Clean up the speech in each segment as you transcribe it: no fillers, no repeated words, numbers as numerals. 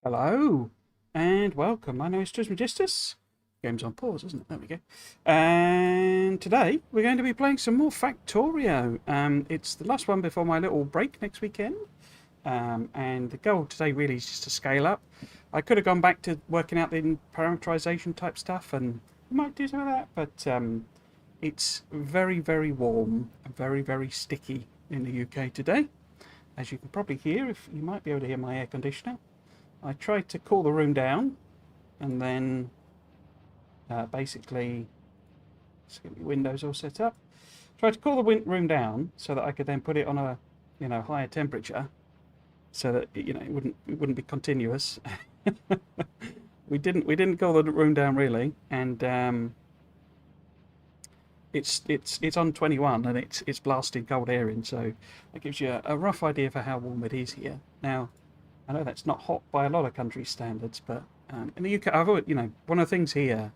Hello and welcome. My name is Trismegistus. Game's on pause, isn't it? There we go. And today we're going to be playing some more Factorio. It's the last one before my little break next weekend. And the goal today really is just to scale up. I could have gone back to working out the parameterisation type stuff, and we might do some of that, but it's very, very warm and very, very sticky in the UK today. As you can probably hear, if you might be able to hear my air conditioner. I tried to cool the room down, and then basically, let's get the windows all set up. Tried to cool the room down so that I could then put it on a, higher temperature, so that it wouldn't be continuous. we didn't cool the room down really, and it's on 21 and it's blasting cold air in, so that gives you a rough idea for how warm it is here now. I know that's not hot by a lot of countries' standards, but in the UK, one of the things here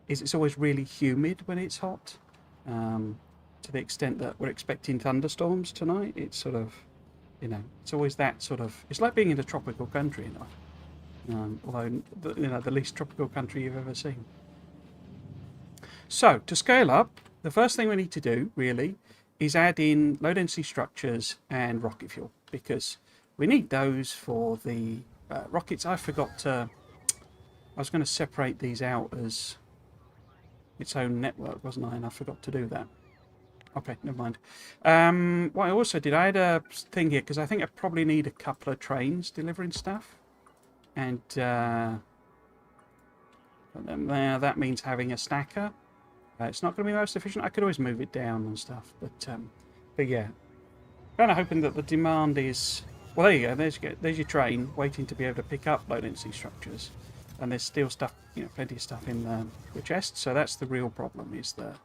is it's always really humid when it's hot, to the extent that we're expecting thunderstorms tonight. It's sort of, it's always that sort of. It's like being in a tropical country, although the least tropical country you've ever seen. So to scale up, the first thing we need to do really is add in low density structures and rocket fuel, because we need those for the rockets. I forgot to. I was going to separate these out as its own network, wasn't I? And I forgot to do that. Okay, never mind. What I also did, I had a thing here because I think I probably need a couple of trains delivering stuff, and then there that means having a stacker. It's not going to be most efficient. I could always move it down and stuff, but yeah, kind of hoping that the demand is. Well, there you go. There's your train waiting to be able to pick up low density structures, and there's still stuff, plenty of stuff in the chest. So that's the real problem, is that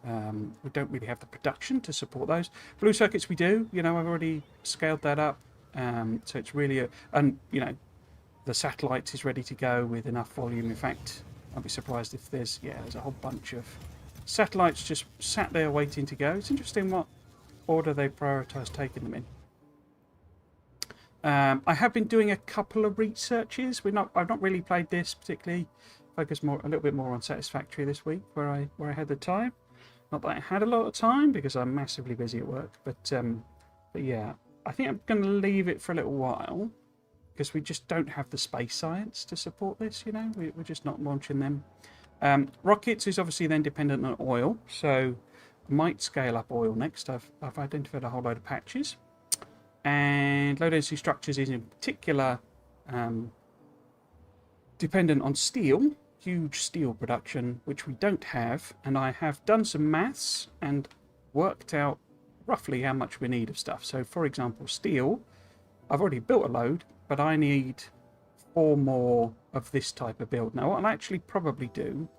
we don't really have the production to support those. Blue circuits we do. I've already scaled that up, so it's really the satellites is ready to go with enough volume. In fact, I'd be surprised if there's a whole bunch of satellites just sat there waiting to go. It's interesting what order they prioritise taking them in. I have been doing a couple of researches. I've not really played this particularly. Focused a little bit more on Satisfactory this week, where I had the time. Not that I had a lot of time because I'm massively busy at work, but yeah, I think I'm going to leave it for a little while because we just don't have the space science to support this. We're just not launching them. Rockets is obviously then dependent on oil, so I might scale up oil next. I've identified a whole load of patches. And low density structures is in particular dependent on steel, huge steel production, which we don't have. And I have done some maths and worked out roughly how much we need of stuff. So, for example, steel, I've already built a load, but I need 4 more of this type of build. Now, what I'll actually probably do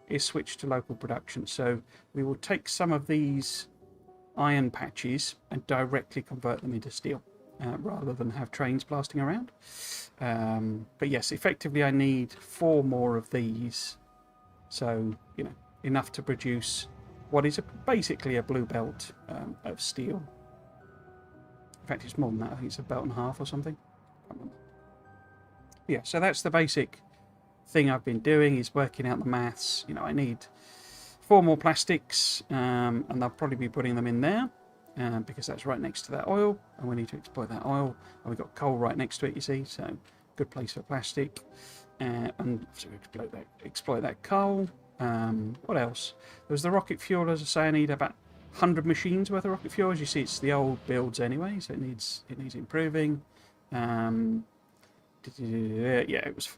is switch to local production. So we will take some of these iron patches and directly convert them into steel, rather than have trains blasting around. But yes, effectively I need 4 more of these, so enough to produce what is basically a blue belt of steel. In fact, it's more than that. I think it's a belt and a half or something. Yeah, so that's the basic thing I've been doing, is working out the maths. I need 4 more plastics, and I'll probably be putting them in there because that's right next to that oil, and we need to exploit that oil. And we've got coal right next to it, you see, so good place for plastic. And so we exploit that coal. What else? There's the rocket fuel, as I say. I need about 100 machines worth of rocket fuel. As you see, it's the old builds anyway, so it needs improving. Yeah,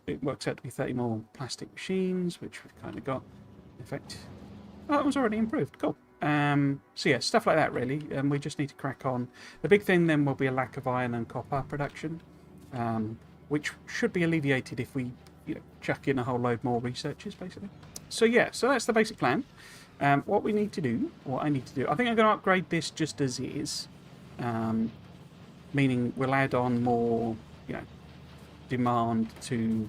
it works out to be 30 more plastic machines, which we've kind of got. In fact, it was already improved. Cool. So yeah, stuff like that really, and we just need to crack on. The big thing then will be a lack of iron and copper production, which should be alleviated if we chuck in a whole load more researchers, basically. So yeah, so that's the basic plan. What I need to do, I think I'm going to upgrade this just as is, meaning we'll add on more demand to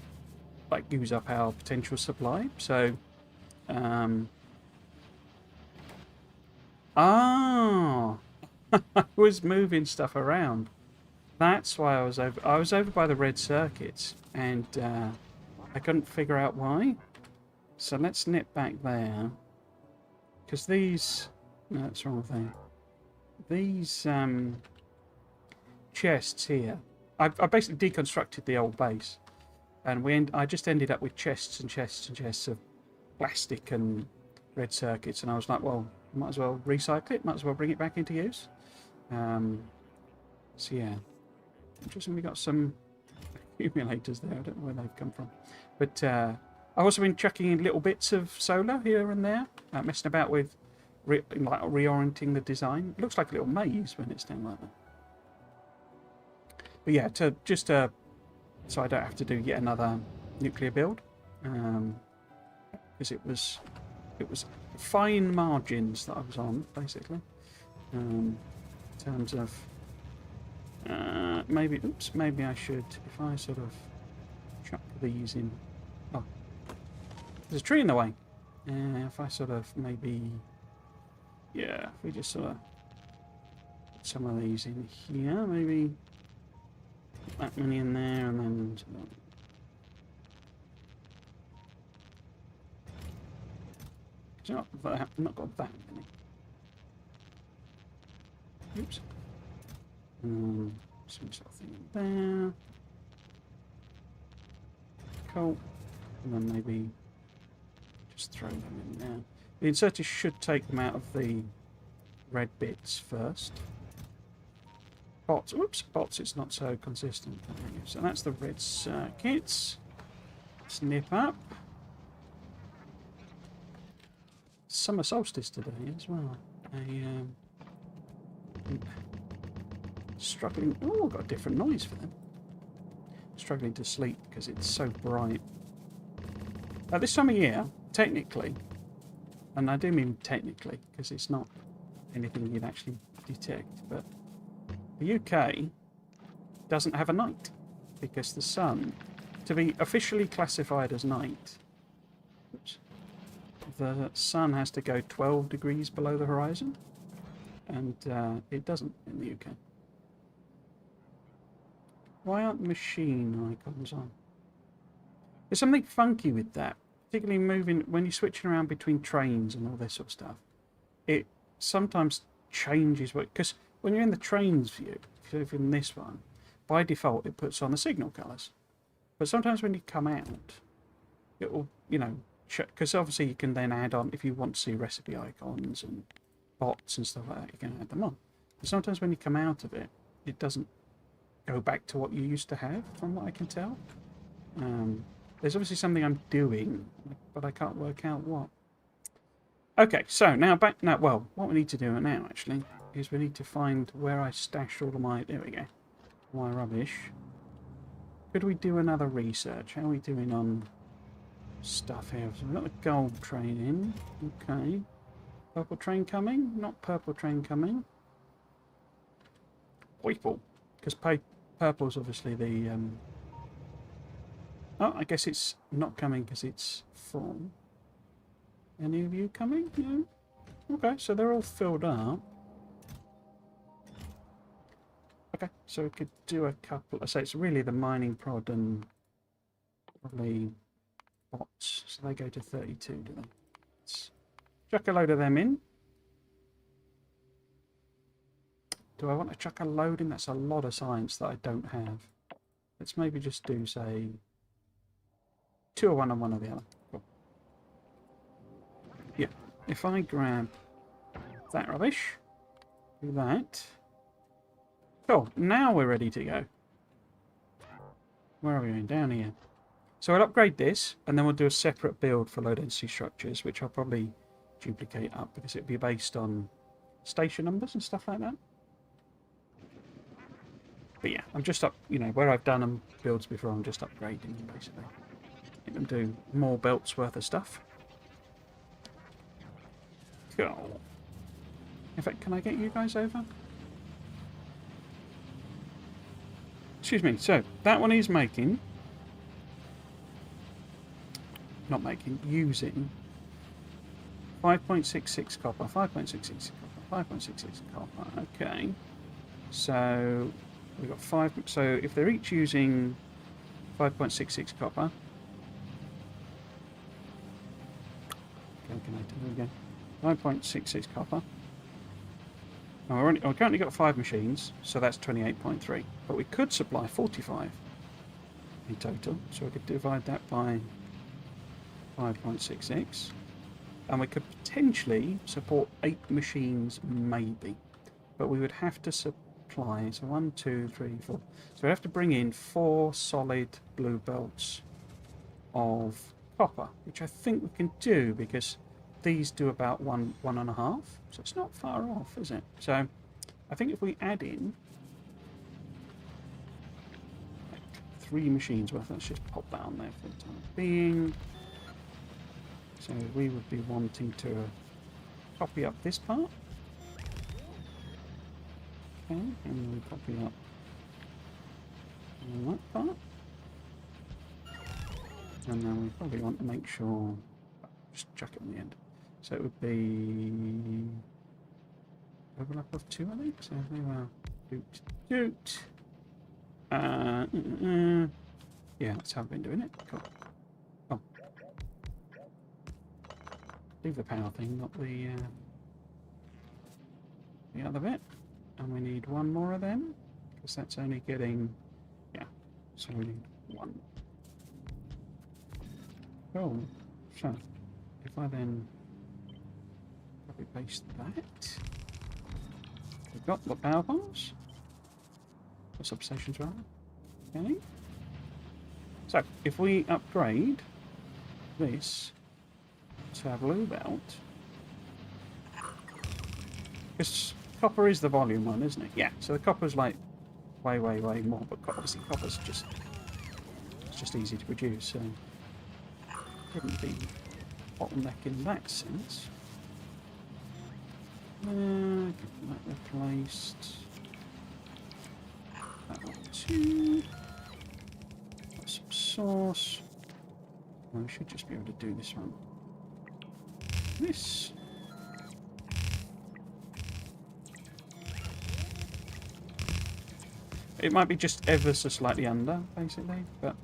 use up our potential supply. So I was moving stuff around. That's why I was over. I was over by the red circuits, and I couldn't figure out why. So let's nip back there, because these. No, that's the wrong thing. These chests here. I basically deconstructed the old base, and I just ended up with chests and chests and chests of plastic and red circuits, and I was like, well, might as well recycle it. Might as well bring it back into use. So yeah. Interesting, we got some accumulators there. I don't know where they've come from. But I've also been chucking in little bits of solar here and there, messing about with reorienting the design. It looks like a little maze when it's done like that. But yeah, so I don't have to do yet another nuclear build, because it was fine margins that I was on, basically, in terms of. Maybe I should, if I sort of chuck these in. Oh, there's a tree in the way. If I sort of if we just sort of put some of these in here, maybe put that many in there, and then I've not got that many. Oops. Some sort of thing in there. Cool. And then maybe just throw them in there. The inserters should take them out of the red bits first. Bots. Whoops, bots, it's not so consistent. So that's the red circuits. Snip up. Summer solstice today as well. Struggling. Oh, I've got a different noise for them. Struggling to sleep because it's so bright. At this time of year, technically, and I do mean technically because it's not anything you'd actually detect, but the UK doesn't have a night because the sun, to be officially classified as night, the sun has to go 12 degrees below the horizon, and it doesn't in the UK. Why aren't machine icons on? There's something funky with that, particularly moving when you're switching around between trains and all this sort of stuff. It sometimes changes because when you're in the trains view, if you're in this one, by default it puts on the signal colours. But sometimes when you come out, it will, because obviously you can then add on, if you want to see recipe icons and bots and stuff like that, you can add them on. But sometimes when you come out of it, it doesn't go back to what you used to have, from what I can tell. There's obviously something I'm doing, but I can't work out what. Okay, so well, what we need to do now actually is we need to find where I stashed all of my, there we go, my rubbish. Could we do another research? How are we doing on stuff here? So we've got the gold train in. Okay. Purple train coming? Not purple train coming. People. Because purple's obviously the... Oh, I guess it's not coming because it's full. Any of you coming? No? Okay, so they're all filled up. Okay, so we could do a couple. I say it's really the mining prod and probably bots. So they go to 32, do they? Let's chuck a load of them in. Do I want to chuck a load in? That's a lot of science that I don't have. Let's maybe just do, say, 2 of one and 1 of the other. Cool. Yeah, if I grab that rubbish, do that. Cool, now we're ready to go. Where are we going? Down here. So I'll upgrade this, and then we'll do a separate build for low density structures, which I'll probably duplicate up because it'll be based on station numbers and stuff like that. But yeah, I'm just where I've done them builds before, I'm just upgrading them basically. Make them do more belts worth of stuff. Cool. In fact, can I get you guys over? Excuse me, so that one is making... Not making, using 5.66 copper, 5.66 copper, 5.66 copper. Okay. So we've got 5. So if they're each using 5.66 copper. Calculator, there we go. 5.66 copper. Now we've currently got 5 machines, so that's 28.3. But we could supply 45 in total, so we could divide that by 5.66. And we could potentially support 8 machines, maybe. But we would have to supply, so 1, 2, 3, 4. So we have to bring in 4 solid blue belts of copper, which I think we can do because these do about 1.5. So it's not far off, is it? So I think if we add in like 3 machines worth, let's just pop that on there for the time being. So we would be wanting to copy up this part. Okay, and then we copy up that part. And then we probably want to make sure, just chuck it on the end. So it would be overlap of 2, I think. So there we are. Doot. Yeah, that's how I've been doing it. Cool. Oh. Leave the power thing, not the other bit. And we need 1 more of them, because that's only getting, yeah, so we need 1. Oh, so if I then copy paste that, we've got the power bombs, or substations rather. Okay. So if we upgrade this to a blue belt, because copper is the volume one, isn't it? Yeah. So the copper's like way more, but obviously copper's just easy to produce, so wouldn't be bottleneck in that sense. Get that replaced. That one too. Got some sauce. Well, we should just be able to do this one. This. It might be just ever so slightly under, basically, but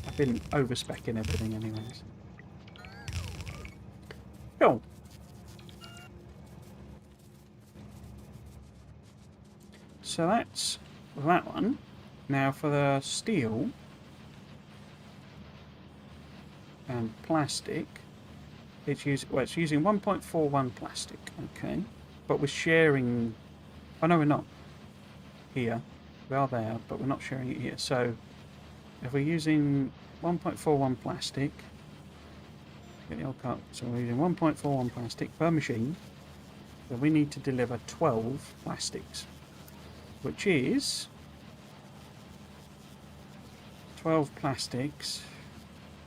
I've been over-speccing everything anyways. Cool. So that's that one. Now for the steel and plastic, it's using 1.41 plastic, okay, but we're sharing. Oh no, we're not. Here, we are there, but we're not sharing it here. So if we're using 1.41 plastic, get the old cut. So we're using 1.41 plastic per machine. So we need to deliver 12 plastics, which is 12 plastics,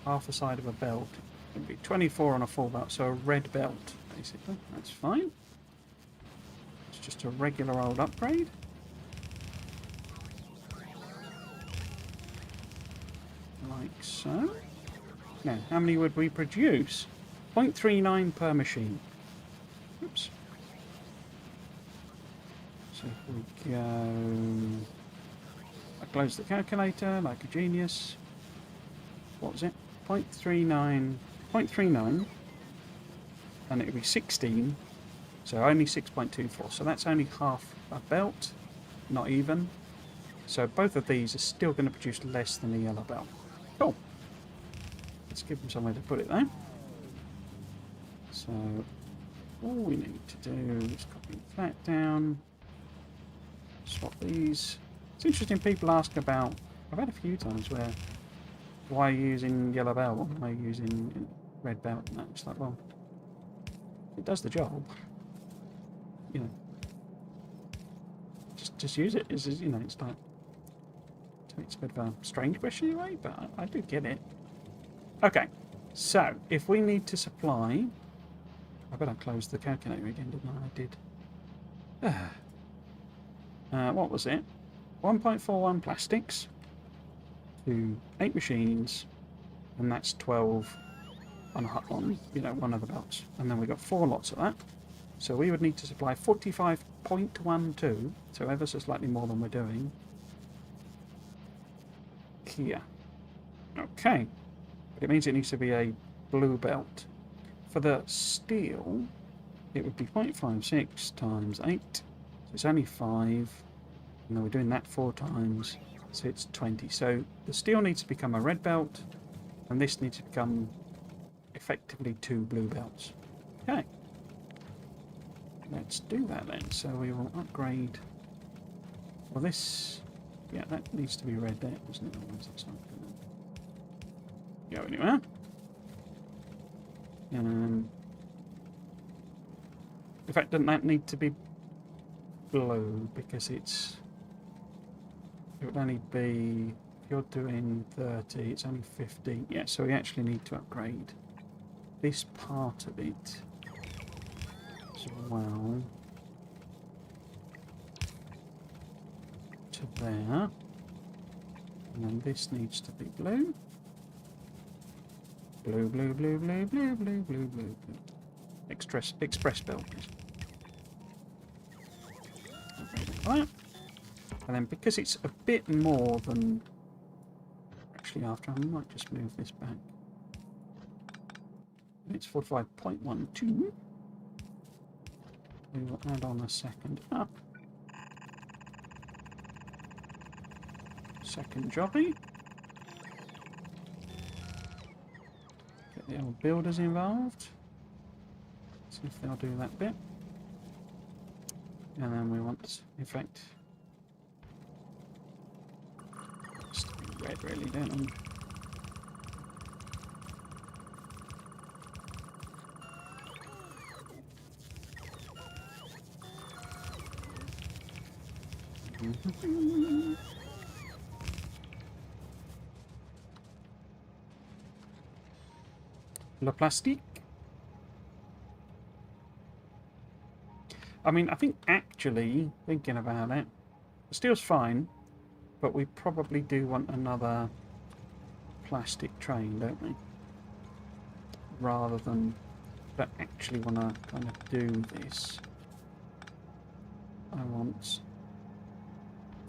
half a side of a belt. It would be 24 on a full belt, so a red belt, basically. That's fine. It's just a regular old upgrade. Like so. Now, how many would we produce? 0.39 per machine. Oops. So if we go... I close the calculator like a genius. What was it? 0.39. 0.39. And it would be 16. So only 6.24. So that's only half a belt. Not even. So both of these are still going to produce less than the yellow belt. Cool. Let's give them somewhere to put it there. So all we need to do is copy that down. Swap these. It's interesting people ask about, I've had a few times where, why are you using yellow belt? Why are you using red belt? And that's like, well, it does the job. You know, just use it. It's, you know, it's like, it's a bit of a strange question anyway, but I do get it. Okay, so if we need to supply, I bet I closed the calculator again, didn't I? I did. What was it? 1.41 plastics to 8 machines, and that's 12 on you know, one of the belts, and then we got 4 lots of that. So we would need to supply 45 0.12, so ever so slightly more than we're doing. Here. Okay. But it means it needs to be a blue belt. For the steel, it would be 0.56 times 8. So it's only 5. And then we're doing that 4 times. So it's 20. So the steel needs to become a red belt. And this needs to become effectively 2 blue belts. Okay. Let's do that then. So we will upgrade. Well, this. Yeah, that needs to be red there, doesn't it? Otherwise it's not going to go anywhere. In fact, doesn't that need to be blue? Because it would only be, if you're doing 30, it's only 50. Yeah, so we actually need to upgrade this part of it as well to there. And then this needs to be blue. Blue, blue, blue, blue, blue, blue, blue, blue, blue. Express belt. Like that. And then because it's a bit more than... Actually, after I might just move this back. It's 45.12. We will add on a second up. Second jobby. Get the old builders involved. See if they'll do that bit. And then we want, in fact, it's to be red really, don't we? Le plastique. I mean, I think actually, thinking about it, the steel's fine, but we probably do want another plastic train, don't we? Rather than, but actually want to kind of do this. I want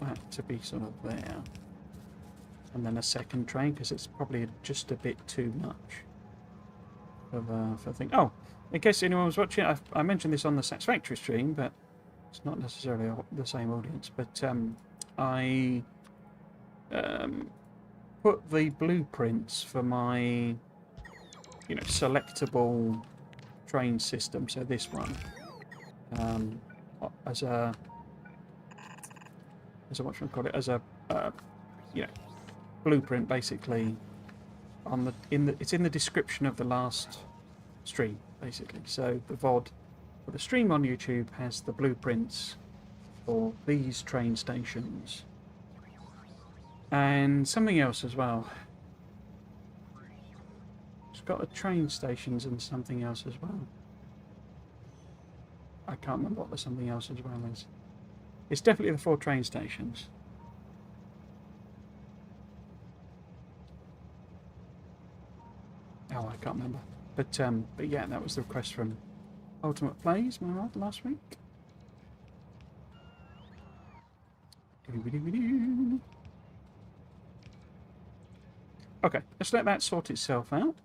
that to be sort of there. And then a second train, because it's probably just a bit too much for thing. Oh, in case anyone was watching, I mentioned this on the Satisfactory stream, but it's not necessarily the same audience. But I put the blueprints for my, selectable train system. So this one, as a what should I call it? As a blueprint, basically. It's in the description of the last stream, basically. So the VOD for the stream on YouTube has the blueprints for these train stations and something else as well. It's got the train stations and something else as well. I can't remember what the something else as well is. It's definitely the 4 train stations. Oh, I can't remember. But yeah, that was the request from Ultimate Plays, my mod, last week. Okay, let's let that sort itself out.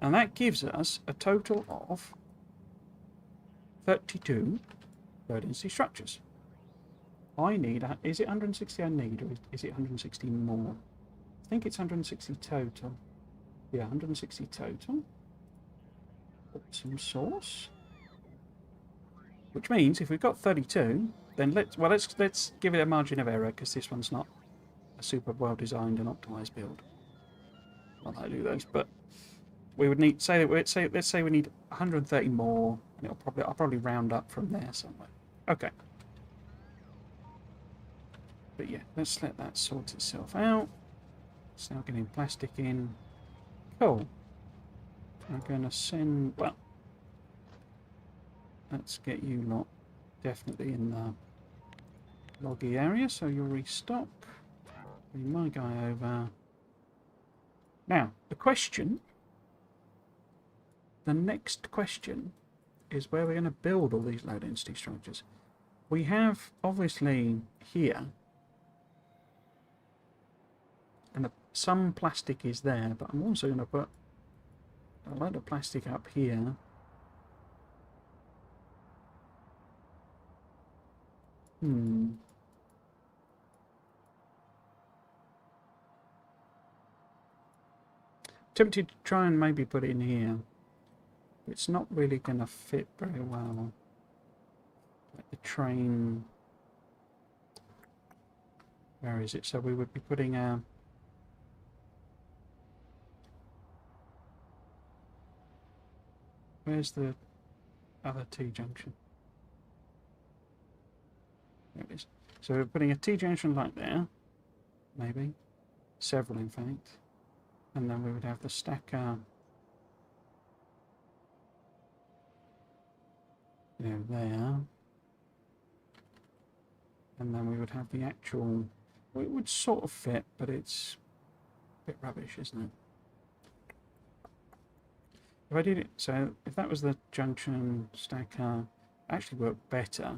And that gives us a total of 32 low density structures. I need, is it 160 I need, or is it 160 more? I think it's 160 total. Yeah, 160 total. Some source. Which means if we've got 32, then let's give it a margin of error, because this one's not a super well designed and optimized build. Not that I do those, but we would need let's say we need 130 more, and I'll probably round up from there somewhere. Okay. But yeah, let's let that sort itself out. It's now getting plastic in. Cool. I'm going to send, well, let's get you lot definitely in the loggy area, so you'll restock. Bring my guy over. Now, the next question is where we're going to build all these low density structures. We have obviously here, and some plastic is there, but I'm also going to put a load of plastic up here. Tempted to try and maybe put it in here. It's not really going to fit very well. Like the train. Where is it? So we would be putting a. Where's the other T-junction? There it is. So we're putting a T-junction like there, maybe. Several, in fact. And then we would have the stacker, there. And then we would have the actual, well, it would sort of fit, but it's a bit rubbish, isn't it? If I did it, so if that was the junction stacker, actually worked better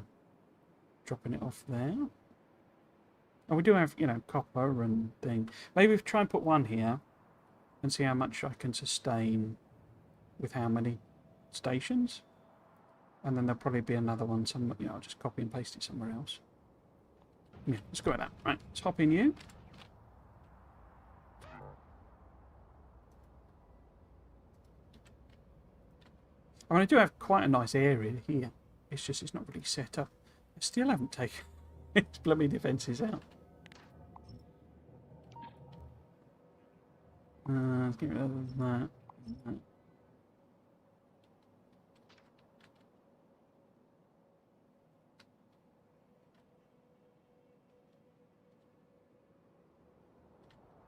dropping it off there. And we do have, copper and thing. Maybe if try and put one here and see how much I can sustain with how many stations. And then there'll probably be another one somewhere, I'll just copy and paste it somewhere else. Yeah, let's go with that. Right, let's hop in you. I mean, I do have quite a nice area here. It's just, it's not really set up. I still haven't taken its bloody defences out. Let's get rid of that.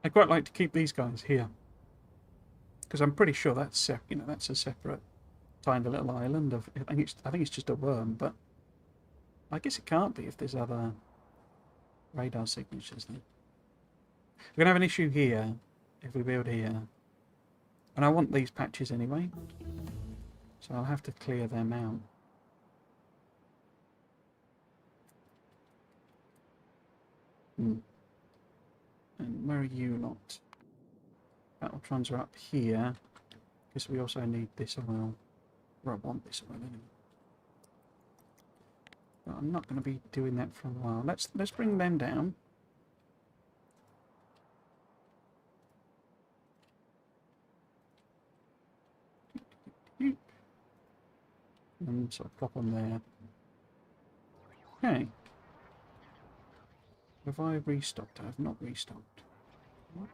I quite like to keep these guys here because I'm pretty sure that's that's a separate tiny little island of. I think it's just a worm, but I guess it can't be if there's other radar signatures there. We're gonna have an issue here if we build here, and I want these patches anyway, so I'll have to clear them out. And where are you lot? Battletrons are up here, because we also need this oil. Or I want this oil anyway. But I'm not going to be doing that for a while. Let's bring them down. And sort of plop them there. Okay. Have I restocked? I have not restocked. What?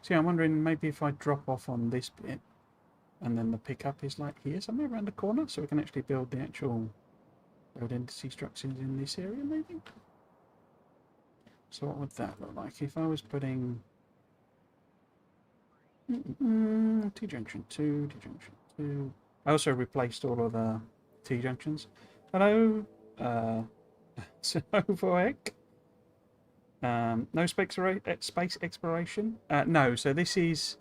See, I'm wondering maybe if I drop off on this bit and then the pickup is like here, somewhere around the corner, so we can actually build the actual low density structures in this area, maybe? So what would that look like if I was putting T-junction 2, T-junction 2. I also replaced all of the T-junctions. Hello, Sovoek. No space exploration. No, so this is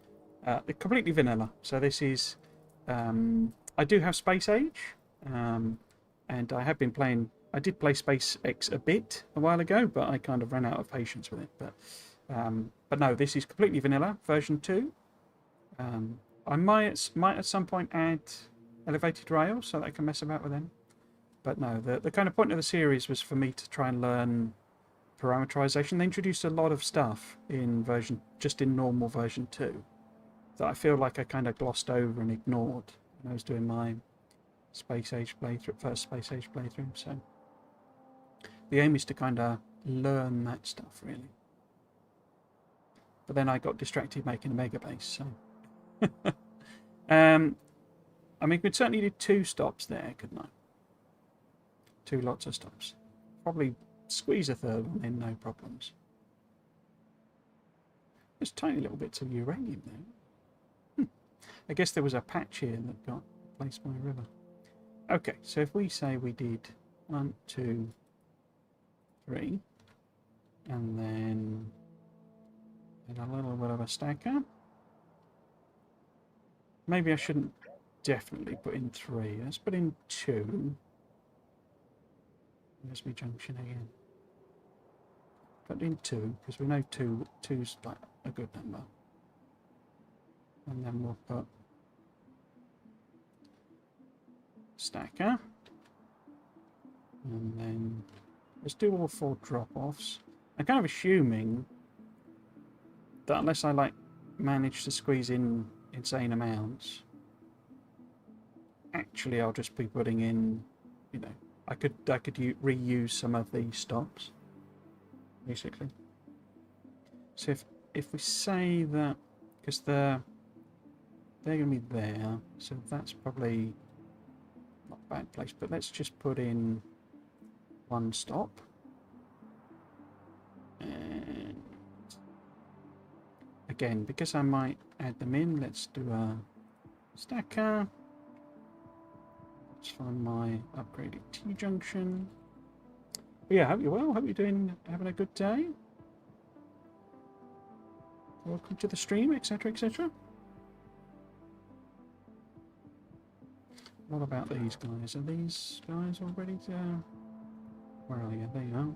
completely vanilla. So this is I do have Space Age, and I have been playing. I did play SpaceX a bit a while ago, but I kind of ran out of patience with it. But no, this is completely vanilla version 2. I might at some point add elevated rail so that I can mess about with them. But no, the kind of point of the series was for me to try and learn parameterization. They introduced a lot of stuff in normal version 2 that I feel like I kind of glossed over and ignored when I was doing my Space Age playthrough, first Space Age playthrough. So the aim is to kind of learn that stuff, really. But then I got distracted making a mega base, so. I mean, could certainly do 2 stops there, couldn't I? 2 lots of stops. Probably squeeze a 3rd one in, no problems. There's tiny little bits of uranium there. I guess there was a patch here that got replaced by a river. Okay, so if we say we did 1, 2, 3, and then a little bit of a stacker. Maybe I shouldn't definitely put in 3. Let's put in 2. There's my junction again. Put in 2, because we know 2's like a good number. And then we'll put stacker. And then let's do all 4 drop-offs. I'm kind of assuming that unless I like manage to squeeze in insane amounts, actually I'll just be putting in, you know, I could reuse some of these stops, basically. So if we say that, because they're going to be there, so that's probably not a bad place, but let's just put in 1 stop. And again, because I might add them in, let's do a stacker. Let's find my upgraded T-junction. But yeah, hope you're well. Hope you're having a good day. Welcome to the stream, etc., etc. What about these guys? Are these guys all ready to... Where are you? There you are.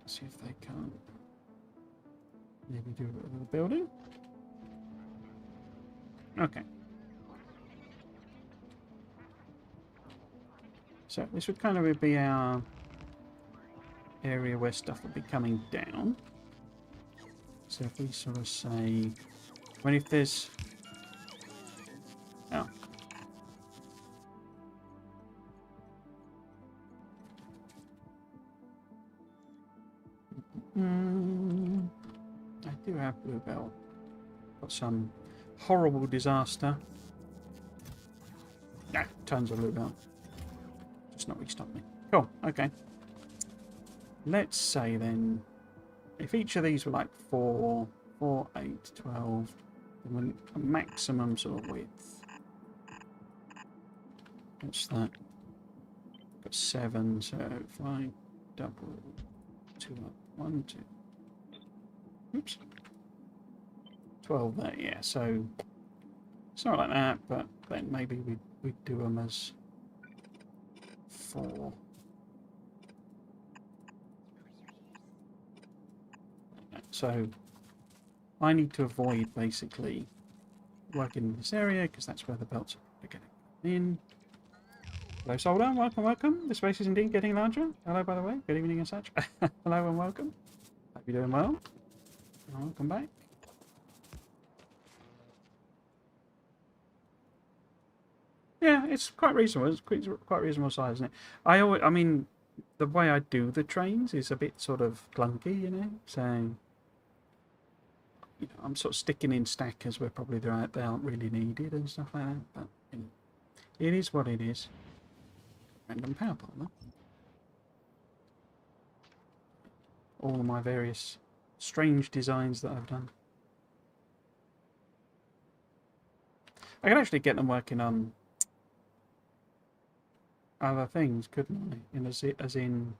Let's see if they can't maybe do a bit of the building. Okay. So this would kind of be our area where stuff would be coming down. So if we sort of say, when if there's... Oh. I do have Bluebell. Got some horrible disaster. Ah, tons of Bluebell. Just not restock me. Cool, okay. Let's say then, if each of these were like 4, 8, 12, then a maximum sort of width. What's that? Got 7, so if I double 2 up, 1, 2. Oops. 12 there, yeah, so it's not like that, but then maybe we'd do them as 4. So I need to avoid basically working in this area because that's where the belts are getting in. Hello, Solder. Welcome, welcome. The space is indeed getting larger. Hello, by the way. Good evening and such. Hello and welcome. Hope you're doing well. Welcome back. Yeah, it's quite reasonable. It's quite reasonable size, isn't it? I mean, the way I do the trains is a bit sort of clunky, you know. So, you know, I'm sort of sticking in stackers where probably they aren't really needed and stuff like that. But you know, it is what it is. Random power pole. All of my various strange designs that I've done. I can actually get them working on other things, couldn't I? As in,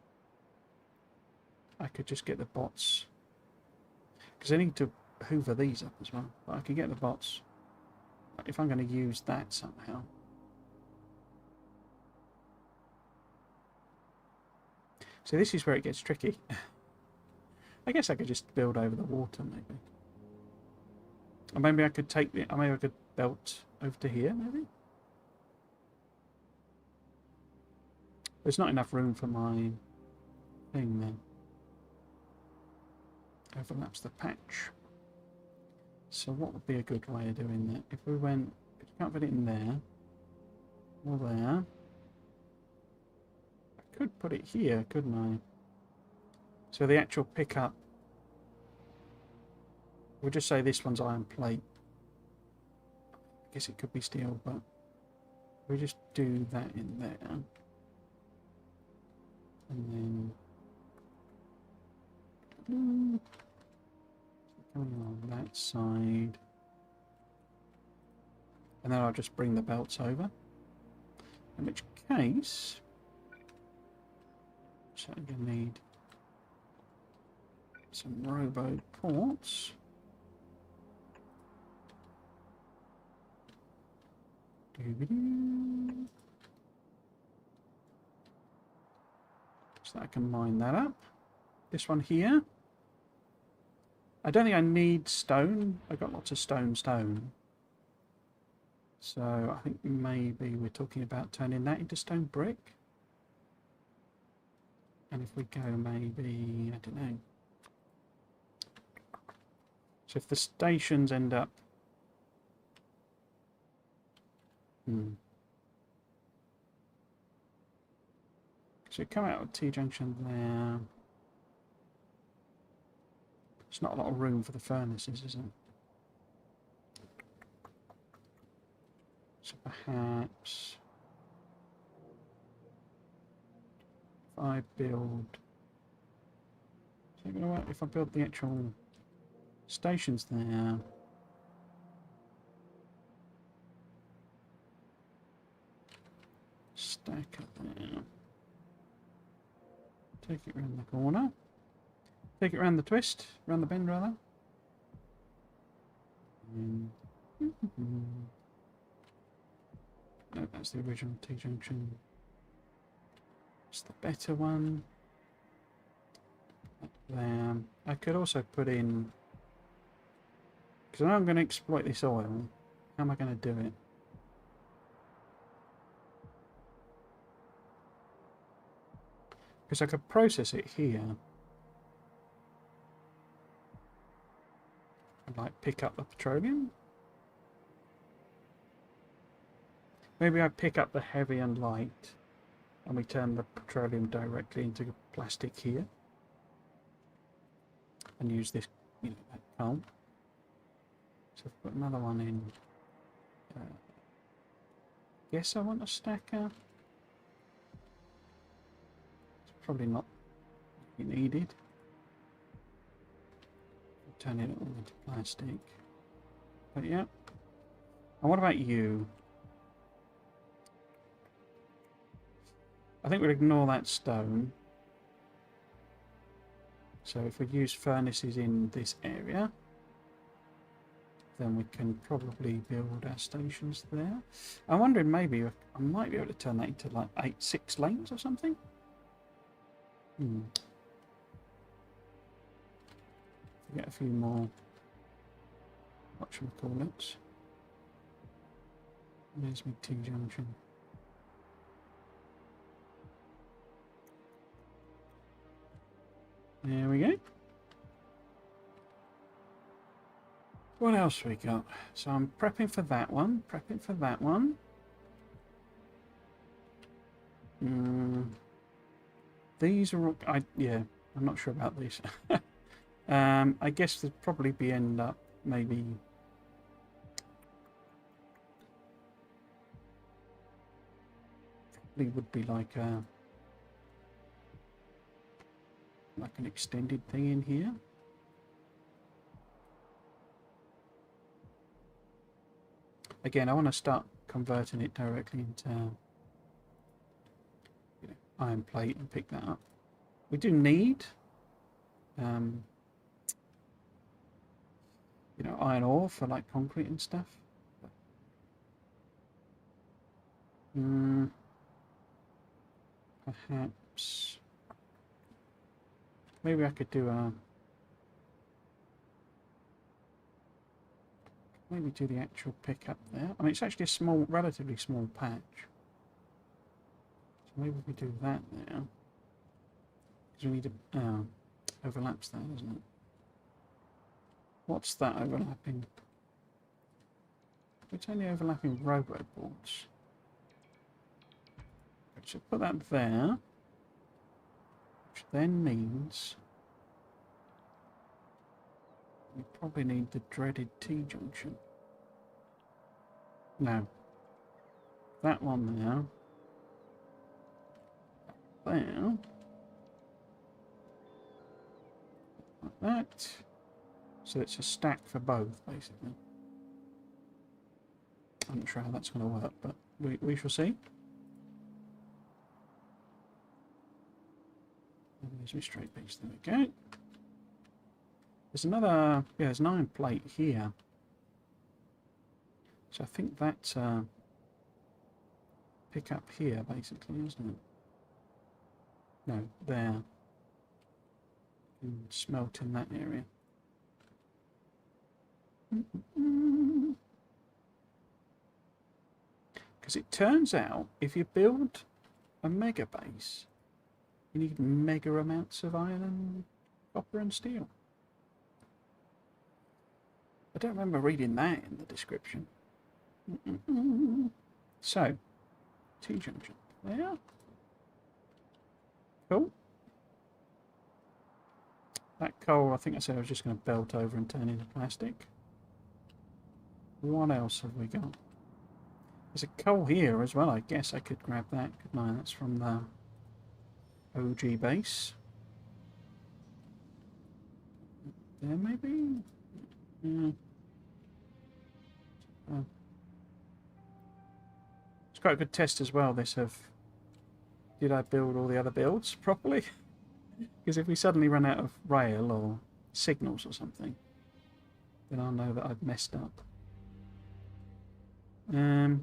I could just get the bots, because I need to hoover these up as well. But I can get the bots if I'm going to use that somehow. So this is where it gets tricky. I guess I could just build over the water, maybe. Or maybe I could take the. Maybe I could belt over to here, maybe. There's not enough room for my thing then. Overlaps the patch. So what would be a good way of doing that? If we went, if you can't fit it in there, or there. I could put it here, couldn't I? So the actual pickup, we'll just say this one's iron plate. I guess it could be steel, but we just do that in there. And then coming along that side. And then I'll just bring the belts over. In which case, so I'm going to need some robo ports. So I can mine that up. This one here. I don't think I need stone. I've got lots of stone. So I think maybe we're talking about turning that into stone brick. And if we go maybe, I don't know. So if the stations end up... So come out of T-junction there. There's not a lot of room for the furnaces, is it? So perhaps if I build... Is it going to work if I build the actual stations there? Stacker there. Take it around the corner. Take it around the twist, around the bend rather. No, that's the original T-junction. It's the better one. There. I could also put in... Because I'm going to exploit this oil. How am I going to do it? Because I could process it here. And like pick up the petroleum. Maybe I pick up the heavy and light. And we turn the petroleum directly into plastic here. And use this, you know, that coal. So I've put another one in. Guess I want a stacker. It's probably not needed. Turn it all into plastic. But yeah. And what about you? I think we'll ignore that stone. So if we use furnaces in this area, then we can probably build our stations there. I'm wondering maybe I might be able to turn that into like 6 lanes or something. Get a few more, whatchamacallits. There's my T-junction. There we go. What else we got? So I'm prepping for that one. These are all... yeah, I'm not sure about these. I guess there'd probably be end up maybe... Probably would be like a... like an extended thing in here. Again, I want to start converting it directly into iron plate and pick that up. We do need iron ore for like concrete and stuff. Perhaps maybe I could do a maybe do the actual pickup there. I mean, it's actually a small, relatively small patch. So maybe we do that there. Because we need to overlaps there, doesn't it? What's that overlapping? It's only overlapping railroad boards. So put that there, which then means we probably need the dreaded T-junction. No. That one there. There. Like that. So it's a stack for both, basically. I'm not sure how that's going to work, but we shall see. There's my straight piece, there we go. There's another, yeah, there's an iron plate here. So I think that's pick up here, basically, isn't it? No, there. And smelt in that area. Because it turns out, if you build a mega base, you need mega amounts of iron and copper and steel. I don't remember reading that in the description. So, T-junction there. Cool. That coal, I think I said I was just going to belt over and turn into plastic. What else have we got? There's a coal here as well. I guess I could grab that, couldn't I? That's from the OG base. There, maybe? Yeah. Oh. It's quite a good test as well, this of... Did I build all the other builds properly? Because if we suddenly run out of rail or signals or something, then I'll know that I've messed up. Well,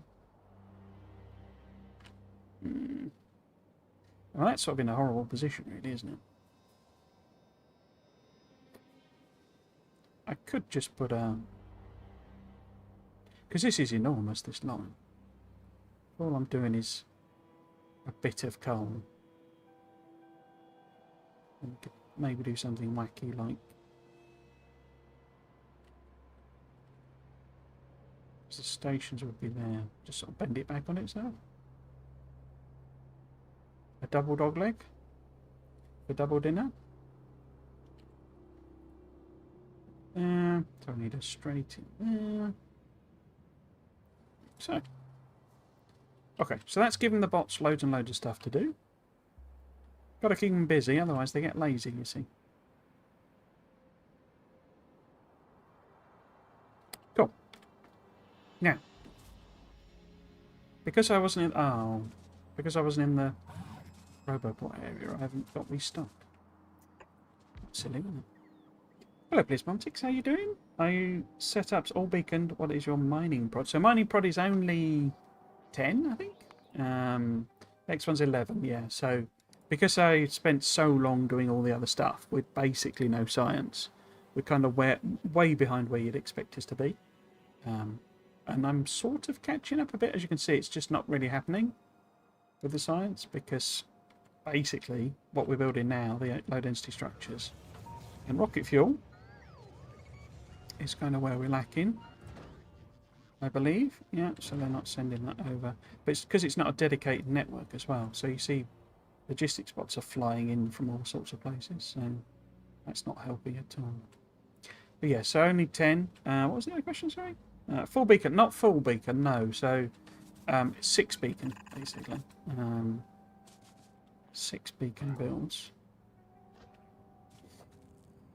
that's sort of in a horrible position, really, isn't it? I could just put a... Because this is enormous, this line. All I'm doing is a bit of coal. And could maybe do something wacky like... The stations would be there. Just sort of bend it back on itself. A double dog leg for double dinner. So I need a straight in there. So, okay, so that's giving the bots loads and loads of stuff to do. Got to keep them busy, otherwise they get lazy, you see. Cool. Now, because I wasn't in the Roboport area, I haven't got restocked. That's silly, isn't it? Hello, Blizzmontix, how you doing? Are you set up all beaconed? What is your mining prod? So mining prod is only 10, I think. Next one's 11, yeah. So because I spent so long doing all the other stuff with basically no science, we're kind of way behind where you'd expect us to be. And I'm sort of catching up a bit. As you can see, it's just not really happening with the science because basically what we're building now, the low density structures and rocket fuel, is kind of where we're lacking, I believe. Yeah, so they're not sending that over. But it's because it's not a dedicated network as well. So you see logistics bots are flying in from all sorts of places. So that's not helping at all. But yeah, so only 10. What was the other question, sorry? Full beacon. Not full beacon, no. So 6 beacon, basically. 6 beacon builds.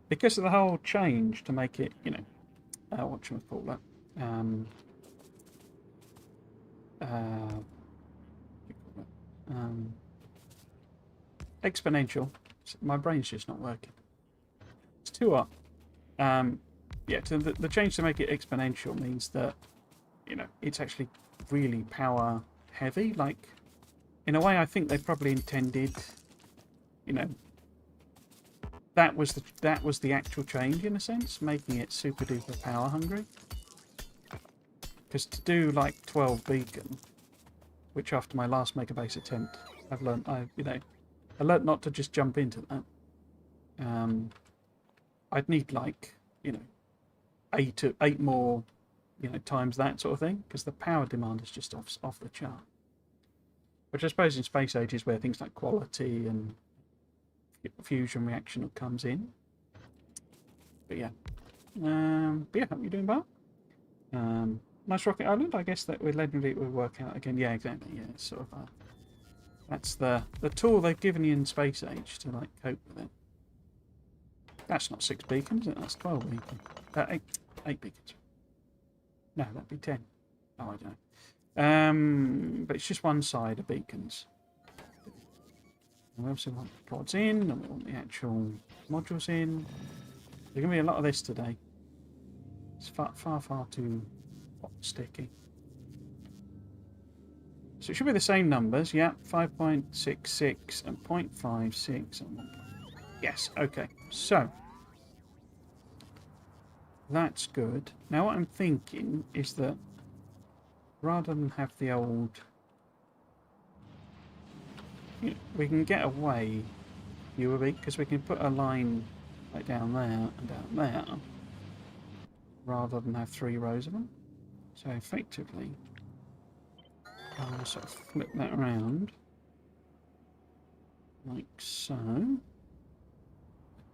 Because of the whole change to make it, you know, what should we call that? Exponential. My brain's just not working. It's too up. Yeah, so the change to make it exponential means that, you know, it's actually really power heavy. Like, in a way, I think they probably intended, you know, that was the actual change in a sense, making it super duper power hungry. Because to do like 12 beacon, which after my last mega base attempt, I've learnt, I learnt not to just jump into that. I'd need like, you know, 8 more, you know, times that sort of thing, because the power demand is just off the chart. Which I suppose in Space Age is where things like quality and fusion reaction comes in. But yeah. Hope you're doing well. Nice Rocket Island. I guess that with Legendary it would work out again. Yeah, exactly. Yeah, it's sort of that's the tool they've given you in Space Age to like cope with it. That's not 6 beacons, is it? That's 12 beacons. 8 beacons. No, that'd be 10. Oh, I don't know. But it's just one side of beacons. And we obviously want the pods in, and we want the actual modules in. There's going to be a lot of this today. It's far too sticky. So it should be the same numbers. Yeah, 5.66 and 0.56 and 1. Yes, okay. So that's good. Now what I'm thinking is that rather than have the old... we can get away, because we can put a line like down there and down there, rather than have 3 rows of them. So effectively, I'll sort of flip that around, like so. I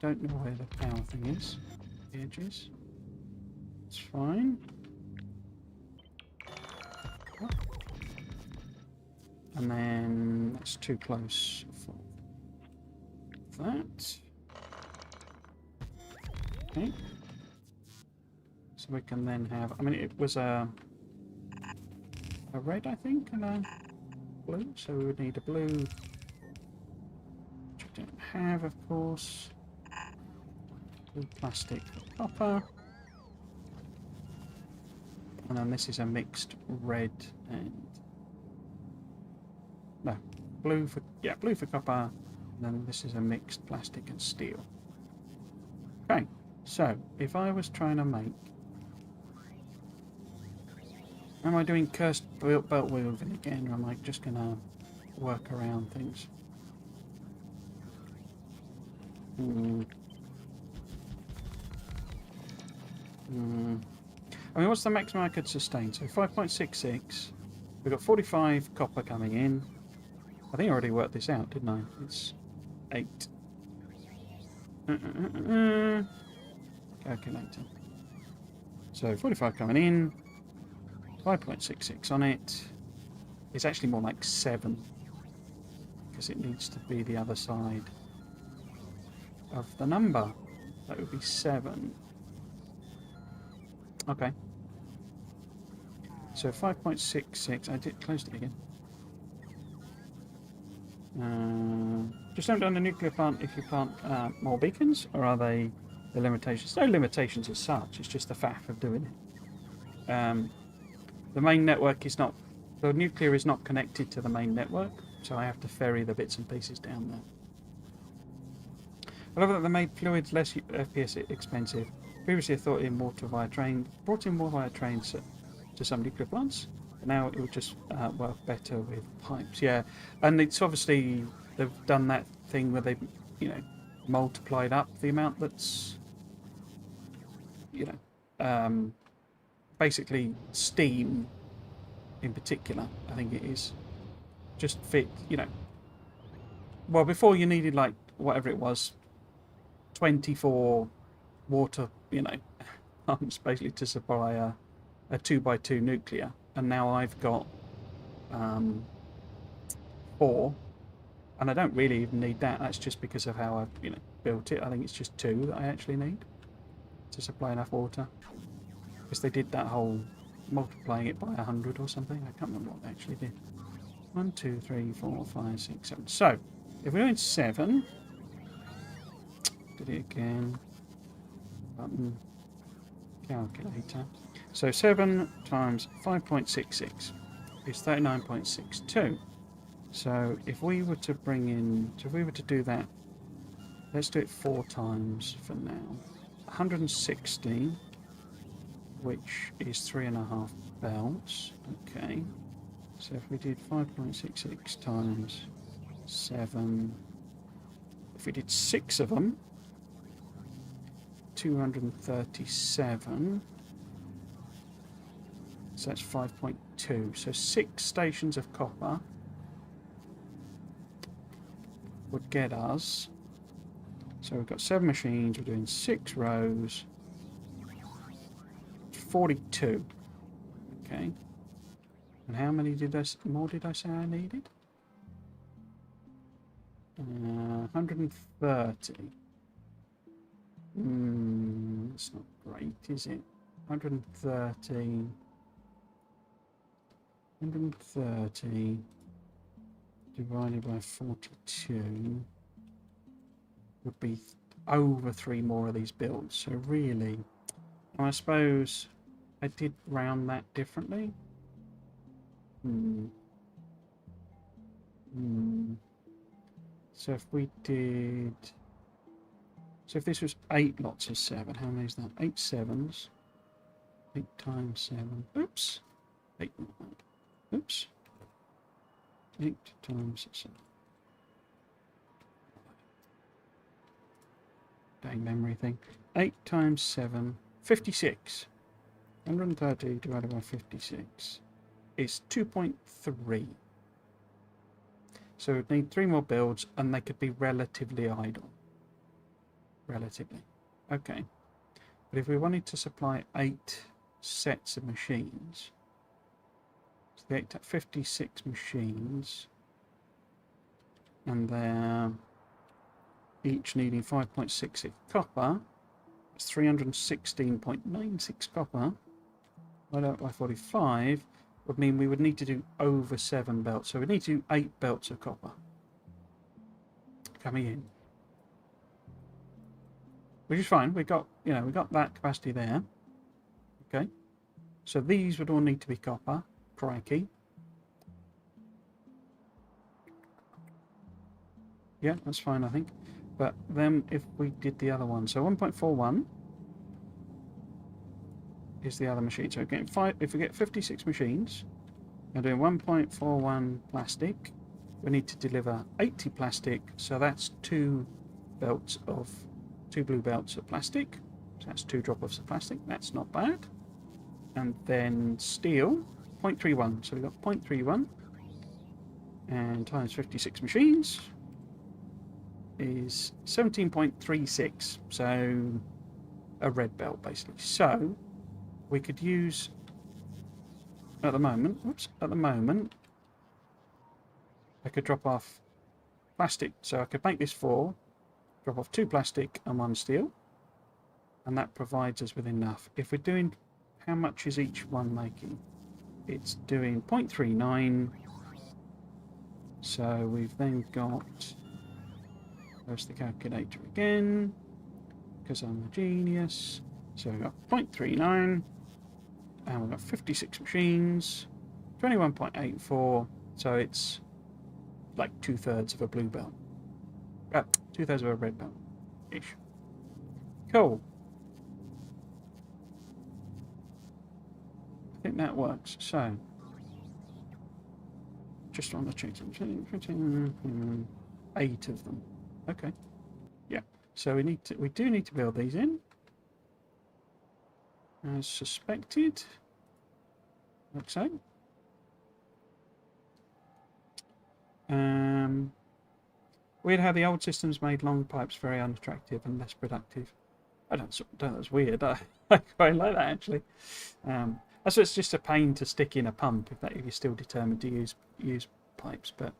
don't know where the power thing is. The edges. It's fine. And then that's too close for that. Okay. So we can then have, I mean, it was a red, I think, and a blue. So we would need a blue, which we don't have, of course. Blue plastic for copper. And then this is a mixed red and... no, blue for... yeah, blue for copper. And then this is a mixed plastic and steel. Okay, so if I was trying to make... am I doing cursed belt weaving again, or am I just going to work around things? I mean, what's the maximum I could sustain? So 5.66. We've got 45 copper coming in. I think I already worked this out, didn't I? It's 8. Calculator. So 45 coming in. 5.66 on it. It's actually more like 7. Because it needs to be the other side of the number. That would be 7. Okay. So 5.66. I did closed it again. Just don't on the nuclear plant if you plant more beacons, or are they the limitations? No limitations as such. It's just the fact of doing it. The main network is not... the nuclear is not connected to the main network, so I have to ferry the bits and pieces down there. I love that they made fluids less FPS expensive. Previously I thought in water via train, brought in water via trains to some nuclear plants. But now it would just work better with pipes. Yeah, and it's obviously they've done that thing where they've, multiplied up the amount that's, basically steam in particular, I think it is, just fit, well, before you needed like whatever it was, 24 water, pumps basically to supply a 2x2 nuclear, and now I've got 4, and I don't really even need that. That's just because of how I've built it. I think it's just 2 that I actually need to supply enough water, because they did that whole multiplying it by 100 or something. I can't remember what they actually did. 1, 2, 3, 4, 5, 6, 7. So if we're doing 7, did it again. Button, calculator. So 7 times 5.66 is 39.62. So if we were to bring in, so if we were to do that, let's do it 4 times for now. 160, which is 3.5 belts. Okay. So if we did 5.66 times 7, if we did 6 of them, 237. So that's 5.2. So 6 stations of copper would get us. So we've got 7 machines. We're doing 6 rows. 42. Okay. And how many more did I say I needed? 130. That's not great, is it? 130 divided by 42 would be over 3 more of these builds. So really, I suppose I did round that differently. So if we did... So if this was 8 lots of 7, how many is that? 8 sevens. 8 times 7. Oops. 8. Oops. 8 times 7. Dang memory thing. 8 times 7. 56. 130 divided by 56 is 2.3. So we'd need 3 more builds and they could be relatively idle. Relatively. Okay. But if we wanted to supply 8 sets of machines, so the 56 machines, and they're each needing 5.66 copper, it's 316.96 copper, divided out by 45, would mean we would need to do over 7 belts. So we need to do 8 belts of copper coming in, which is fine. We got that capacity there. Okay, so these would all need to be copper. Crikey. Yeah, that's fine, I think. But then if we did the other one, so 1.41 is the other machine. So getting 5. If we get 56 machines, we're doing 1.41 plastic. We need to deliver 80 plastic, so that's 2 belts of 2 blue belts of plastic. So that's 2 drop-offs of plastic. That's not bad. And then steel, 0.31. So we've got 0.31 and times 56 machines is 17.36. So a red belt basically. So we could use at the moment. At the moment, I could drop off plastic. So I could make this 4. Drop off 2 plastic and 1 steel, and that provides us with enough. If we're doing, how much is each one making? It's doing 0.39. So we've then got, where's the calculator again? Because I'm a genius. So we've got 0.39, and we've got 56 machines, 21.84. So it's like 2/3 of a blue belt. 2/3 of a red belt ish. Cool. I think that works. So just on the check, 8 of them. Okay. Yeah. So we do need to build these in. As suspected. Like so. Weird how the old systems made long pipes very unattractive and less productive. I don't know, that's weird. I quite like that actually. That's it's just a pain to stick in a pump if you're still determined to use pipes. But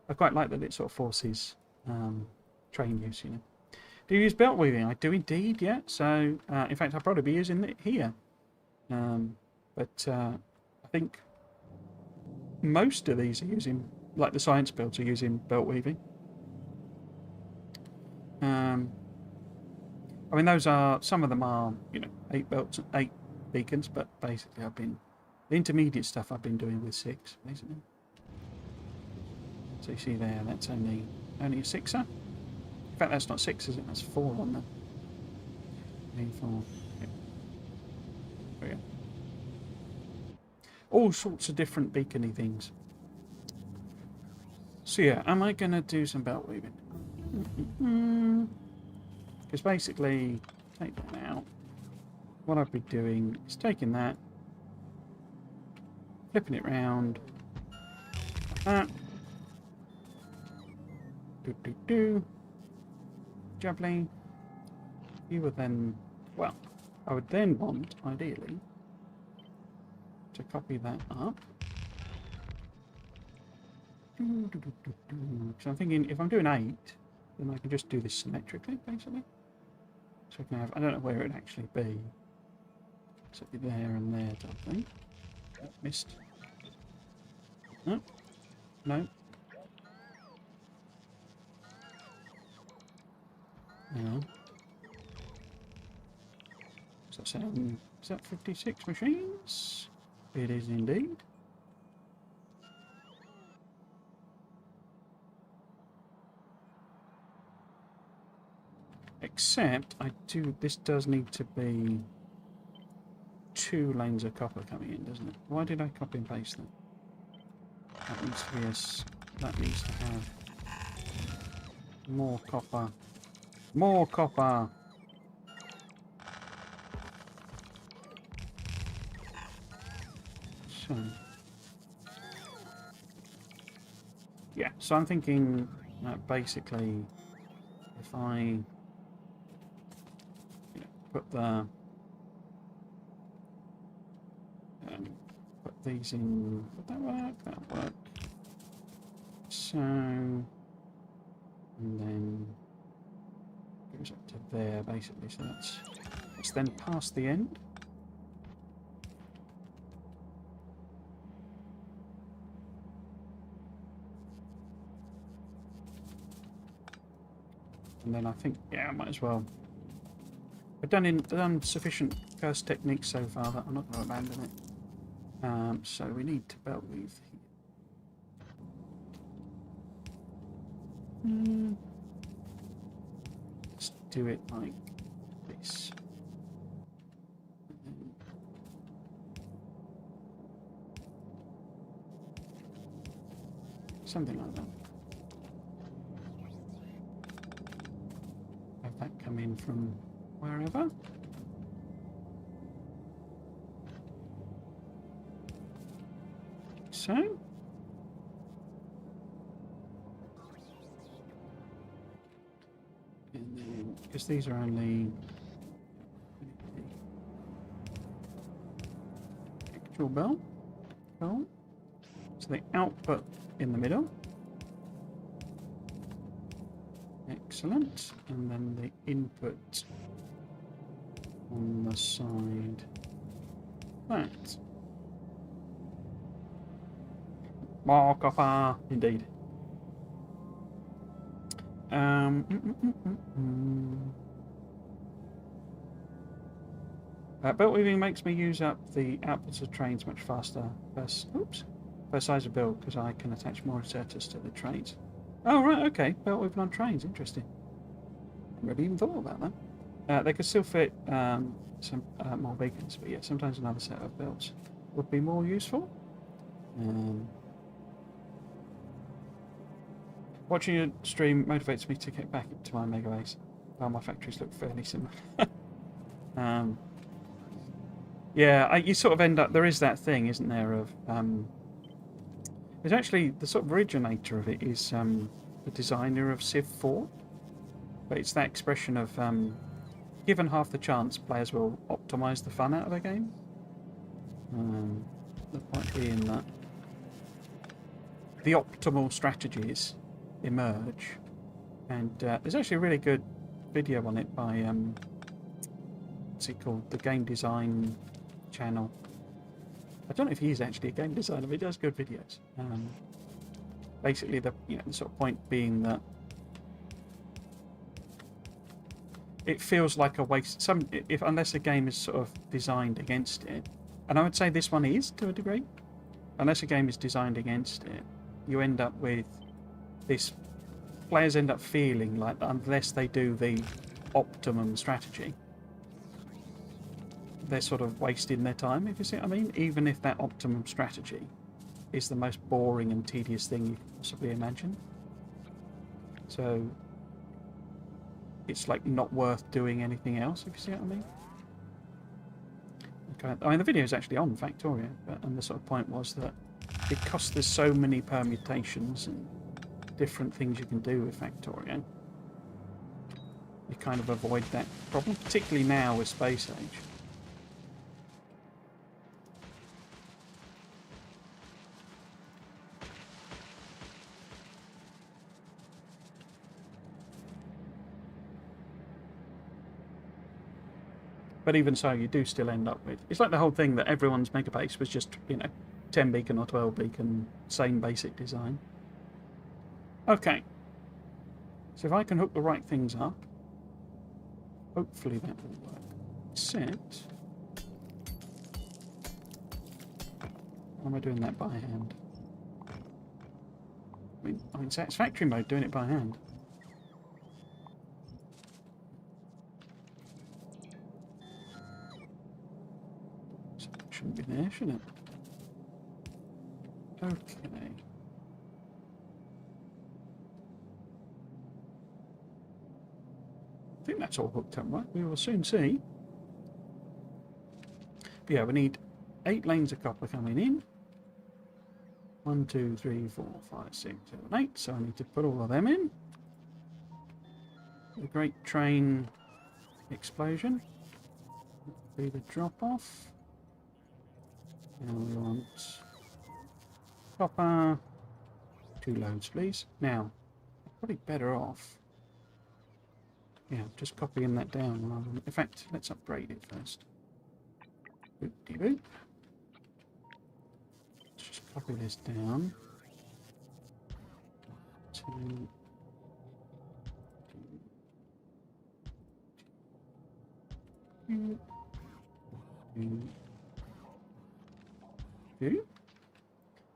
I quite like that it sort of forces train use. You know. Do you use belt weaving? I do indeed. Yeah. So in fact, I'll probably be using it here. But I think most of these are using, like the science builds, are using belt weaving. I mean, those are, some of them are, 8 belts, 8 beacons, but basically the intermediate stuff I've been doing with 6, basically. So you see there, that's only a 6er. In fact, that's not 6, is it? That's 4 on there. 4. Yeah. There we go. All sorts of different beacony things. So yeah, am I going to do some belt weaving? Because basically, take that out. What I'd be doing is taking that, flipping it round, like that. Jubbly. You would then, well, I would then want, ideally, to copy that up. So I'm thinking, if I'm doing 8, then I can just do this symmetrically, basically. So I can have, I don't know where it'd actually be. So it'd be there and there type thing. Oh, missed. No. No. No. Does that sound, is that 56 machines? It is indeed. Except this does need to be 2 lanes of copper coming in, doesn't it? Why did I copy and paste that? That needs to be that needs to have more copper. More copper! So... yeah, so I'm thinking that basically if I put put these in, would that work? That'll work. So, and then goes up to there basically, so that's then past the end. And then I think, yeah, I might as well. I've done sufficient curse techniques so far that I'm not going to abandon it. So we need to belt weave here. Let's do it like this. Something like that. Have that come in from wherever. So. And then, because these are only actual belt. So the output in the middle. Excellent. And then the input on the side. That. More copper, indeed. Belt weaving makes me use up the outputs of trains much faster per size of build, because I can attach more inserters to the trains. Oh, right, okay. Belt weaving on trains, interesting. Never even thought about that. They could still fit some more beacons, but yeah, sometimes another set of belts would be more useful. Watching your stream motivates me to get back into my mega base. Well, my factories look fairly similar. Yeah, you sort of end up... There is that thing, isn't there, of... It's actually... The sort of originator of it is the designer of Civ 4. But it's that expression of... given half the chance, players will optimise the fun out of the game. The point being that the optimal strategies emerge, and there's actually a really good video on it by what's it called, the Game Design channel. I don't know if he's actually a game designer, but he does good videos. Basically, the sort of point being that it feels like a waste. Unless a game is sort of designed against it, and I would say this one is to a degree. Unless a game is designed against it, you end up with this. Players end up feeling like, unless they do the optimum strategy, they're sort of wasting their time, if you see what I mean. Even if that optimum strategy is the most boring and tedious thing you can possibly imagine. So it's like not worth doing anything else, if you see what I mean. Okay. I mean, the video is actually on Factorio, and the sort of point was that because there's so many permutations and different things you can do with Factorio, you kind of avoid that problem, particularly now with Space Age. But even so, you do still end up with... It's like the whole thing that everyone's mega base was just, 10 beacon or 12 beacon, same basic design. Okay. So if I can hook the right things up, hopefully that will work. Except... How am I doing that by hand? I mean, it's factory mode doing it by hand. there, shouldn't it? Okay. I think that's all hooked up, right? We will soon see. But yeah, we need 8 lanes of copper coming in. 1, 2, 3, 4, 5, 6, 7, 8. So I need to put all of them in. The great train explosion. Be the drop off. Now we want copper. 2 loads, please. Now, probably better off. Yeah, just copying that down. Rather than, in fact, let's upgrade it first. Boop-de-boop. Let's just copy this down.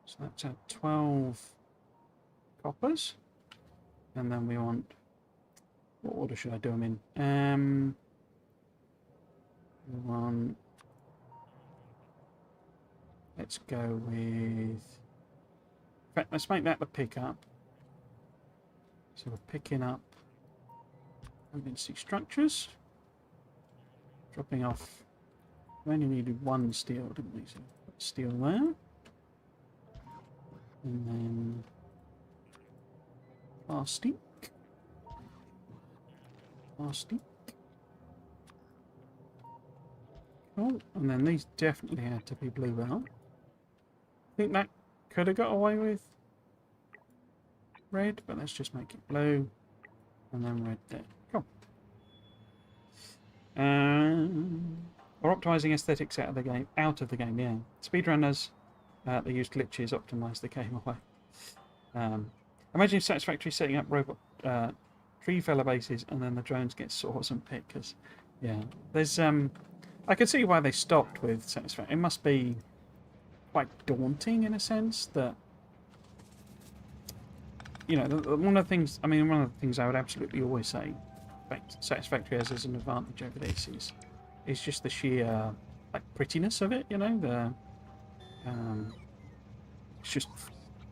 So that's at 12 coppers. And then we want... What order should I do them in? We want... Let's go with... In fact, let's make that the pickup. So we're picking up emergency structures. Dropping off... We only needed 1 steel, didn't we? So put steel there. And then... Plastic. Plastic. Cool. And then these definitely had to be blue belt. I think that could have got away with red, but let's just make it blue. And then red there. Cool. We're optimizing aesthetics out of the game. Yeah. Speedrunners, they use glitches, optimize the game away. Imagine if Satisfactory setting up robot tree feller bases, and then the drones get saws and pickers. Yeah, there's I could see why they stopped with Satisfactory. It must be quite daunting in a sense that, you know, one of the things. I mean, one of the things I would absolutely always say, in fact, Satisfactory has as an advantage over this is just the sheer like prettiness of it. You know, it's just,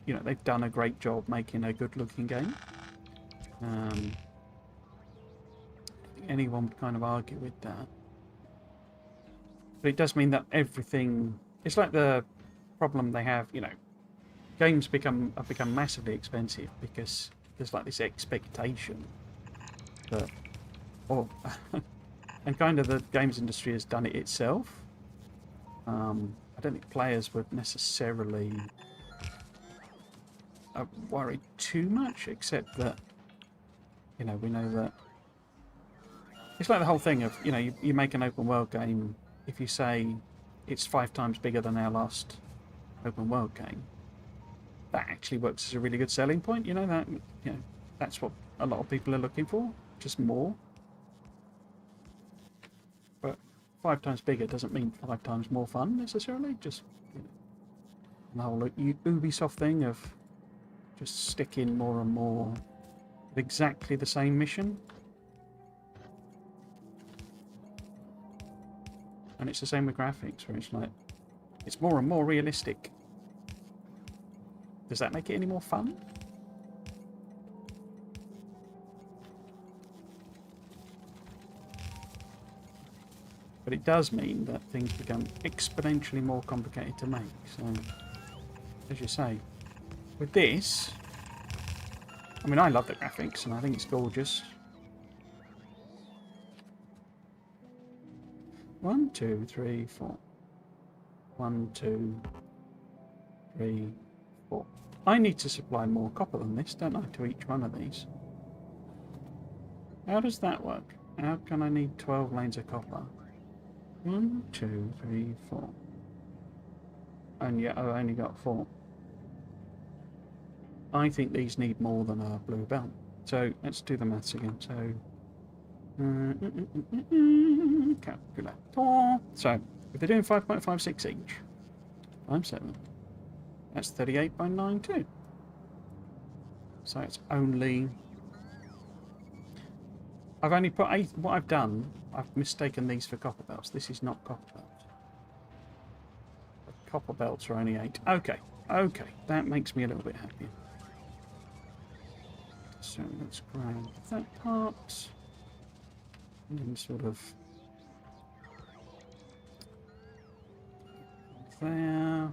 you know, they've done a great job making a good-looking game. I don't think anyone would kind of argue with that. But it does mean that everything... It's like the problem they have, you know, games have become massively expensive because there's like this expectation that... Oh, and kind of the games industry has done it itself. I don't think players would necessarily... worried too much, except that, you know, we know that it's like the whole thing of, you know, you make an open world game. If you say it's 5 times bigger than our last open world game, that actually works as a really good selling point. You know, that, you know, that's what a lot of people are looking for, just more. But 5 times bigger doesn't mean 5 times more fun necessarily. Just, you know, the whole Ubisoft thing of just stick in more and more of exactly the same mission. And it's the same with graphics, where it's like, it's more and more realistic. Does that make it any more fun? But it does mean that things become exponentially more complicated to make. So, as you say, with this, I mean, I love the graphics and I think it's gorgeous. 1, 2, 3, 4. 1, 2, 3, 4. I need to supply more copper than this, don't I, to each one of these? How does that work? How can I need 12 lanes of copper? 1, 2, 3, 4. And yet I've only got 4. I think these need more than a blue belt. So let's do the maths again. So calculator. So if they're doing 5.56 each, times 7, that's 38 by 92. So it's only... I've only put 8. What I've done, I've mistaken these for copper belts. This is not copper belts. copper belts are only 8. Okay, okay, that makes me a little bit happier. So let's grab that part. And then sort of there.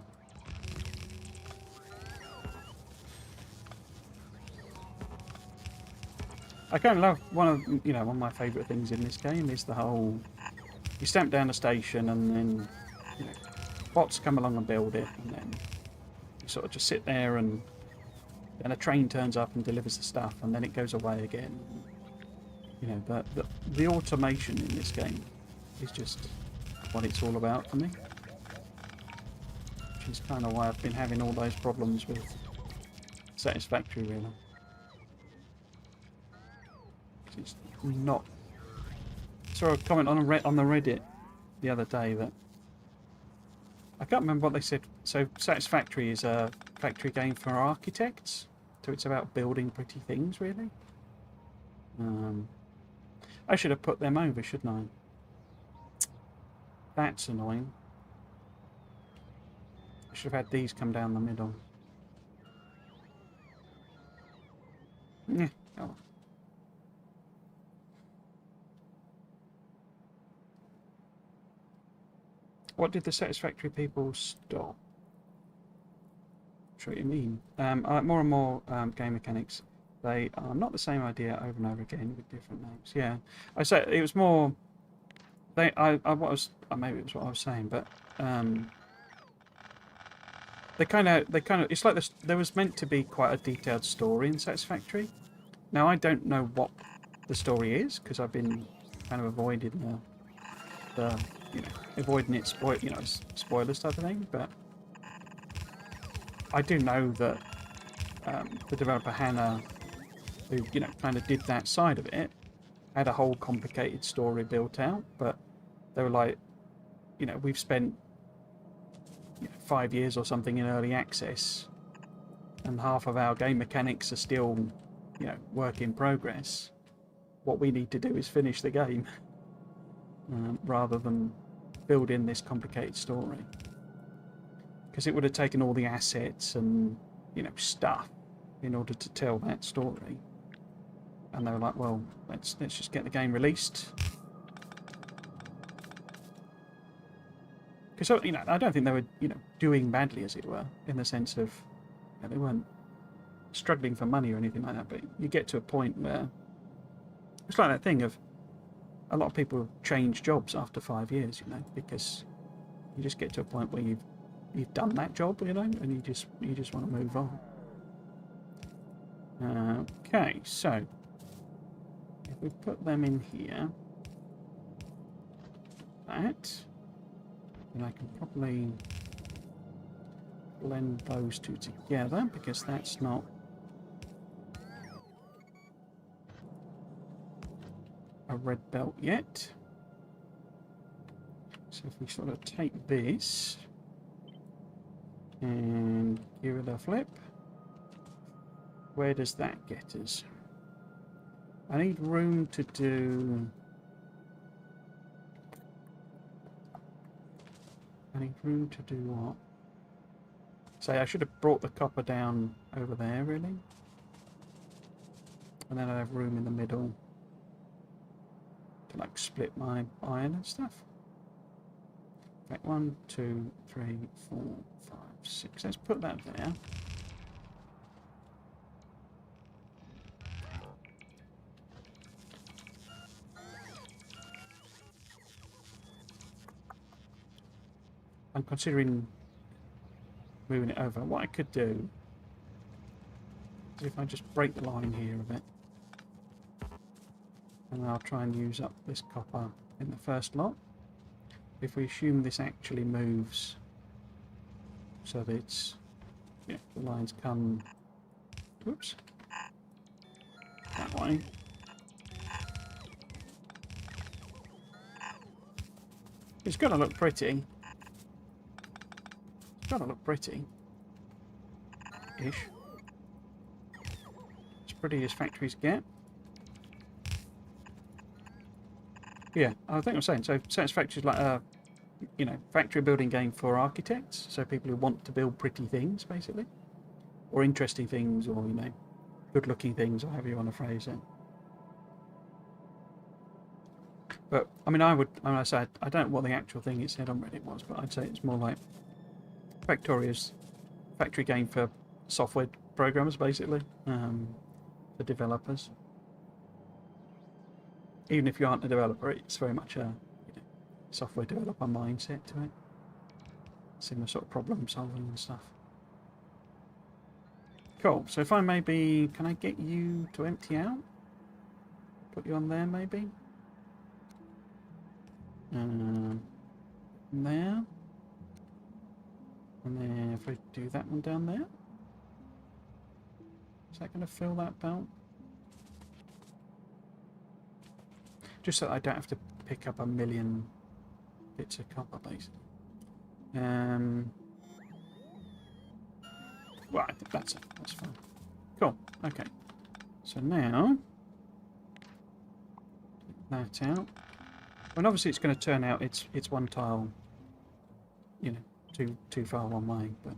I kind of love one of my favourite things in this game is the whole you stamp down a station and then bots come along and build it, and then you sort of just sit there and then a train turns up and delivers the stuff, and then it goes away again. The automation in this game is just what it's all about for me. Which is kind of why I've been having all those problems with Satisfactory, really. It's not... saw a comment on the Reddit the other day that... I can't remember what they said. So Satisfactory is a factory game for architects. So it's about building pretty things, really. I should have put them over, shouldn't I? That's annoying. I should have had these come down the middle. Yeah. Oh. What did the Satisfactory people stop? Sure what you mean. More and more game mechanics. They are not the same idea over and over again with different names. Yeah, I said it was more. Maybe it was what I was saying, but they kind of. It's like this. There was meant to be quite a detailed story in Satisfactory. Now I don't know what the story is because I've been kind of avoiding avoiding it spoilers type of thing. But I do know that the developer Hannah, who kind of did that side of it, had a whole complicated story built out. But they were like, we've spent 5 years or something in early access, and half of our game mechanics are still work in progress. What we need to do is finish the game rather than build in this complicated story, because it would have taken all the assets and stuff in order to tell that story. And they were like, well, let's just get the game released. Because I don't think they were doing badly, as it were, in the sense of they weren't struggling for money or anything like that. But you get to a point where it's like that thing of a lot of people change jobs after 5 years, because you just get to a point where you've done that job, and you just want to move on. Okay, so if we put them in here, then I can probably blend those two together, because that's not a red belt yet. So if we sort of take this and give it a flip, where does that get us? I need room to do... what? Say, I should have brought the copper down over there, really. And then I'd have room in the middle to split my iron and stuff. Right, 1, 2, 3, 4, 5, 6. Let's put that there. I'm considering moving it over. What I could do is if I just break the line here a bit, and I'll try and use up this copper in the first lot. If we assume this actually moves so that it's, the lines come, whoops, that way. It's got to look pretty. It's got to look pretty-ish. As pretty as factories get. Yeah, I think I'm saying, so Satisfactory is like a you know, factory building game for architects, so people who want to build pretty things, basically, or interesting things, or, you know, good-looking things, or however you want to phrase it. But I mean, I say I don't know what the actual thing it said on Reddit was, but I'd say it's more like Factorio's factory game for software programmers, basically, for developers. Even if you aren't a developer, it's very much a, you know, software developer mindset to it. Similar sort of problem solving and stuff. Cool. So if I maybe, can I get you to empty out? Put you on there maybe? There. And then if I do that one down there, is that going to fill that belt? Just so I don't have to pick up a million bits of copper, basically. Well, I think that's it. That's fine. Cool. Okay. So now, take that out. And obviously it's going to turn out it's one tile, you know, too far one way, but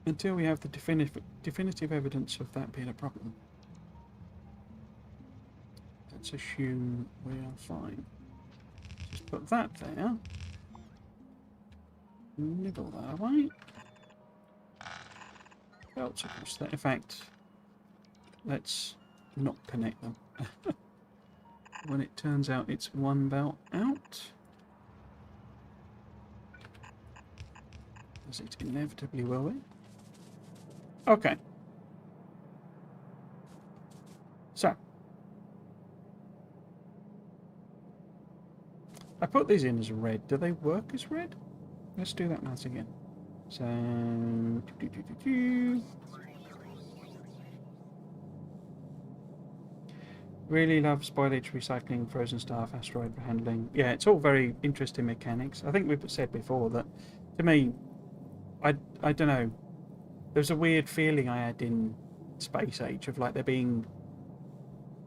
until we have the definitive evidence of that being a problem, let's assume we are fine. Just put that there. Nibble that away. Belts across there. In fact, let's not connect them. When it turns out it's one belt out, as it inevitably will be. Okay. So, I put these in as red. Do they work as red? Let's do that once again. So, really love spoilage, recycling, frozen stuff, asteroid handling. Yeah, it's all very interesting mechanics. I think we've said before that, to me, I don't know, there's a weird feeling I had in Space Age of like there being,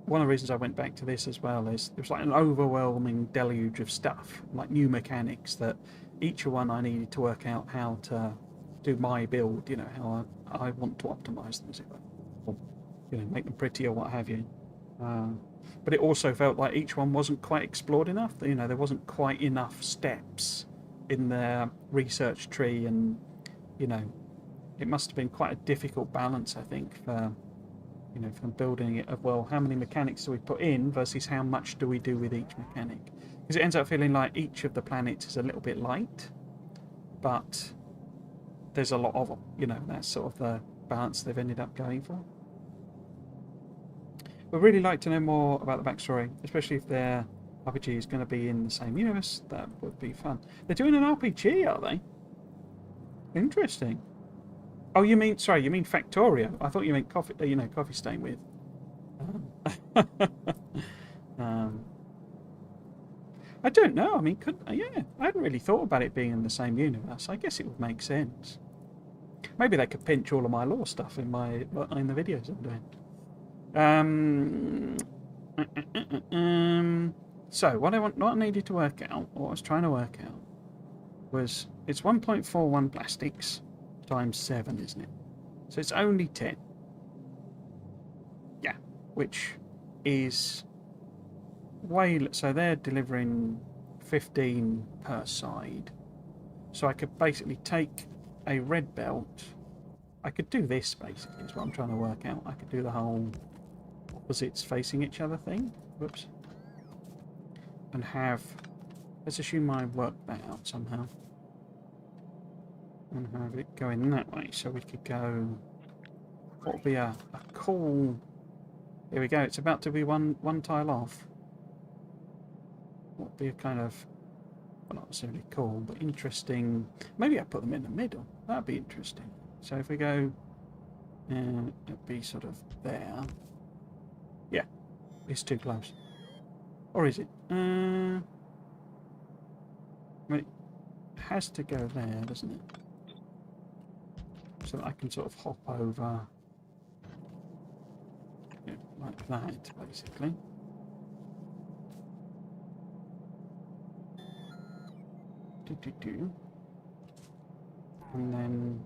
one of the reasons I went back to this as well is there was like an overwhelming deluge of stuff, like new mechanics that each one I needed to work out how to do my build, you know, how I want to optimize them, or, you know, make them pretty or what have you. But it also felt like each one wasn't quite explored enough. You know, there wasn't quite enough steps in their research tree, and you know, it must have been quite a difficult balance, I think, for, you know, from building it of, well, how many mechanics do we put in versus how much do we do with each mechanic? Because it ends up feeling like each of the planets is a little bit light, but there's a lot of them. You know, that's sort of the balance they've ended up going for. We'd really like to know more about the backstory, especially if their RPG is going to be in the same universe. That would be fun. They're doing an RPG, are they? Interesting. Oh, you mean, sorry, you mean Factorio. I thought you meant coffee, you know, Coffee Stain with. I don't know. I mean, yeah, I hadn't really thought about it being in the same universe. I guess it would make sense. Maybe they could pinch all of my lore stuff in the videos I'm doing. So what I needed to work out, what I was trying to work out, was it's 1.41 plastics times 7, isn't it? So it's only 10. Yeah, which is way. So they're delivering 15 per side. So I could basically take a red belt. I could do this basically. Is what I'm trying to work out. I could do the whole opposites facing each other thing. Whoops. And have, let's assume I worked that out somehow. And have it going that way. So we could go, what would be a cool, here we go, it's about to be one tile off. What would be a kind of, well, not necessarily cool, but interesting, maybe I put them in the middle. That'd be interesting. So if we go, it'd be sort of there. Yeah, it's too close. Or is it? I mean, it has to go there, doesn't it? So that I can sort of hop over, you know, like that, basically. And then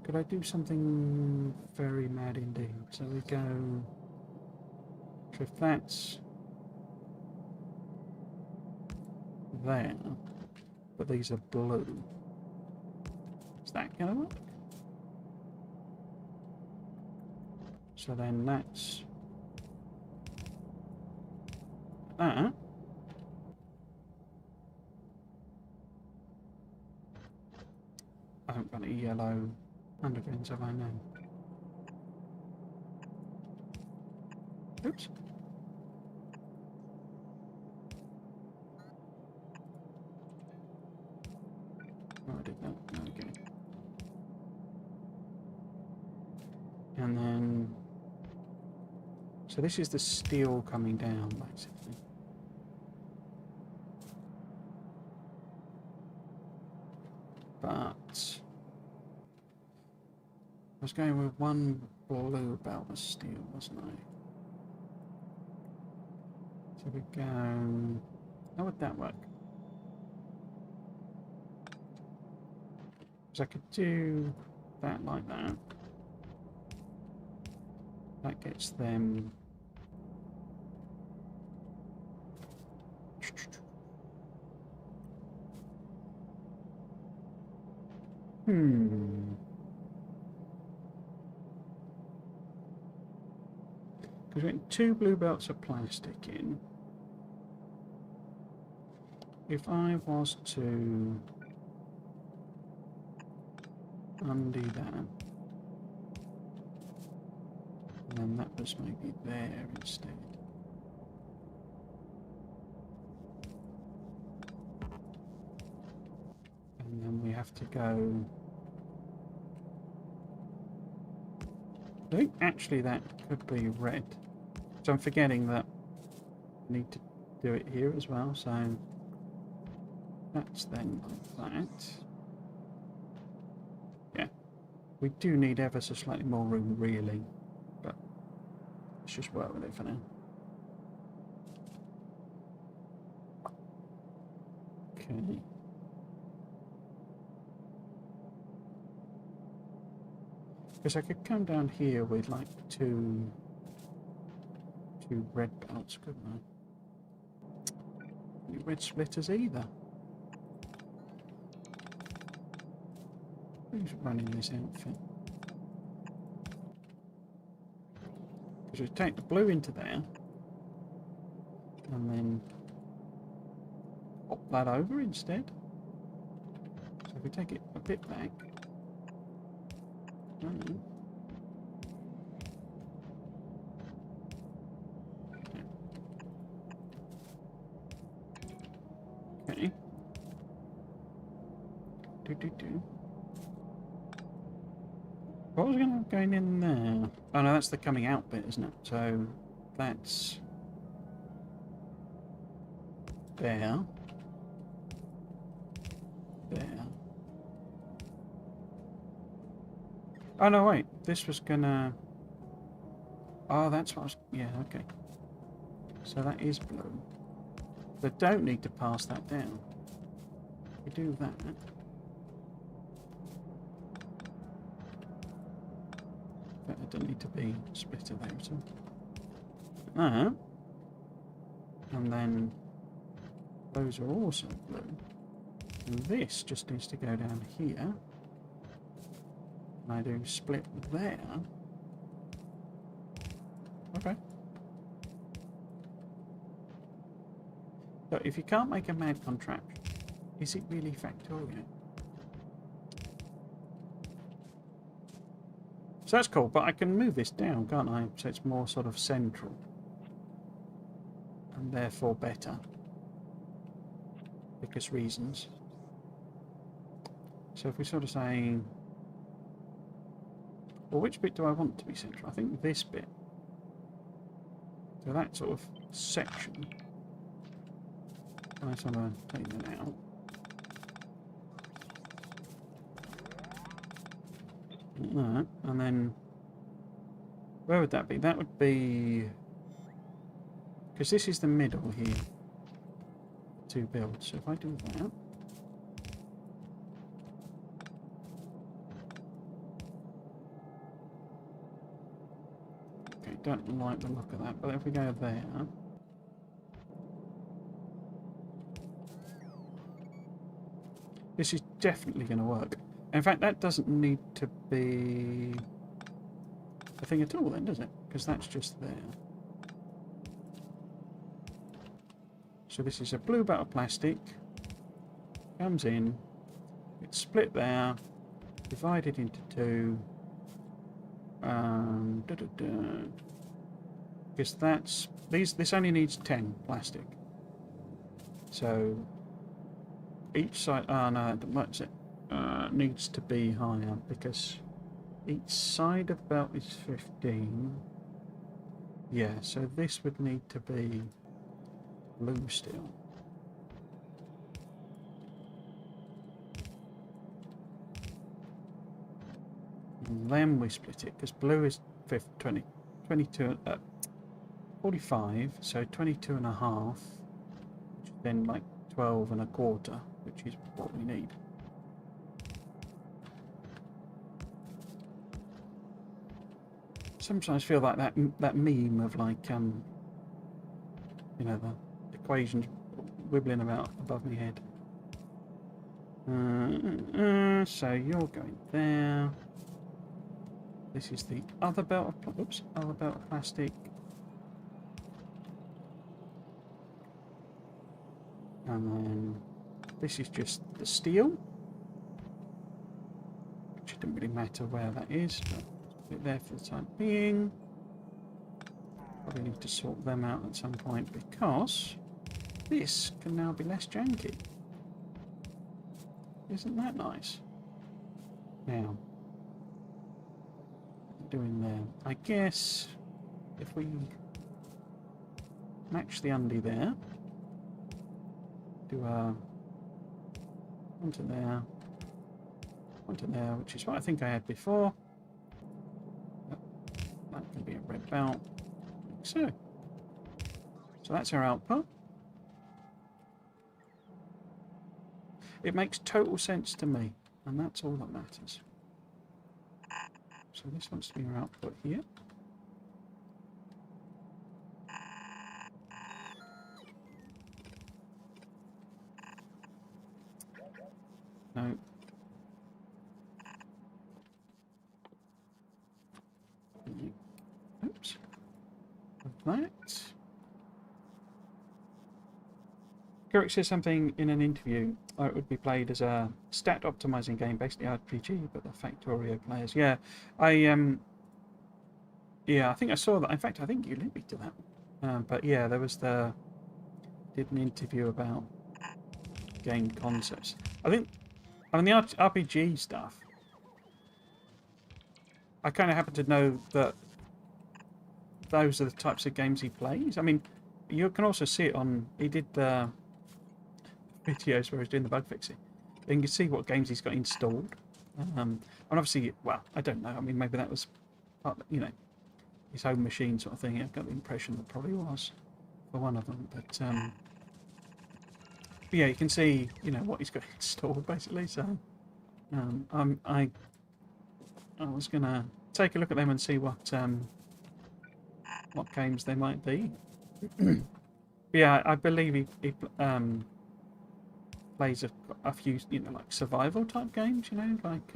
could I do something very mad indeed? So we go, so if that's there, but these are blue, is that going to work? So then that's that. I haven't got any yellow undergreens, have I now? Oops. Oh, I did that. Okay. And then, so this is the steel coming down, basically. But I was going with one blue about the steel, wasn't I? So we go, how would that work? Because I could do that like that. That gets them. Because we get 2 blue belts of plastic in. If I was to undo that, then that was maybe there instead. And then we have to go. I think actually that could be red. So I'm forgetting that I need to do it here as well. So that's then like that. Yeah, we do need ever so slightly more room, really, but let's just work with it for now. Okay. Because I could come down here with like two red belts, couldn't I? Any red splitters either. Who's running this outfit? Because we take the blue into there and then pop that over instead. So if we take it a bit back. Okay. What was going in there? Oh no, that's the coming out bit, isn't it? So that's there. There. Oh no, wait. This was gonna. Oh, that's what I was. Yeah, okay. So that is blue. They don't need to pass that down. We do that. But it doesn't need to be split of out. That. And then those are also blue. And this just needs to go down here. And I do split there. Okay. So if you can't make a mad contraption, is it really Factorio? So that's cool, but I can move this down, can't I? So it's more sort of central. And therefore better. Because reasons. So if we sort of say, well, which bit do I want to be central? I think this bit. So that sort of section. I sort of take that out. Like that, and then Where would that be? That would be... Because this is the middle here. Two builds. So if I do that... Okay, don't like the look of that, but if we go there... This is definitely going to work. In fact, that doesn't need to be a thing at all then, does it? Because that's just there. So this is a blue belt of plastic. Comes in. It's split there. Divided into two. Because that's... This only needs 10 plastic. So... Each side... Oh no, what's it? Needs to be higher because each side of belt is 15. Yeah, so this would need to be blue steel. And then we split it because blue is 22, 45, so 22 and a half, which is then like 12 and a quarter, which is what we need. Sometimes feel like that meme of like you know, the equations wibbling about above my head. So you're going there. This is the other belt of other belt of plastic. And then this is just the steel, which doesn't really matter where that is, but put it there for the time being. Probably need to sort them out at some point because this can now be less janky. Isn't that nice? Now, doing there. I guess if we match the undie there, do a onto there, which is what I think I had before. That can be a red belt. So that's our output. It makes total sense to me, and that's all that matters. So this wants to be our output here. No. Oops. Like that. Kirk says something in an interview. It would be played as a stat optimizing game, basically RPG, but the Factorio players. Yeah, yeah, I think I saw that. In fact, I think you linked me to that. But yeah, there was did an interview about game concepts. I mean, the RPG stuff. I kind of happen to know that those are the types of games he plays. I mean, you can also see it on. He did the videos where he's doing the bug fixing. You can see what games he's got installed. And obviously, well, I don't know. I mean, maybe that was, you know, his home machine sort of thing. I've got the impression that probably was for one of them. But yeah, you can see, you know, what he's got installed basically. So I was gonna take a look at them and see what games they might be. Yeah, I believe he plays a few, you know, like survival type games, you know, like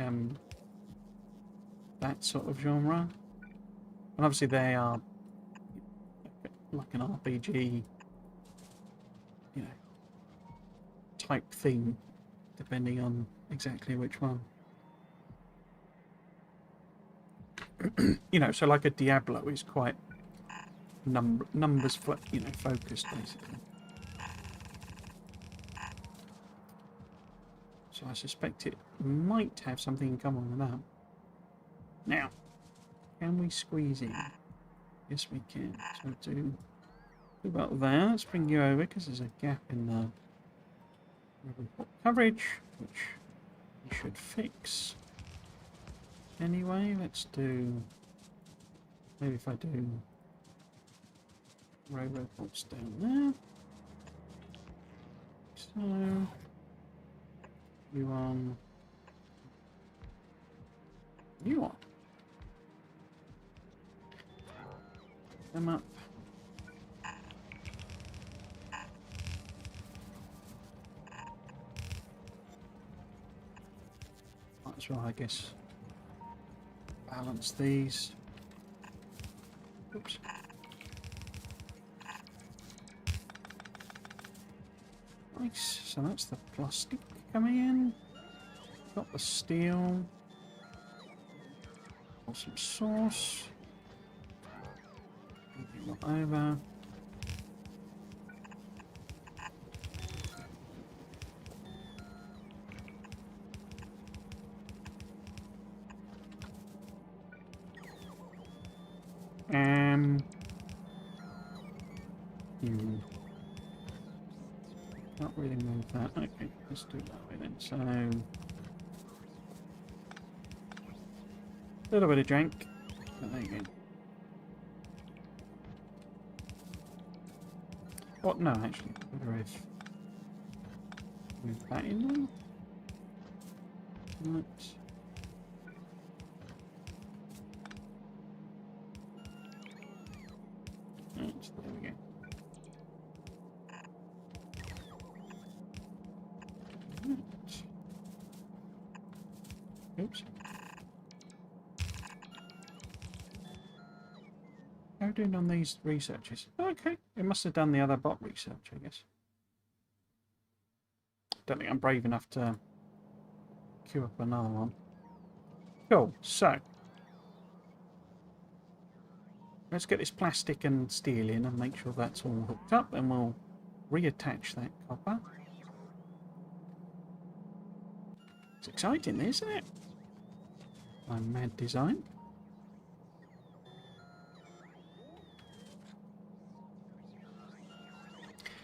that sort of genre. And obviously they are like an RPG, you know, type theme, depending on exactly which one. You know, so like a Diablo is quite numbers, you know, focused basically. So I suspect it might have something in common with that. Now, can we squeeze in? Yes, we can. So do about there. Let's bring you over because there's a gap in the coverage, which we should fix. Anyway, let's do Maybe if I do railroad bolts down there. So you on. You on. Them up. Might as well, I guess, balance these. Oops. Nice. So that's the plastic coming in. Got the steel. Got some sauce. Over. Can't really move that. Okay, let's do it that way then. So, a little bit of jank. But there you go. What? No, actually, better if move that in then. Right. Right, there we go. Right. Oops. How are we doing on these researches? Okay, it must have done the other bot research, I guess. Don't think I'm brave enough to queue up another one. Cool, so let's get this plastic and steel in and make sure that's all hooked up, and we'll reattach that copper. It's exciting, isn't it? My mad design.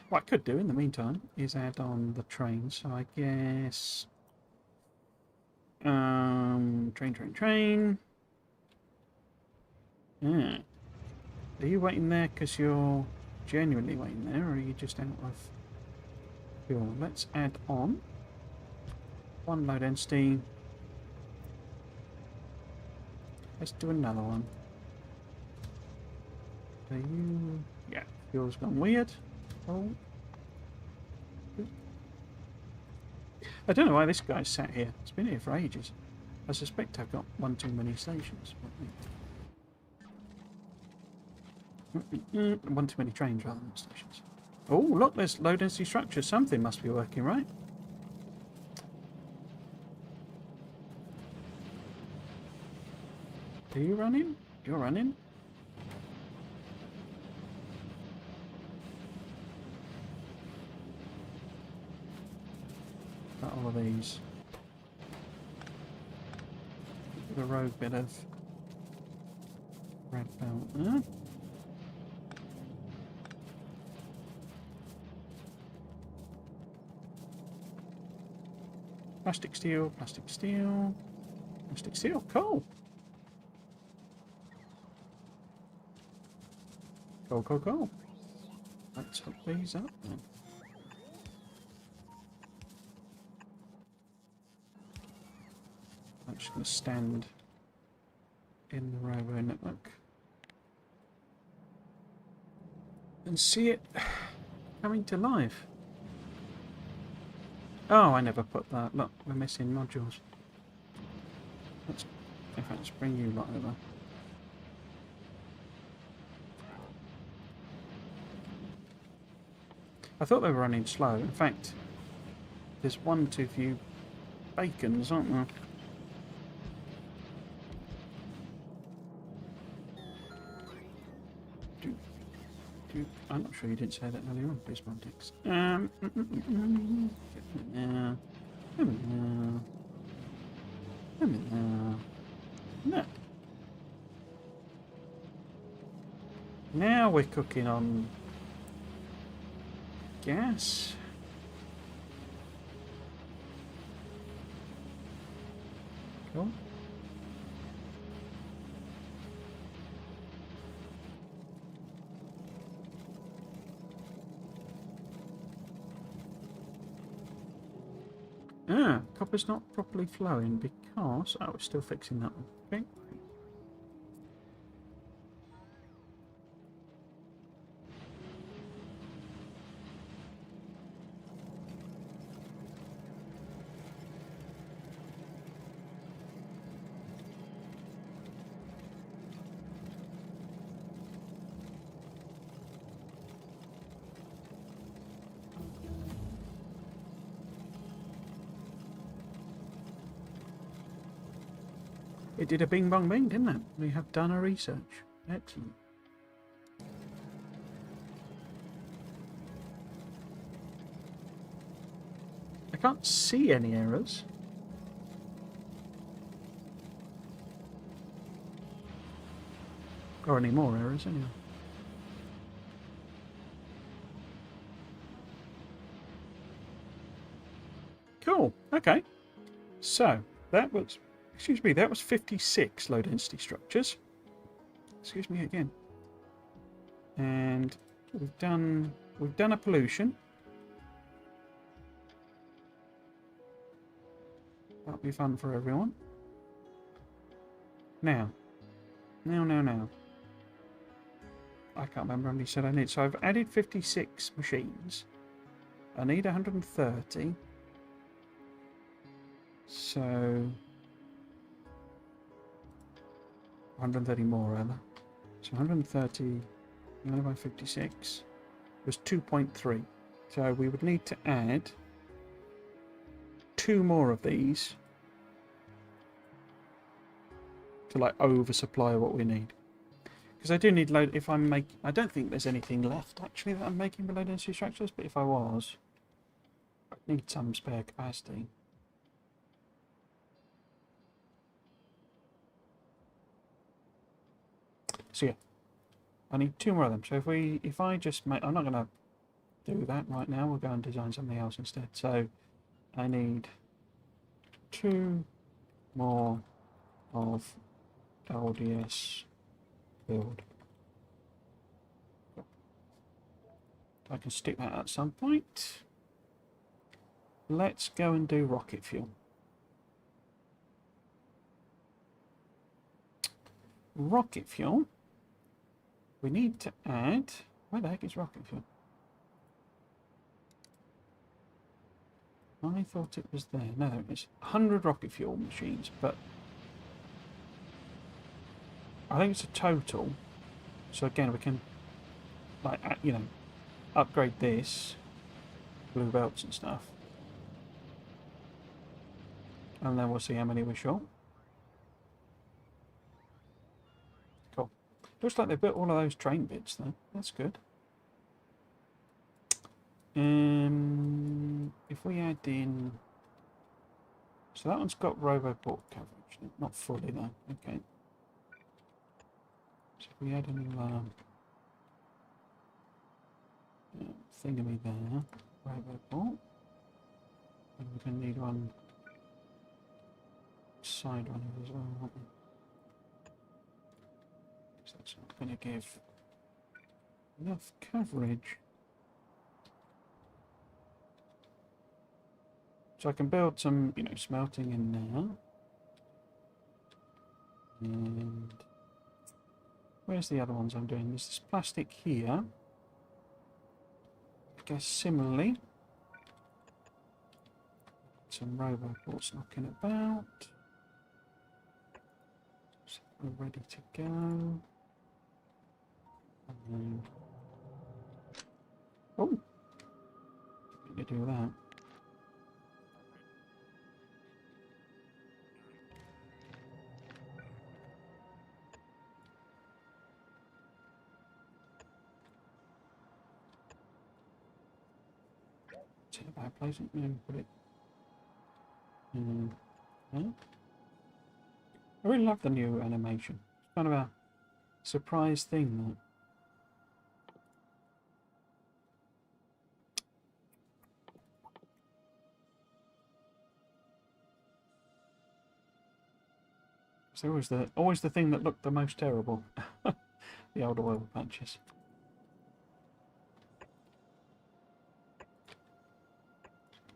What I could do in the meantime is add on the train, so I guess train. Yeah. Are you waiting there because you're genuinely waiting there, or are you just out of fuel? Let's add on one low density. Let's do another one. Are you? Yeah, fuel's gone weird. Oh. I don't know why this guy's sat here. It's been here for ages. I suspect I've got one too many stations. One too many trains rather than stations. Oh, look, there's low density structures. Something must be working, right? Are you running? You're running? Got all of these. The rogue bit of red belt. Plastic steel, plastic steel, plastic steel. Cool. Cool, cool, cool. Let's hook these up then. I'm just going to stand in the railway network and see it coming to life. Oh, I never put that. Look, we're missing modules. Let's, in fact, let's bring you lot over. I thought they were running slow. In fact, there's one too few bacons, aren't there? I'm not sure you didn't say that earlier on, please, Montex. No. Now we're cooking on gas. Cool. Ah, copper's not properly flowing because... Oh, we're still fixing that one. Okay. It did a bing bong bing, didn't it? We have done our research. Excellent. I can't see any errors. Or any more errors, anyway. Cool. Okay. So, that was... Excuse me, that was 56 low density structures. Excuse me again. And we've done a pollution. That'll be fun for everyone. Now. I can't remember how many said I need. So I've added 56 machines. I need 130. So 130 more rather. So 130 divided by 56 was 2.3. So we would need to add 2 more of these to like oversupply what we need. Because I do need load. If I'm making, I don't think there's anything left actually that I'm making for low density structures. But if I was, I'd need some spare capacity. So yeah, I need 2 more of them. So if I just make, I'm not going to do that right now. We'll go and design something else instead. So I need 2 more of LDS build. I can stick that at some point. Let's go and do rocket fuel. Rocket fuel. We need to add... Where the heck is rocket fuel? I thought it was there. No, it's 100 rocket fuel machines, but I think it's a total. So again, we can, like, you know, upgrade this, blue belts and stuff, and then we'll see how many we're short. Cool. Looks like they built all of those train bits though. That's good. If we add in, so that one's got roboport coverage, not fully though. Okay. So if we add a new thingy there, roboport, and we're going to need one side running as well, aren't we? Because that's not going to give enough coverage. So I can build some, you know, smelting in there. And where's the other ones I'm doing? There's this plastic here. I guess similarly. Some roboports knocking about. So we're ready to go. And then... Oh! Need to do that. It's in a bad place, isn't it? Put it in there. I really love the new animation. It's kind of a surprise thing, that. It's always the thing that looked the most terrible. The old oil patches.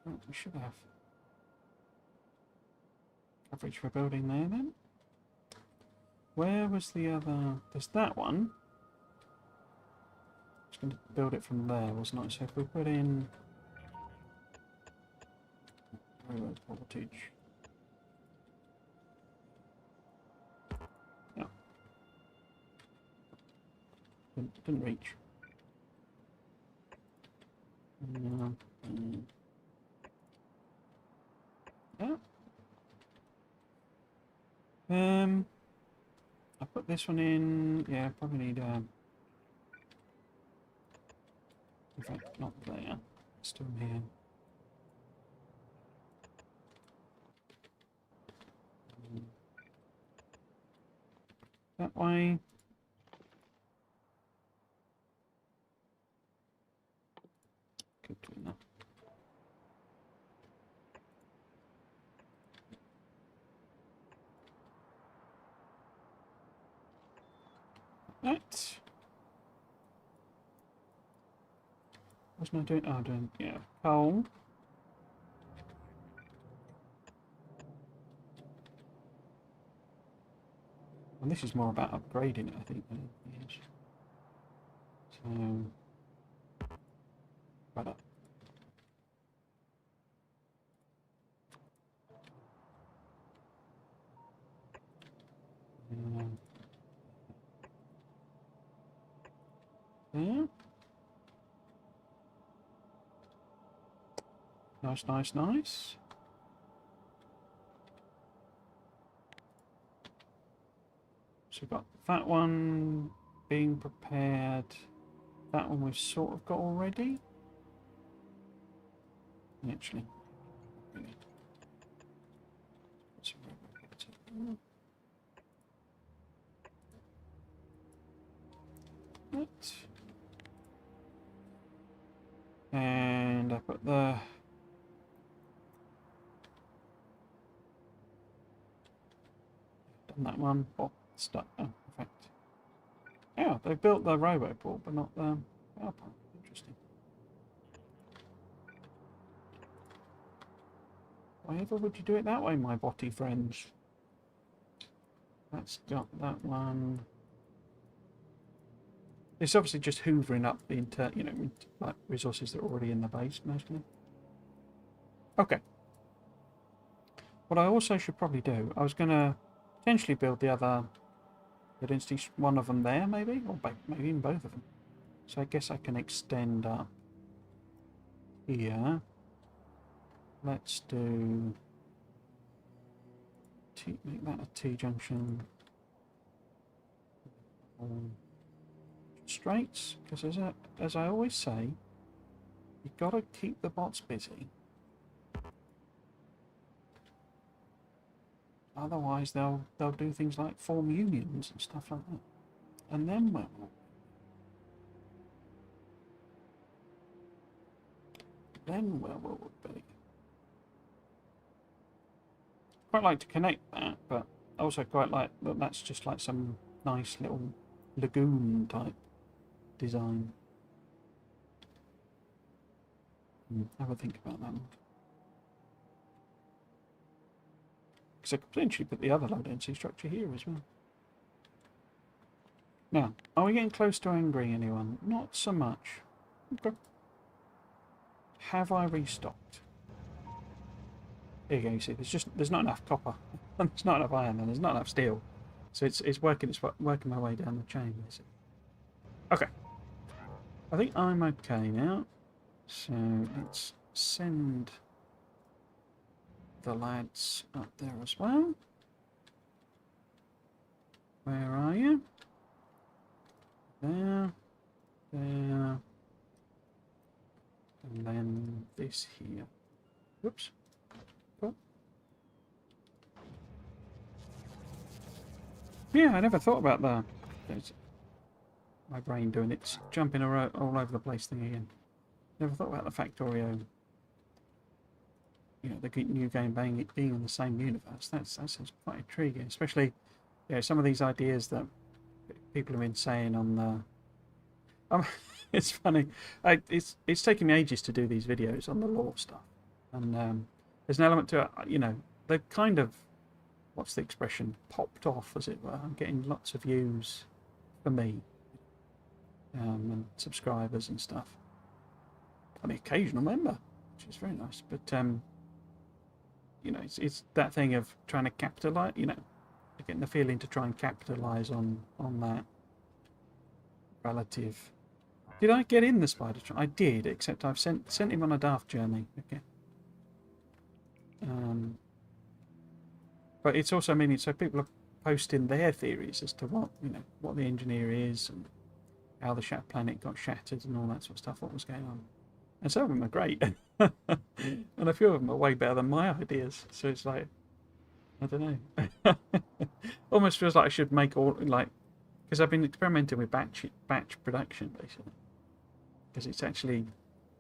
Well, we should have Coverage for building there then. Where was the other? There's that one. Just going to build it from there, wasn't I? So if we put in railroad voltage. No. Didn't reach. Yeah. I put this one in. Yeah, probably need. In fact, not there. Still here. That way. Keep doing that. Right. What's I doing? Oh, doing, yeah, coal. And this is more about upgrading it, I think, than anything else. So, right up. There. Nice, nice, nice. So we've got that one being prepared. That one we've sort of got already. Actually. Right. And I put the done that one. Oh, stuck. Oh, perfect. Yeah, they built the rowboat port, but not the power plant. Interesting. Why ever would you do it that way, my botty friends? That's got that one. It's obviously just hoovering up the like resources that are already in the base, mostly. Okay. What I also should probably do, I was going to potentially build the other density, one of them there, maybe, or maybe even both of them. So I guess I can extend up here. Let's do T, make that a T-junction. Straights, because as I always say, you've got to keep the bots busy. Otherwise, they'll do things like form unions and stuff like that, and then where will it be? Quite like to connect that, but also quite like that. That's just like some nice little lagoon type design. Have a think about that one. Because I could potentially put the other low density structure here as well. Now, are we getting close to angry anyone? Not so much. Okay. Have I restocked? Here you go, you see, there's not enough copper. There's not enough iron, and there's not enough steel. So it's working my way down the chain, basically. Okay. I think I'm okay now. So let's send the lads up there as well. Where are you? There. There. And then this here. Whoops. Cool. Yeah, I never thought about that. There's my brain doing its jumping all over the place thing again. Never thought about the Factorio. You know, the new game being in the same universe. That sounds quite intriguing, especially some of these ideas that people have been saying on the. It's funny. It's taken me ages to do these videos on the lore stuff, and there's an element to it. You know, they're kind of what's the expression, popped off, as it were. I'm getting lots of views for me, and subscribers and stuff. I'm the occasional member, which is very nice. But you know, it's that thing of trying to capitalise. You know, getting the feeling to try and capitalise on that relative. Did I get in the Spider-Tron? I did, except I've sent him on a daft journey. Okay. But it's also meaning so people are posting their theories as to what, you know, what the engineer is and how the planet got shattered and all that sort of stuff. What was going on? And some of them are great, and a few of them are way better than my ideas. So it's like, I don't know. Almost feels like I should make all, like, because I've been experimenting with batch production basically, because it's actually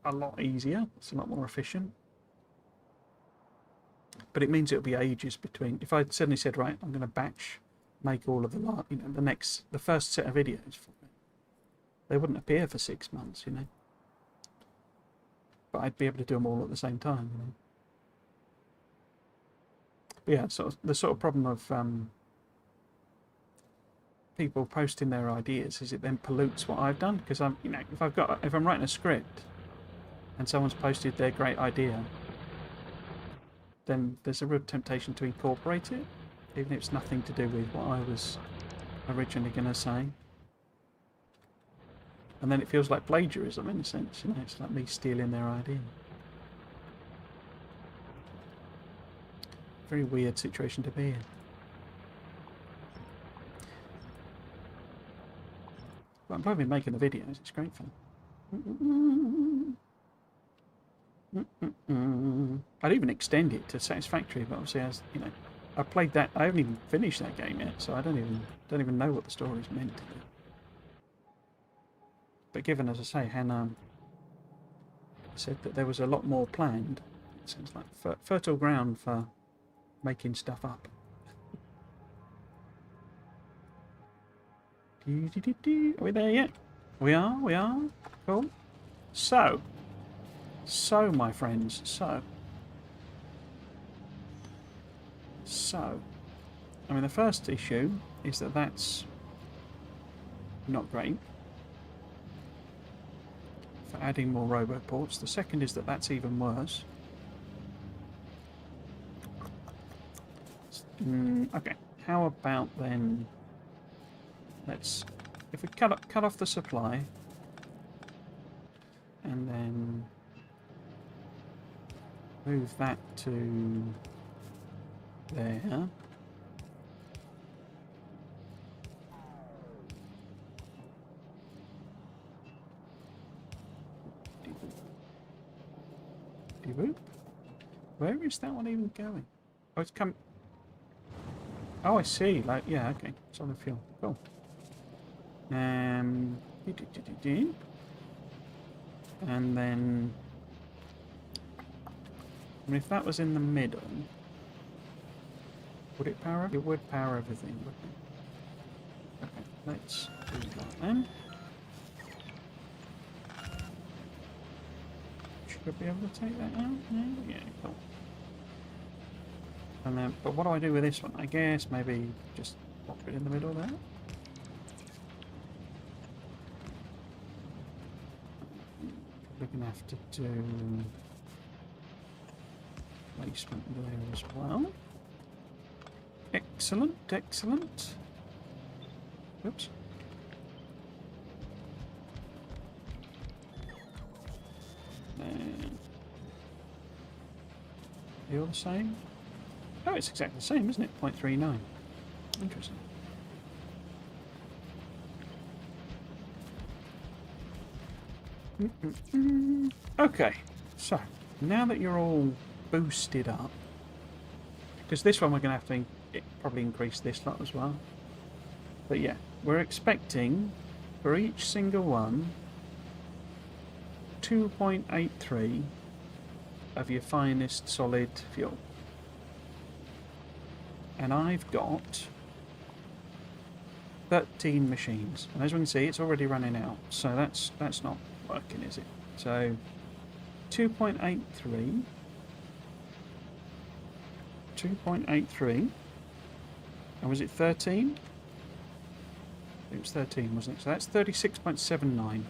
a lot easier. It's a lot more efficient. But it means it'll be ages between. If I suddenly said, right, I'm going to batch make all of the, you know, the first set of videos for me, they wouldn't appear for 6 months, you know. But I'd be able to do them all at the same time, you know. But yeah, sort of the sort of problem of people posting their ideas is it then pollutes what I've done, because I'm, you know, if I'm writing a script and someone's posted their great idea, then there's a real temptation to incorporate it, even if it's nothing to do with what I was originally going to say. And then it feels like plagiarism in a sense, you know, it's like me stealing their idea. Very weird situation to be in. But I'm probably making the videos, it's great fun. I'd even extend it to Satisfactory, but obviously, as you know, I played that. I haven't even finished that game yet, so I don't even know what the story's meant to be. But given, as I say, Hannah said that there was a lot more planned, it seems like fertile ground for making stuff up. Are we there yet? We are. Cool. So, my friends, so, I mean, the first issue is that that's not great for adding more roboports. The second is that that's even worse. Okay, how about then, if we cut off the supply, and then move that to there. Devoop. Where is that one even going? Oh, it's come. Oh, I see. Like, yeah, okay. Solid fuel. Cool. And then, I mean, if that was in the middle, would it power? It would power everything, wouldn't it? Okay, let's do that then. Should I be able to take that out? Yeah, cool. And then, but what do I do with this one? I guess maybe just pop it in the middle there. We're going to have to do placement there as well. Excellent, excellent. Oops. And are you all the same? Oh, it's exactly the same, isn't it? 0.39. Interesting. Okay, so now that you're all boosted up, because this one we're going to have to probably increase this lot as well. But yeah, we're expecting for each single one 2.83 of your finest solid fuel. And I've got 13 machines, and as we can see, it's already running out. So that's not working, is it? So 2.83, And was it 13? It was 13, wasn't it? So that's 36.79.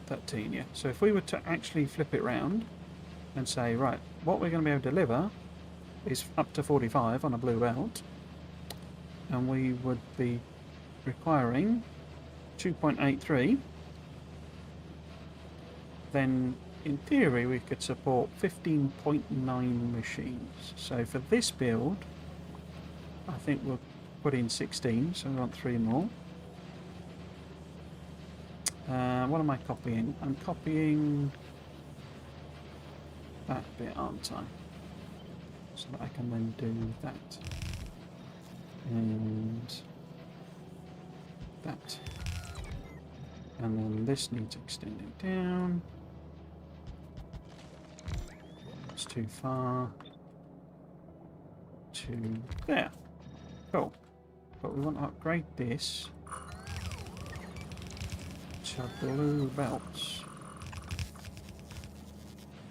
13, yeah. So if we were to actually flip it round and say, right, what we're going to be able to deliver is up to 45 on a blue belt, and we would be requiring 2.83, then in theory we could support 15.9 machines. So for this build, I think we'll put in 16, so we want 3 more. What am I copying? I'm copying that bit, aren't I? So that I can then do that. And that. And then this needs extending down. It's too far. To there. Cool. But we want to upgrade this to blue belts.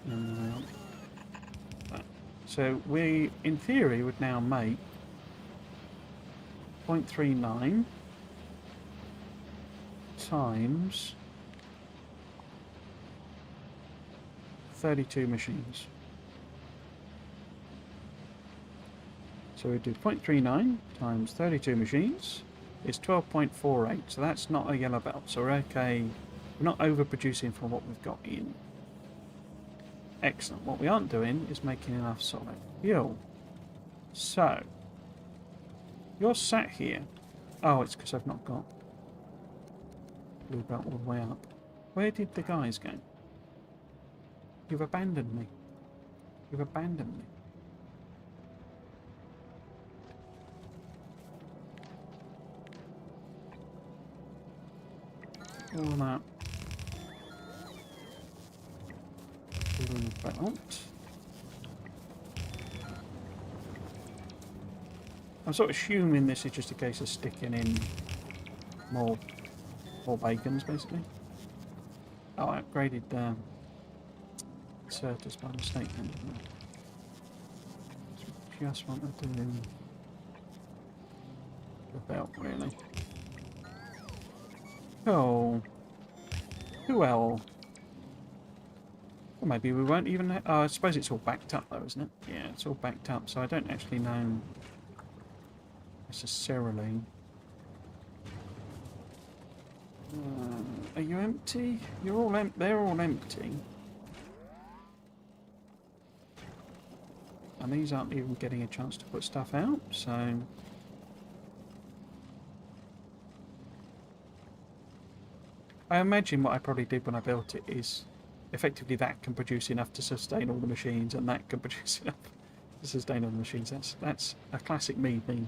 And that. So we, in theory, would now make 0.39 times 32 machines. So we do 0.39 times 32 machines is 12.48. So that's not a yellow belt. So we're okay. We're not overproducing from what we've got in. Excellent. What we aren't doing is making enough solid fuel. So you're sat here. Oh, it's because I've not got blue belt all the way up. Where did the guys go? You've abandoned me. You've abandoned me. All that blue belt. I'm sort of assuming this is just a case of sticking in more bacons, basically. Oh, I upgraded inserters by mistake then, didn't I? So just want to do the belt, really. Oh, who else? Or maybe we won't even. I suppose it's all backed up, though, isn't it? Yeah, it's all backed up, so I don't actually know necessarily. Are you empty? You're all empty. They're all empty, and these aren't even getting a chance to put stuff out. So. I imagine what I probably did when I built it is effectively that can produce enough to sustain all the machines, and that can produce enough to sustain all the machines. That's a classic me thing.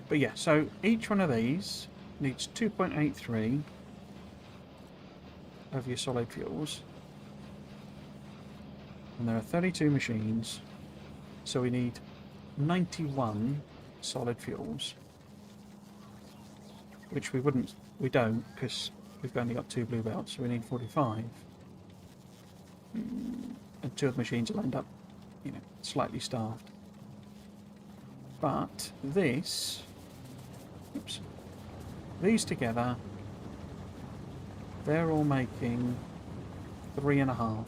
But yeah, so each one of these needs 2.83 of your solid fuels, and there are 32 machines, so we need 91 solid fuels. Which we don't, because we've only got 2 blue belts, so we need 45. And 2 of the machines will end up, slightly starved. But this, these together, they're all making 3.5.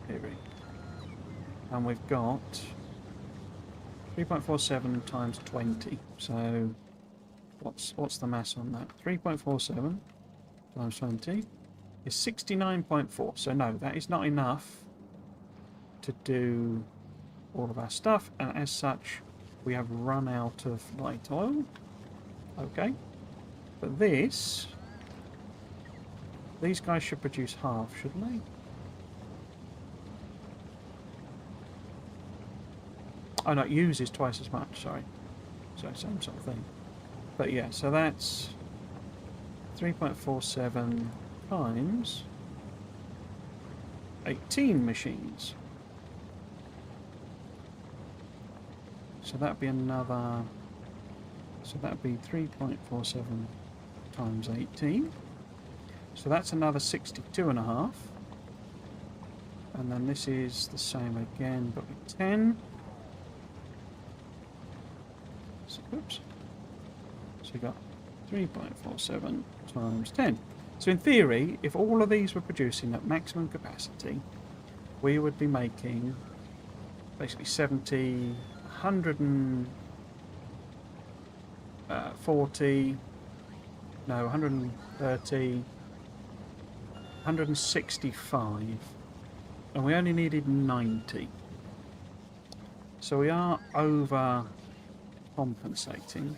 Period. And we've got 3.47 times 20, so what's the mass on that? 3.47 times 20 is 69.4. So no, that is not enough to do all of our stuff, and as such we have run out of light oil. Okay, but these guys should produce half, shouldn't they? Oh no, it uses twice as much, sorry. So same sort of thing. But yeah, so that's 3.47 times 18 machines. So that'd be another, so that'd be 3.47 times 18. So that's another 62.5. And then this is the same again, but with 10. So, oops. So we got 3.47 times 10. So in theory, if all of these were producing at maximum capacity, we would be making basically 70, 140, no, 130, 165, and we only needed 90. So we are over compensating,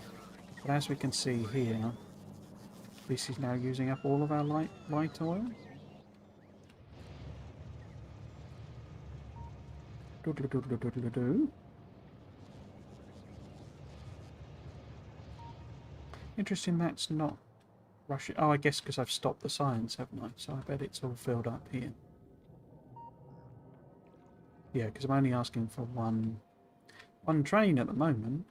but as we can see here, this is now using up all of our light oil. Doodle-doodle-doodle-doo. Interesting, that's not rushing. Oh, I guess because I've stopped the science, haven't I? So I bet it's all filled up here. Yeah, because I'm only asking for one train at the moment.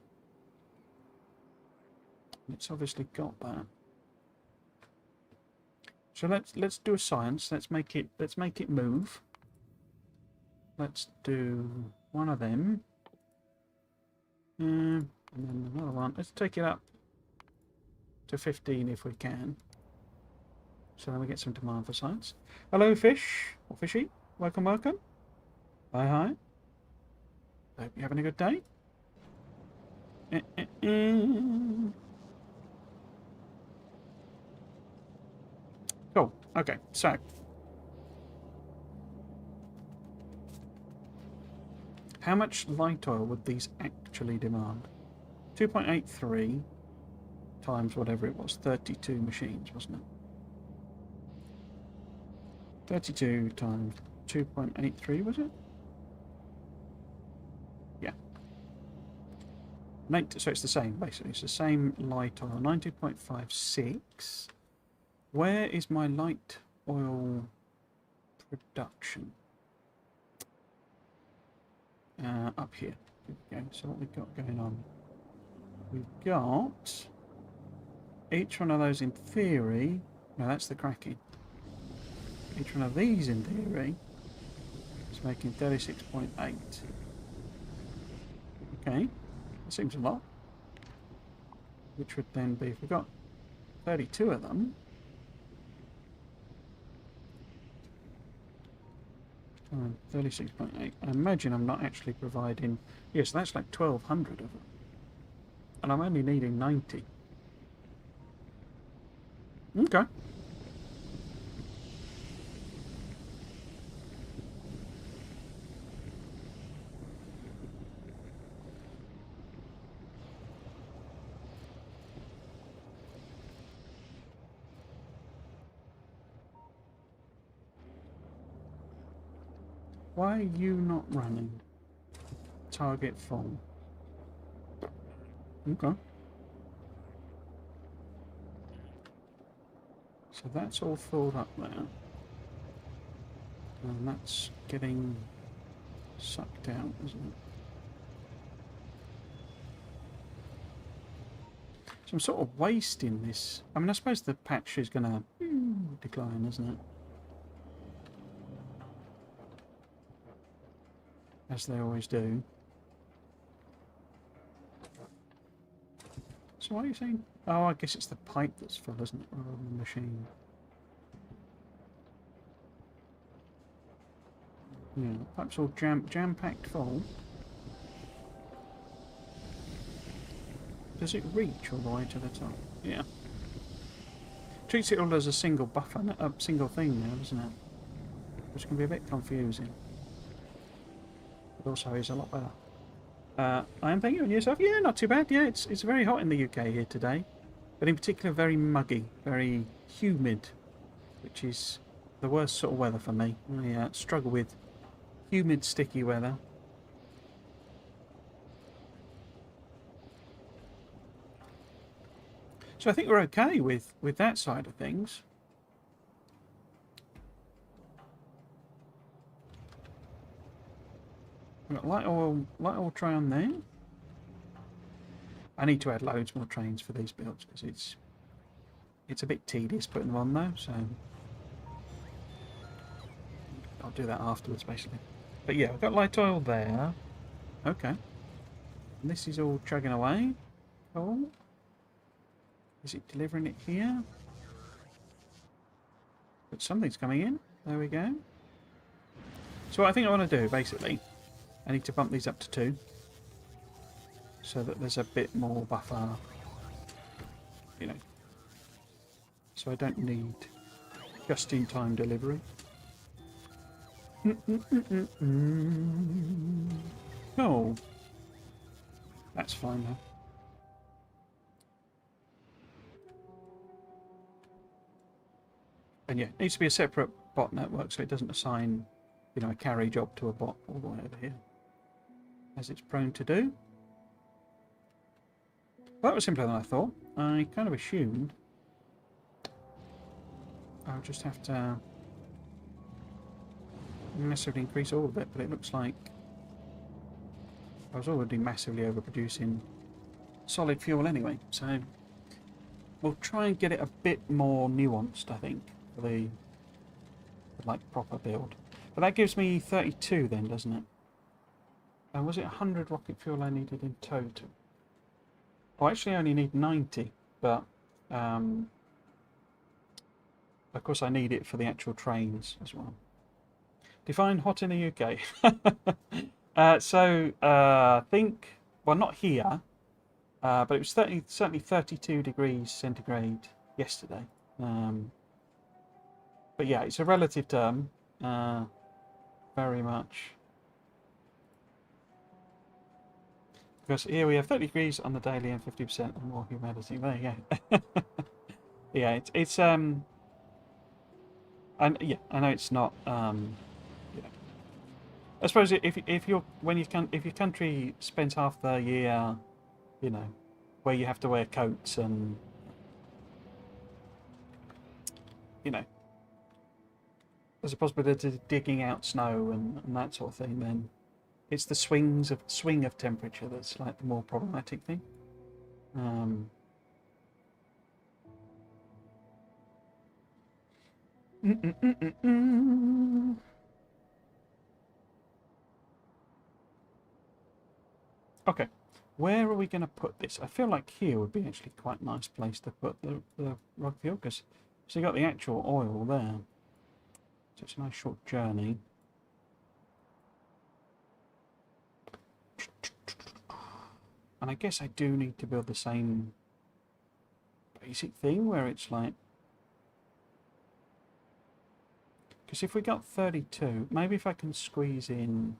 It's obviously got that. So let's do a science. Let's make it move. Let's do one of them. And then another one. Let's take it up to 15 if we can. So then we get some demand for science. Hello, fish or fishy. Welcome, welcome. Hi, hi. Hope you're having a good day. Cool. Okay, so how much light oil would these actually demand? 2.83 times whatever it was, 32 machines, wasn't it? 32 times 2.83, was it? Yeah. So it's the same, basically. It's the same light oil, 90.56. Where is my light oil production? Up here. Okay, so what we've got going on? We've got each one of those in theory. No, that's the cracking. Each one of these in theory is making 36.8. Okay, that seems a lot. Which would then be, if we've got 32 of them, times 36.8. I imagine I'm not actually providing. Yes, that's like 1,200 of them. And I'm only needing 90. Okay. Why are you not running? Target full. Okay. So that's all filled up there. And that's getting sucked out, isn't it? So I'm sort of wasting this. I mean, I suppose the patch is going to decline, isn't it? As they always do. So what are you saying? Oh, I guess it's the pipe that's full, isn't it, rather than the machine. Yeah, the pipe's all jam-packed full. Does it reach all the way to the top? Yeah. Treats it all as a single buffer, a single thing now, doesn't it? Which can be a bit confusing. But also is a lot better. I am thinking of yourself. Yeah, not too bad. Yeah, it's very hot in the UK here today. But in particular, very muggy, very humid, which is the worst sort of weather for me. I struggle with humid, sticky weather. So I think we're okay with that side of things. We've got light oil tray on there. I need to add loads more trains for these builds because it's a bit tedious putting them on though. So I'll do that afterwards, basically. But yeah, I've got light oil there. Okay. And this is all chugging away. Cool. Is it delivering it here? But something's coming in. There we go. So what I think I want to do, basically, I need to bump these up to 2. So that there's a bit more buffer, you know. So I don't need just-in-time delivery. Oh. That's fine now. And yeah, it needs to be a separate bot network so it doesn't assign, you know, a carry job to a bot all the way over here, as it's prone to do. Well, that was simpler than I thought. I kind of assumed I would just have to massively increase all of it, but it looks like I was already massively overproducing solid fuel anyway, so we'll try and get it a bit more nuanced, I think, for the like proper build. But that gives me 32 then, doesn't it? And was it 100 rocket fuel I needed in total? Oh, actually I only need 90, but of course I need it for the actual trains as well. Define hot in the UK. I think, well, not here, but it was certainly 32 degrees centigrade yesterday. But yeah, it's a relative term, very much. Because here we have 30 degrees on the daily and 50% and more humidity. There you go. Yeah, it's and yeah, I know it's not. You know, I suppose if your country spends half the year, you know, where you have to wear coats and, you know, there's a possibility of digging out snow and that sort of thing, then it's the swing of temperature that's like the more problematic thing. Okay, where are we going to put this? I feel like here would be actually quite a nice place to put the rug fuel, because so you got the actual oil there. So it's a nice short journey. And I guess I do need to build the same basic thing where it's like, because if we got 32, maybe if I can squeeze in,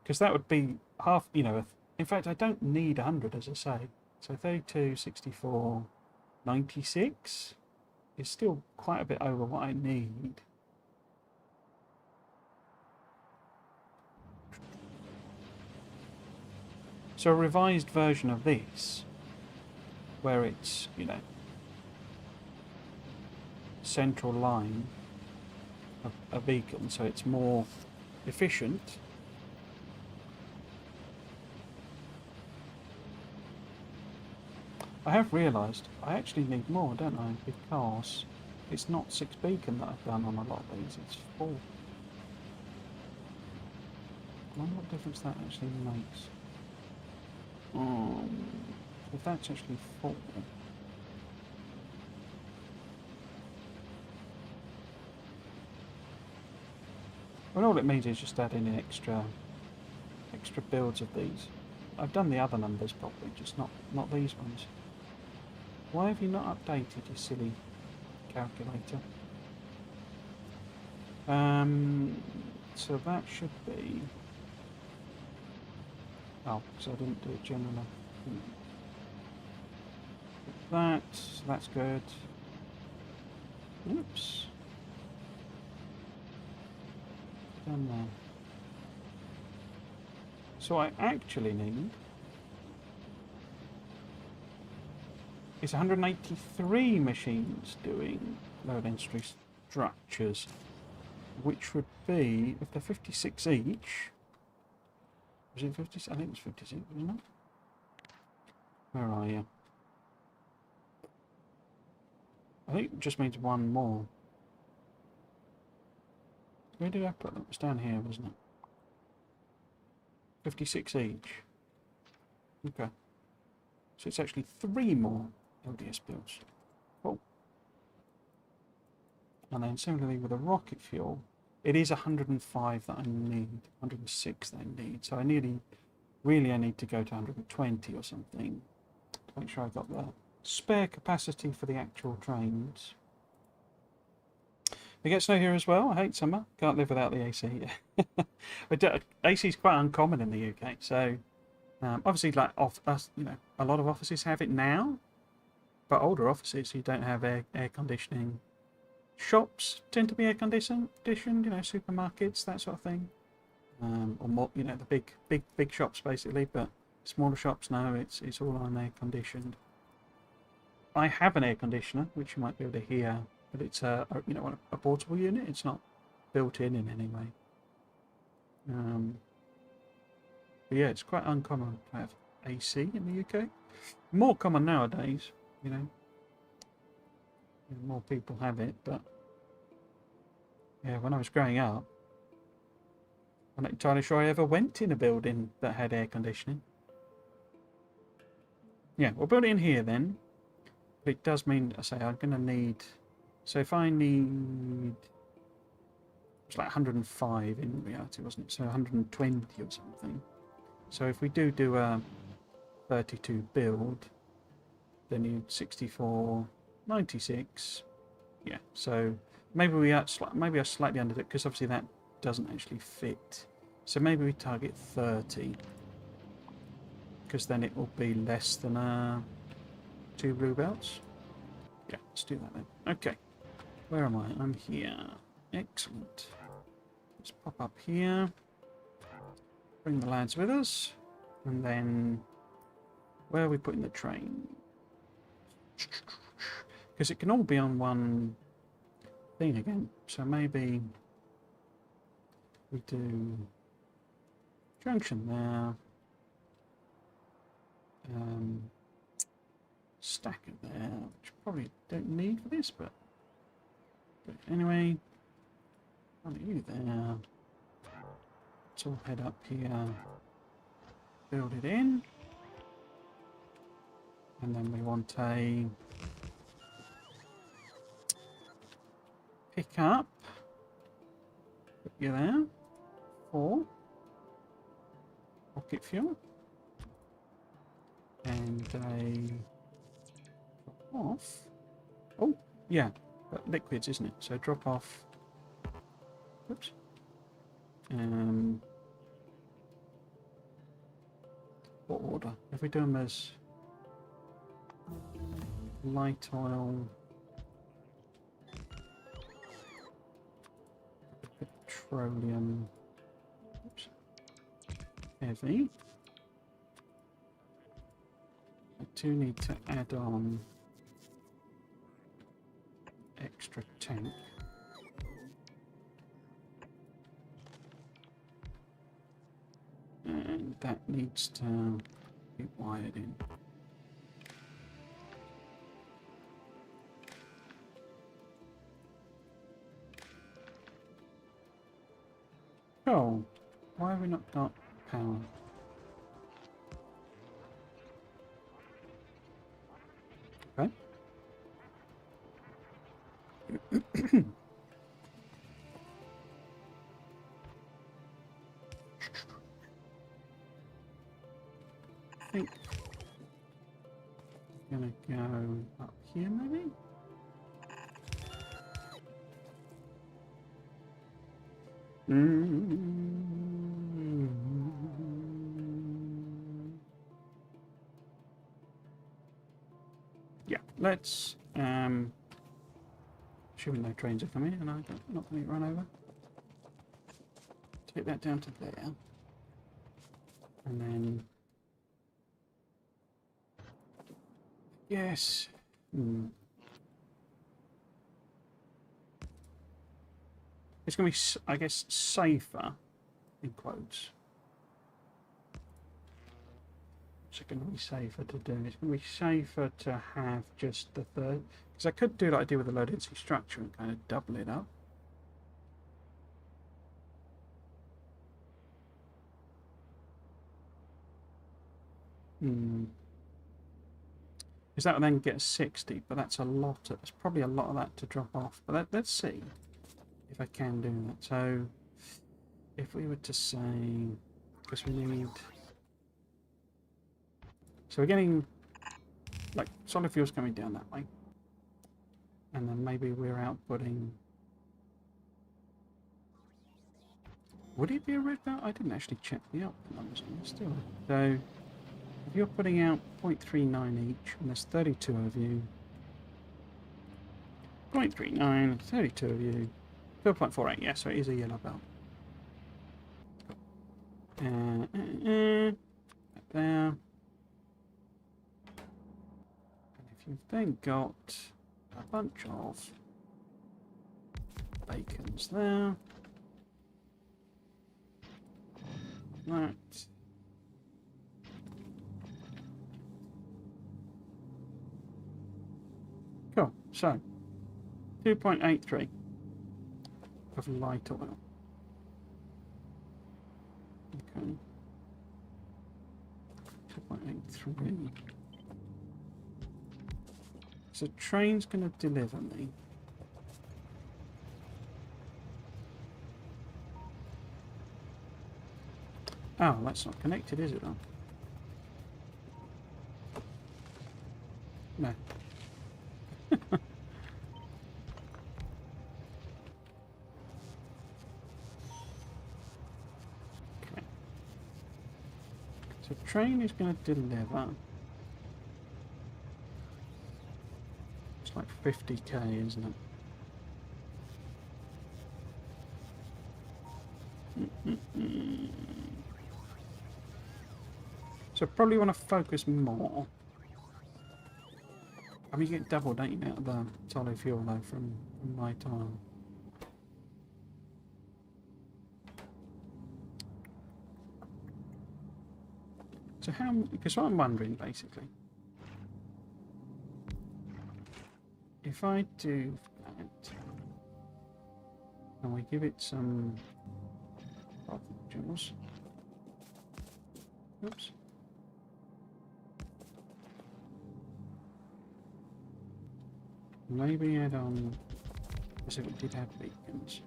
because that would be half, you know, in fact I don't need 100 as I say, so 32, 64, 96 is still quite a bit over what I need. So a revised version of this, where it's, you know, central line of a beacon, so it's more efficient. I have realised I actually need more, don't I? Because it's not 6 beacon that I've done on a lot of these, it's 4. I wonder what difference that actually makes. If that's actually 4. Well, all it means is just adding in extra builds of these. I've done the other numbers properly, just not these ones. Why have you not updated your silly calculator? So that should be. Oh, so I didn't do it generally. That's good. Oops. Done there. So I actually need is 183 machines doing low density structures, which would be, if they're 56 each. Was it 56? I think it was 56, wasn't it? Where are you? I think it just means one more. Where did I put them? It was down here, wasn't it? 56 each. Okay. So it's actually 3 more LDS builds. Cool. And then similarly with the rocket fuel, it is 105 that I need, 106 that I need. So I really I need to go to 120 or something to make sure I've got the spare capacity for the actual trains. We get snow here as well. I hate summer. Can't live without the AC. But AC is quite uncommon in the UK. So obviously, like a lot of offices have it now. But older offices, you don't have air conditioning. Shops tend to be air conditioned. Supermarkets, that sort of thing. Or more, the big shops basically. But smaller shops, no, it's all on air conditioned. I have an air conditioner, which you might be able to hear, but it's a portable unit. It's not built in any way. But yeah, it's quite uncommon to have AC in the UK. More common nowadays, more people have it, but yeah, when I was growing up, I'm not entirely sure I ever went in a building that had air conditioning. Yeah, we'll build it in here then. But it does mean, I say, I'm going to need... So if I need... It's like 105 in reality, wasn't it? So 120 or something. So if we do a 32 build, then you 64, 96. Yeah, so maybe we are slightly under it, because obviously that doesn't actually fit. So maybe we target 30. Because then it will be less than 2 blue belts. Yeah, let's do that then. Okay. Where am I? I'm here. Excellent. Let's pop up here. Bring the lads with us. And then where are we putting the train? Because it can all be on one thing again. So maybe we do junction there. Stacker there, which probably don't need for this, but anyway, I'll put you there. Let's all head up here, build it in, and then we want a pick up. Put you there for rocket fuel, and a off. Oh, yeah, but liquids, isn't it? So drop off. Oops. What order? If we do them as light oil, petroleum, oops, heavy. I do need to add on extra tank. And that needs to be wired in. Oh, why have we not got power? Okay. I think I'm gonna go up here maybe. Yeah, let's assuming no trains are coming and I'm not going to run over. Take that down to there. And then yes. It's going to be, I guess, safer, in quotes. It's going to be safer to do. It's going to be safer to have just the third. Because I could do like I did with the low density structure and kind of double it up. Hmm. Because that would then get 60, but that's a lot. There's probably a lot of that to drop off. But let's see if I can do that. So if we were to say, because we need, so we're getting like solid fuels coming down that way, and then maybe we're outputting. Would it be a red belt? I didn't actually check the output numbers on this, still. So if you're putting out 0.39 each, and there's 32 of you, 0.39, 32 of you, 12.48, yeah, so it is a yellow belt. There. And if you've then got a bunch of bacons there, that. Cool, so 2.83 of light oil. Okay. 2.83. So train's going to deliver me. Oh, that's not connected, is it? Though? No. Okay. So train is going to deliver. It's like 50k, isn't it? So probably want to focus more. I mean, you get double, don't you, out of the solid fuel though from my tile. So how? Because what I'm wondering basically, if I do that, and we give it some modules. Oops. Maybe add on, as if it did have beacons.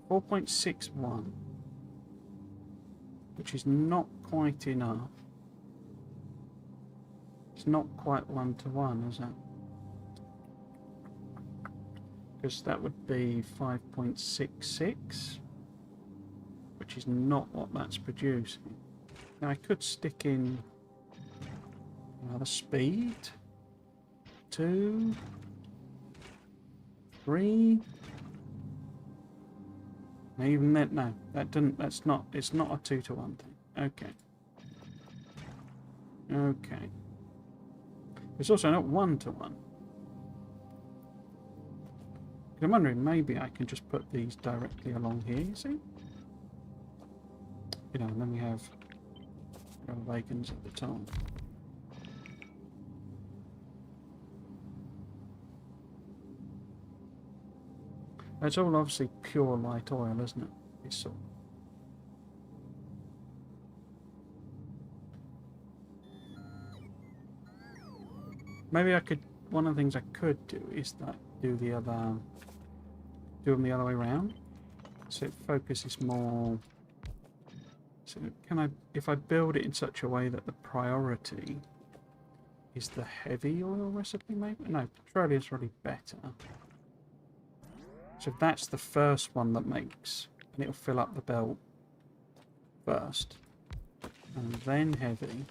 4.61, which is not quite enough. It's not quite 1-to-1, is it? Because that would be 5.66, which is not what that's producing. Now I could stick in another speed. 2, 3. Even that, no, that doesn't. That's not. It's not a 2-to-1 thing. Okay. Okay. It's also not 1-to-1. I'm wondering, maybe I can just put these directly along here. You see? You know, and then we have bacons at the top. It's all obviously pure light oil, isn't it? It's sort of. Maybe I could. One of the things I could do is that do them the other way around, so it focuses more. So can I, if I build it in such a way that the priority is the heavy oil recipe, maybe? No, petroleum is really better. So that's the first one that makes, and it'll fill up the belt first, and then heavy,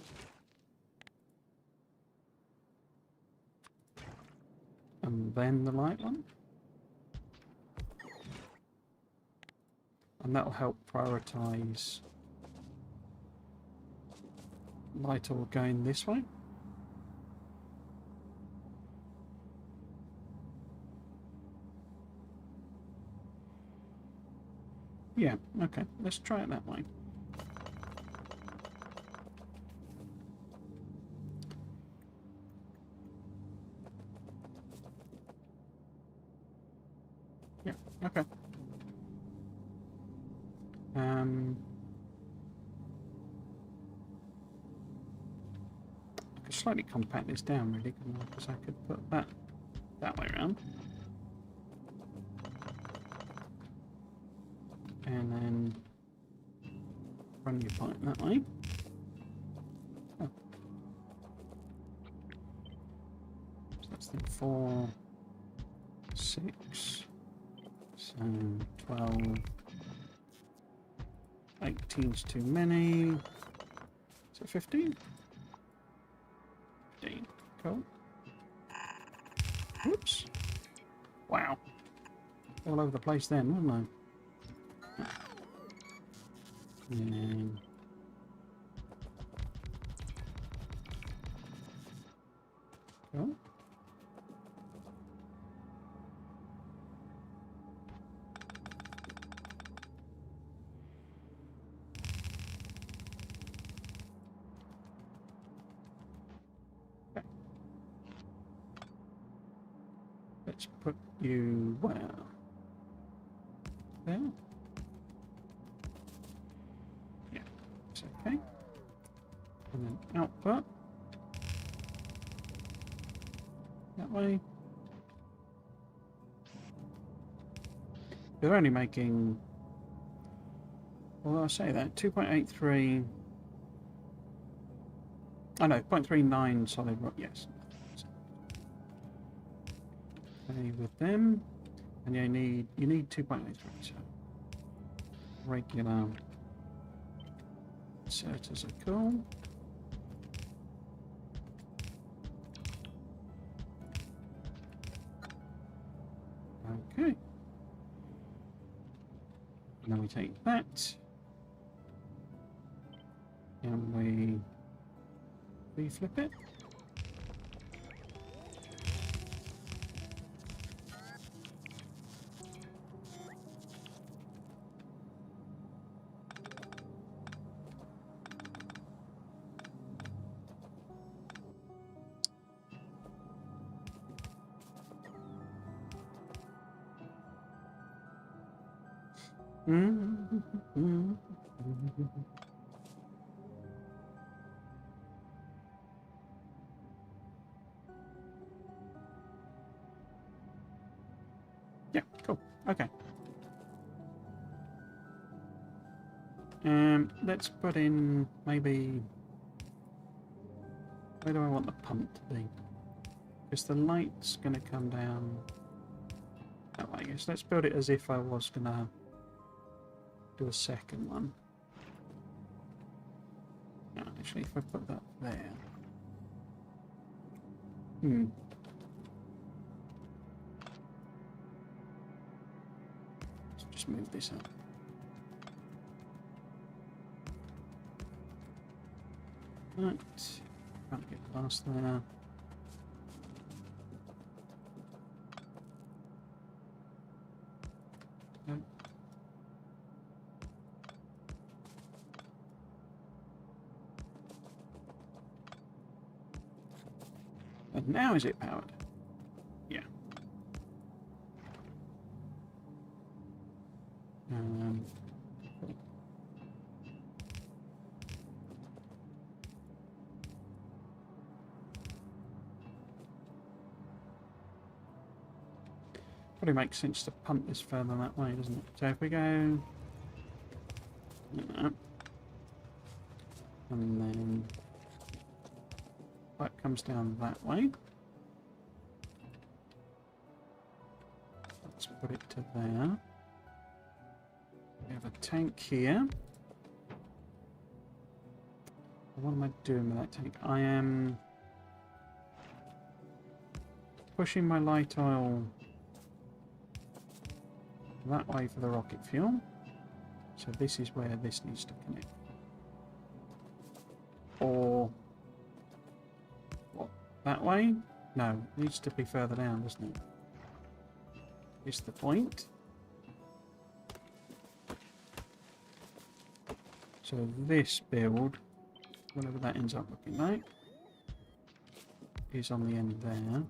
and then the light one, and that'll help prioritize light oil going this way. Yeah, okay, let's try it that way. Yeah, okay. slightly compact this down, really, because I could put that way around. And then run your pipe that way. Oh. So that's the 4, 6, so 12, 18's too many. Is it 15? 15. Cool. Whoops. Wow. All over the place then, wasn't I? And cool. Okay. Let's put you where? There? Yeah, it's okay. And then output. That way. They're only making, well, I'll say that, 2.83, oh no, 0.39 solid rock, yes. Okay, with them, and you need 2.83, so regular inserters are cool. Okay. And then we take that, and we reflip it. Yeah, cool. Okay. Let's put in maybe, where do I want the pump to be? Because the light's going to come down that way. I guess let's build it as if I was going to do a second one. No, actually, if I put that there. Let's just move this up. Right. Can't get past there. No. And now is it powered? Yeah. Cool. Probably makes sense to pump this further that way, doesn't it? So if we go like that, and then that comes down that way. Let's put it to there. We have a tank here. What am I doing with that tank? I am pushing my light oil that way for the rocket fuel. So this is where this needs to connect. Or what? That way? No, it needs to be further down, doesn't it? Is the point. So this build, whatever that ends up looking like, is on the end there.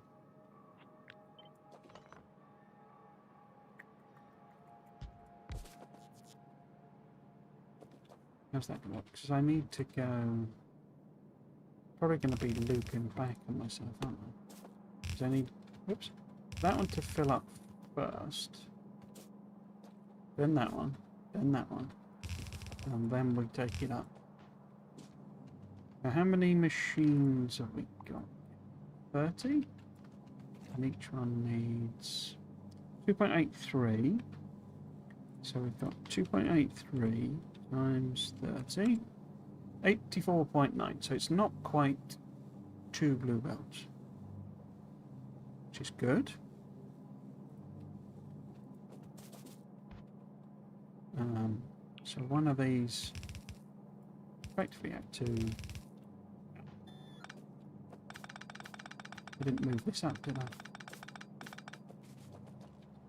How's that going to work? Because I need to go Probably going to be looping back on myself, aren't I? Because I need, whoops, that one to fill up first. Then that one. Then that one. And then we take it up. Now, how many machines have we got? 30? And each one needs 2.83. So we've got 2.83 times 30. 84.9. So it's not quite 2 blue belts. Which is good. So one of these effectively had to... I didn't move this up, did I?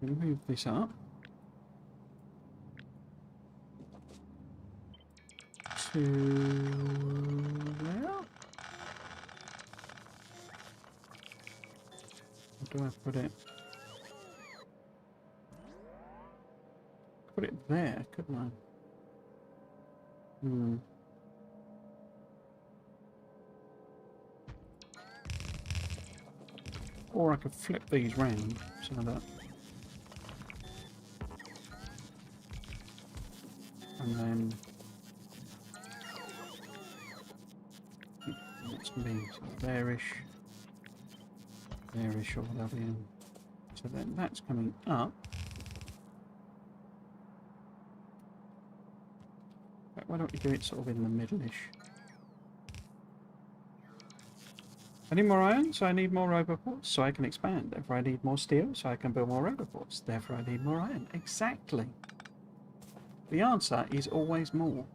We move this up to there. Where do I put it? Put it there, couldn't I? Or I could flip these round so that... And then... That's me, so there-ish. There-ish or whatever. So then that's coming up. Why don't we do it sort of in the middle-ish? I need more iron, so I need more roboports, so I can expand. Therefore I need more steel, so I can build more roboports. Therefore I need more iron. Exactly. The answer is always more.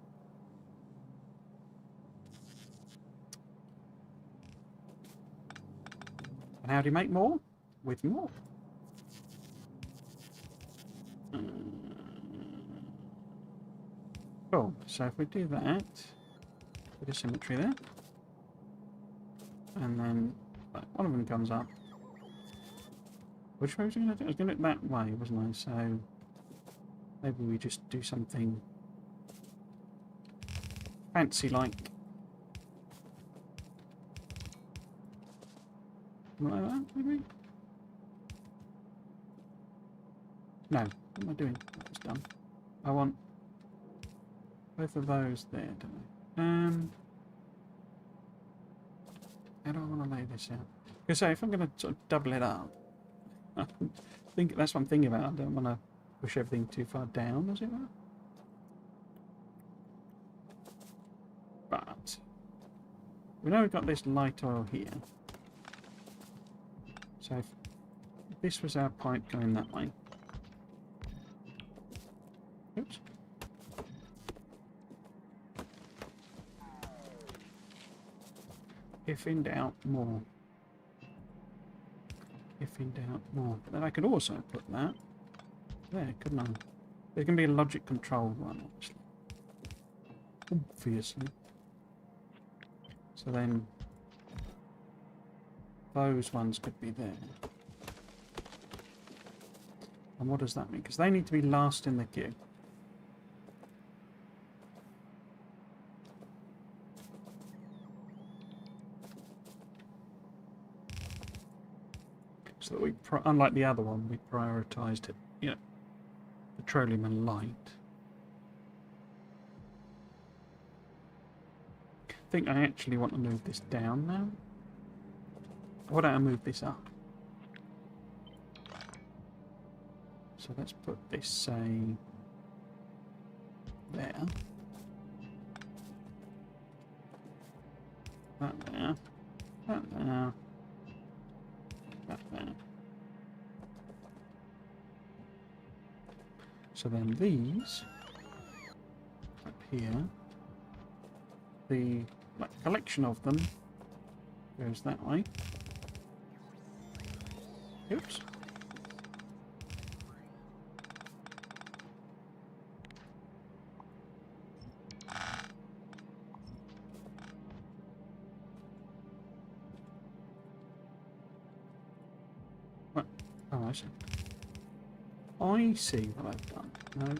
And how do you make more? With more. Cool. So if we do that, bit of symmetry there. And then one of them comes up. Which way was I going to do? I was going to look that way, wasn't I? So maybe we just do something fancy like. Like that, maybe? No. What am I doing? That was done. I want both of those there, don't I? How do I want to lay this out? Because if I'm going to sort of double it up, I think that's what I'm thinking about. I don't want to push everything too far down, as it were. But we know we've got this light oil here. So if this was our pipe going that way. Oops. If in doubt, more. If in doubt, more. But then I could also put that there, couldn't I? There's going to be a logic controlled one, obviously. So then those ones could be there. And what does that mean? Because they need to be last in the queue. So that we, unlike the other one, we prioritised it, you know, petroleum and light. I think I actually want to move this down now. Why don't I move this up? So let's put this, say, there. That there. That there. That there. So then these up here, the collection of them goes that way. Oops. What? Oh, I see. I see what I've done. No.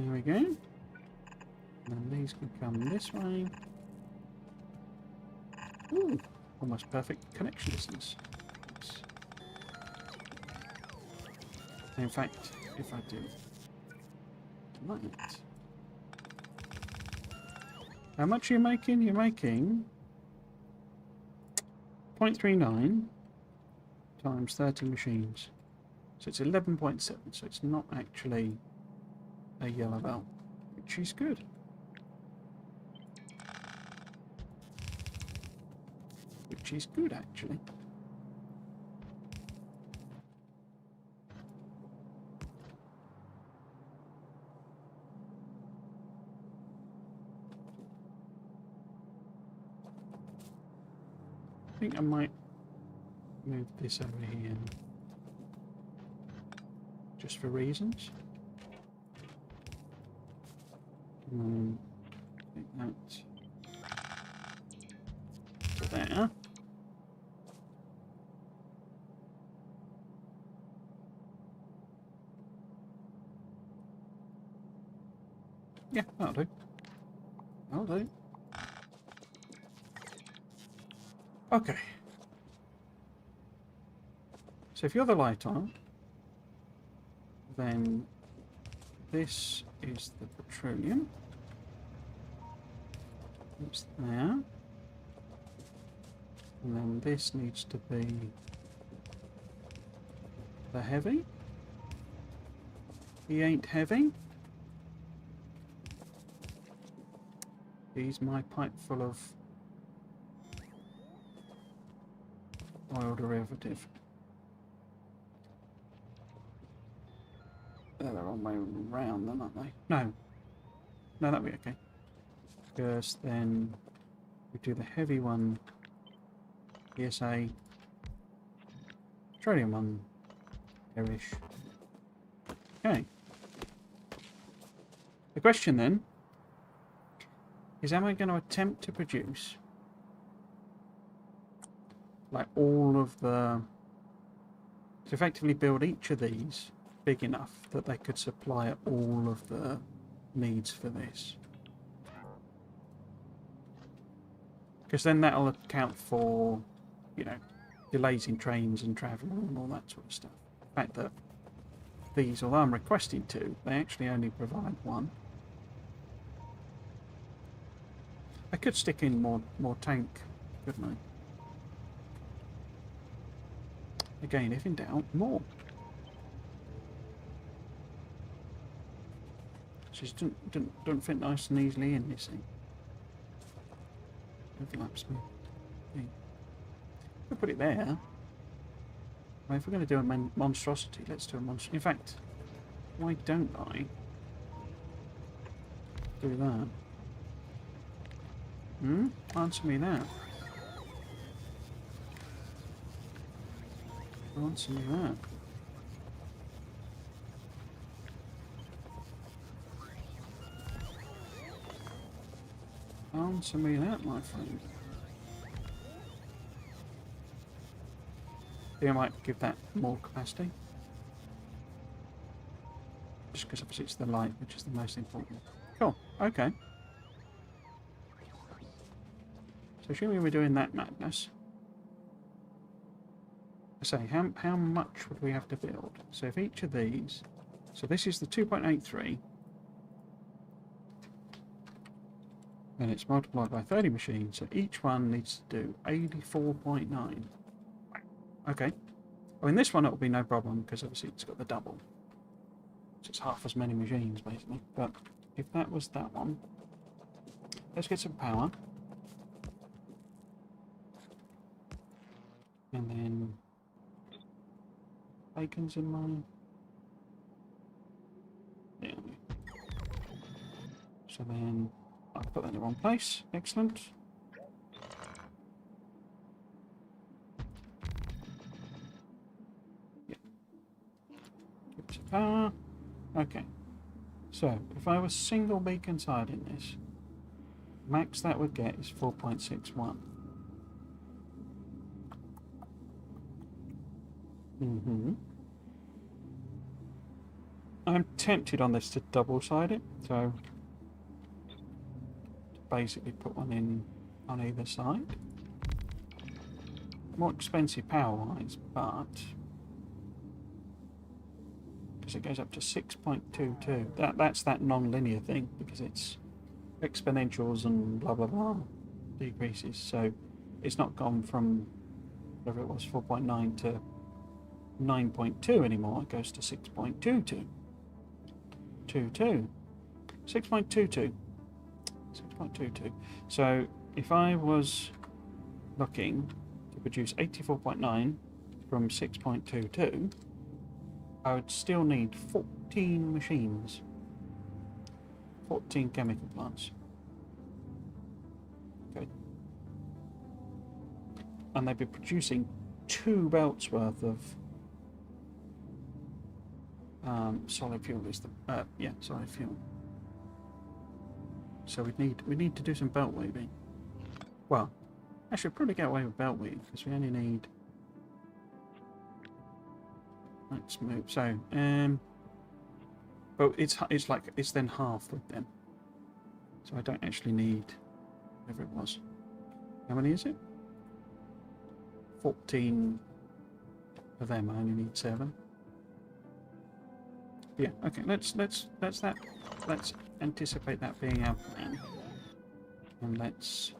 There we go. And then these can come this way. Ooh, almost perfect connection distance. In fact, if I do that. How much are you making? You're making 0.39 times 30 machines. So it's 11.7, so it's not actually a yellow belt, which is good. Which is good, actually. I think I might move this over here just for reasons. Take that to there. Yeah, that'll do. That'll do. Okay. So if you're the light on, then this is the petroleum. It's there. And then this needs to be the heavy. He ain't heavy. He's my pipe full of oil derivative. They're the wrong way round then, aren't they? No. No, that'll be okay. Because then we do the heavy one, PSA, petroleum one, perish. Okay. The question then is, am I going to attempt to produce like all of the, to effectively build each of these big enough that they could supply all of the needs for this? Because then that'll account for, you know, delays in trains and travel and all that sort of stuff. The fact that these, although I'm requesting two, they actually only provide one. I could stick in more tank, couldn't I? Again, if in doubt, more. Just don't fit nice and easily in, you see. Overlaps me. Okay. We'll put it there. Well, if we're going to do a monstrosity, let's do a monstrosity. In fact, why don't I do that? Answer me that. Answer me that. Answer me that, my friend. I think I might give that more capacity. Just because obviously it's the light which is the most important. Cool, okay. So assuming we're doing that madness, I say, how much would we have to build? So if each of these, so this is the 2.83, then it's multiplied by 30 machines, so each one needs to do 84.9. Okay. I mean, this one it'll be no problem because obviously it's got the double. So it's half as many machines basically. But if that was that one, let's get some power. And then bacon's in mine. Yeah. So then I'll put that in the wrong place. Excellent. Yeah. Give it some power. Okay. So if I was single beacon side in this, max that would get is 4.61. I'm tempted on this to double-side it, so basically put one in on either side. More expensive power-wise, but because it goes up to 6.22. That's that non-linear thing, because it's exponentials and blah blah blah decreases. So it's not gone from whatever it was 4.9 to 9.2 anymore. It goes to 6.22. 6.22. 6.22. So if I was looking to produce 84.9 from 6.22, I would still need 14 machines. 14 chemical plants. Okay. And they'd be producing 2 belts worth of solid fuel is the solid fuel. So we need to do some belt weaving. Well, actually we'll probably get away with belt weaving because we only need. Let's move. So but it's like it's then half with them. So I don't actually need whatever it was. How many is it? 14 of them. I only need 7. Yeah, okay, let's anticipate that being our plan. And let's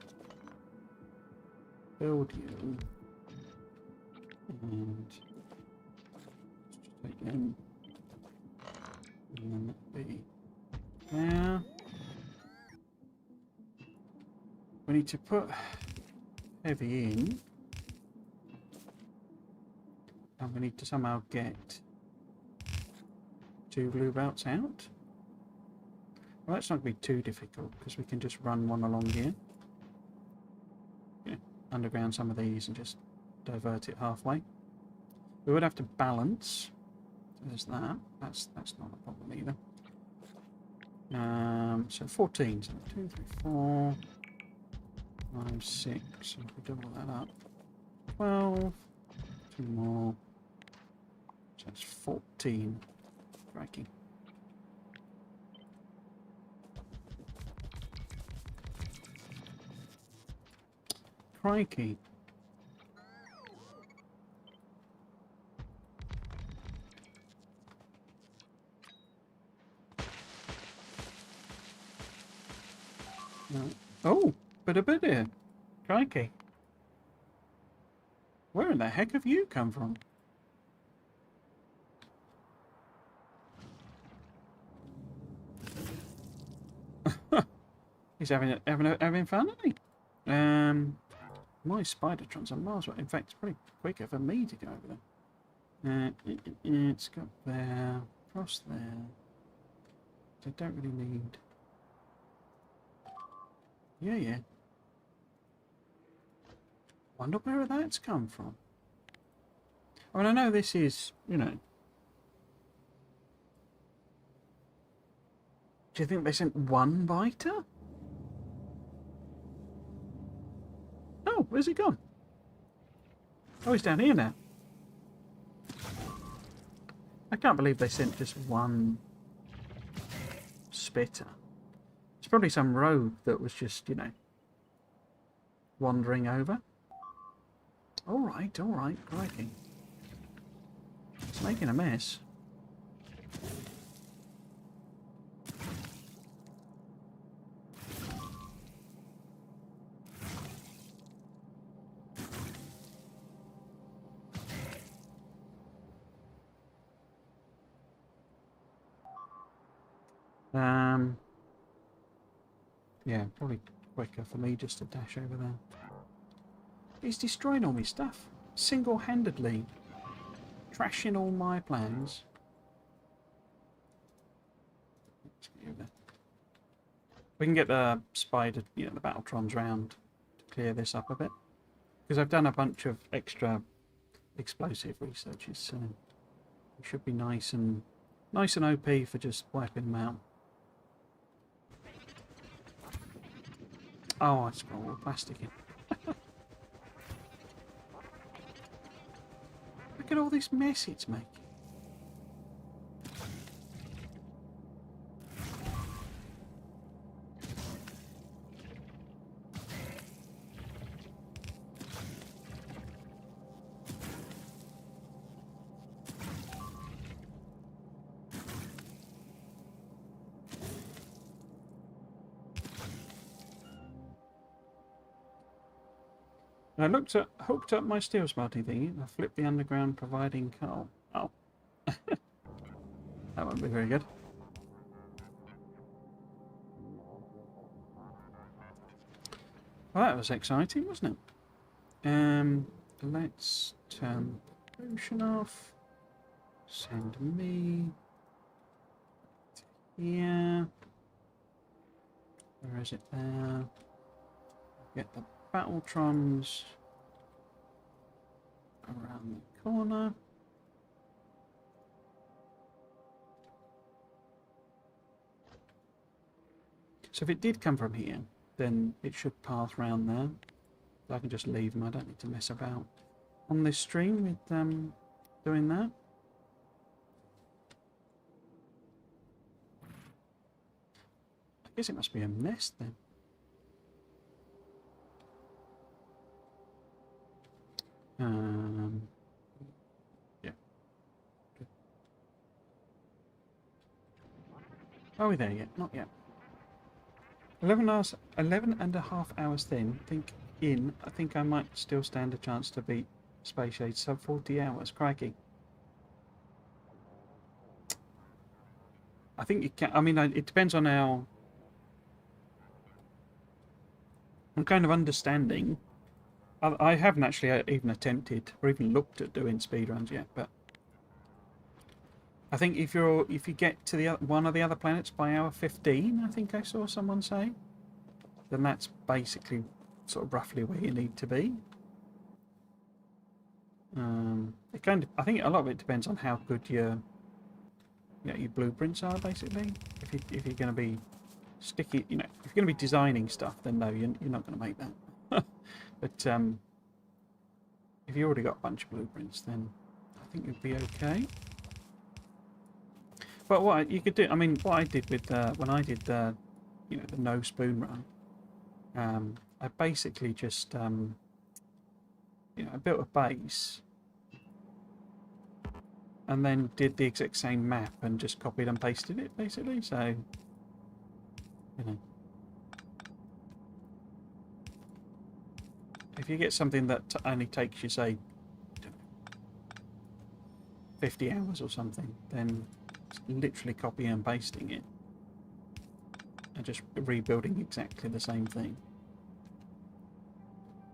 build you and take them and then that be there. We need to put heavy in, and we need to somehow get 2 blue belts out. Well, that's not going to be too difficult because we can just run one along here. Yeah, underground some of these and just divert it halfway. We would have to balance. There's that. That's not a problem either. So 14. So 2, 3, 4, 5, 6. So if we double that up, 12. 2 more. So that's 14. Crikey. Crikey. No. Oh, but a bit here. Crikey. Where in the heck have you come from? He's having fun, isn't he? My Spidertrons are miles away. In fact, it's pretty quicker for me to go over there. It's got there, across there. So I don't really need. Yeah. Wonder where that's come from. I mean, I know this is, you know. Do you think they sent one biter? Oh, where's he gone? Oh, he's down here now. I can't believe they sent just one spitter. It's probably some rogue that was just, you know, wandering over. All right, crikey. It's making a mess. Yeah, probably quicker for me just to dash over there. He's destroying all my stuff. Single-handedly. Trashing all my plans. Let's get over there. We can get the spider, you know, the Battletrons round to clear this up a bit. Because I've done a bunch of extra explosive researches, so it should be nice and OP for just wiping them out. Oh, I just got all the plastic in. Look at all this mess it's making. I hooked up my steel smelting thingy. I flipped the underground, providing coal. Oh, that won't be very good. Well, that was exciting, wasn't it? Let's turn pollution off. Send me here. Where is it there? Get the Battletrons around the corner. So if it did come from here, then it should path round there. So I can just leave them. I don't need to mess about on this stream with doing that. I guess it must be a nest then. Yeah. Are we there yet? Not yet. 11 hours, 11.5 hours then. I think I might still stand a chance to beat Space Age sub 40 hours. Crikey. I think you can. I mean, it depends on how. I'm kind of understanding. I haven't actually even attempted or even looked at doing speedruns yet, but I think if you get to one of the other planets by hour 15, I think I saw someone say, then that's basically sort of roughly where you need to be. I think a lot of it depends on how good your blueprints are. Basically, if you're going to be sticky, if you're going to be designing stuff, then no, you're not going to make that. But if you already got a bunch of blueprints, then I think you'd be okay. But what you could do, I mean, what I did with when I did the no spoon run, I basically just I built a base and then did the exact same map and just copied and pasted it basically. So if you get something that only takes you, say, 50 hours or something, then it's literally copying and pasting it and just rebuilding exactly the same thing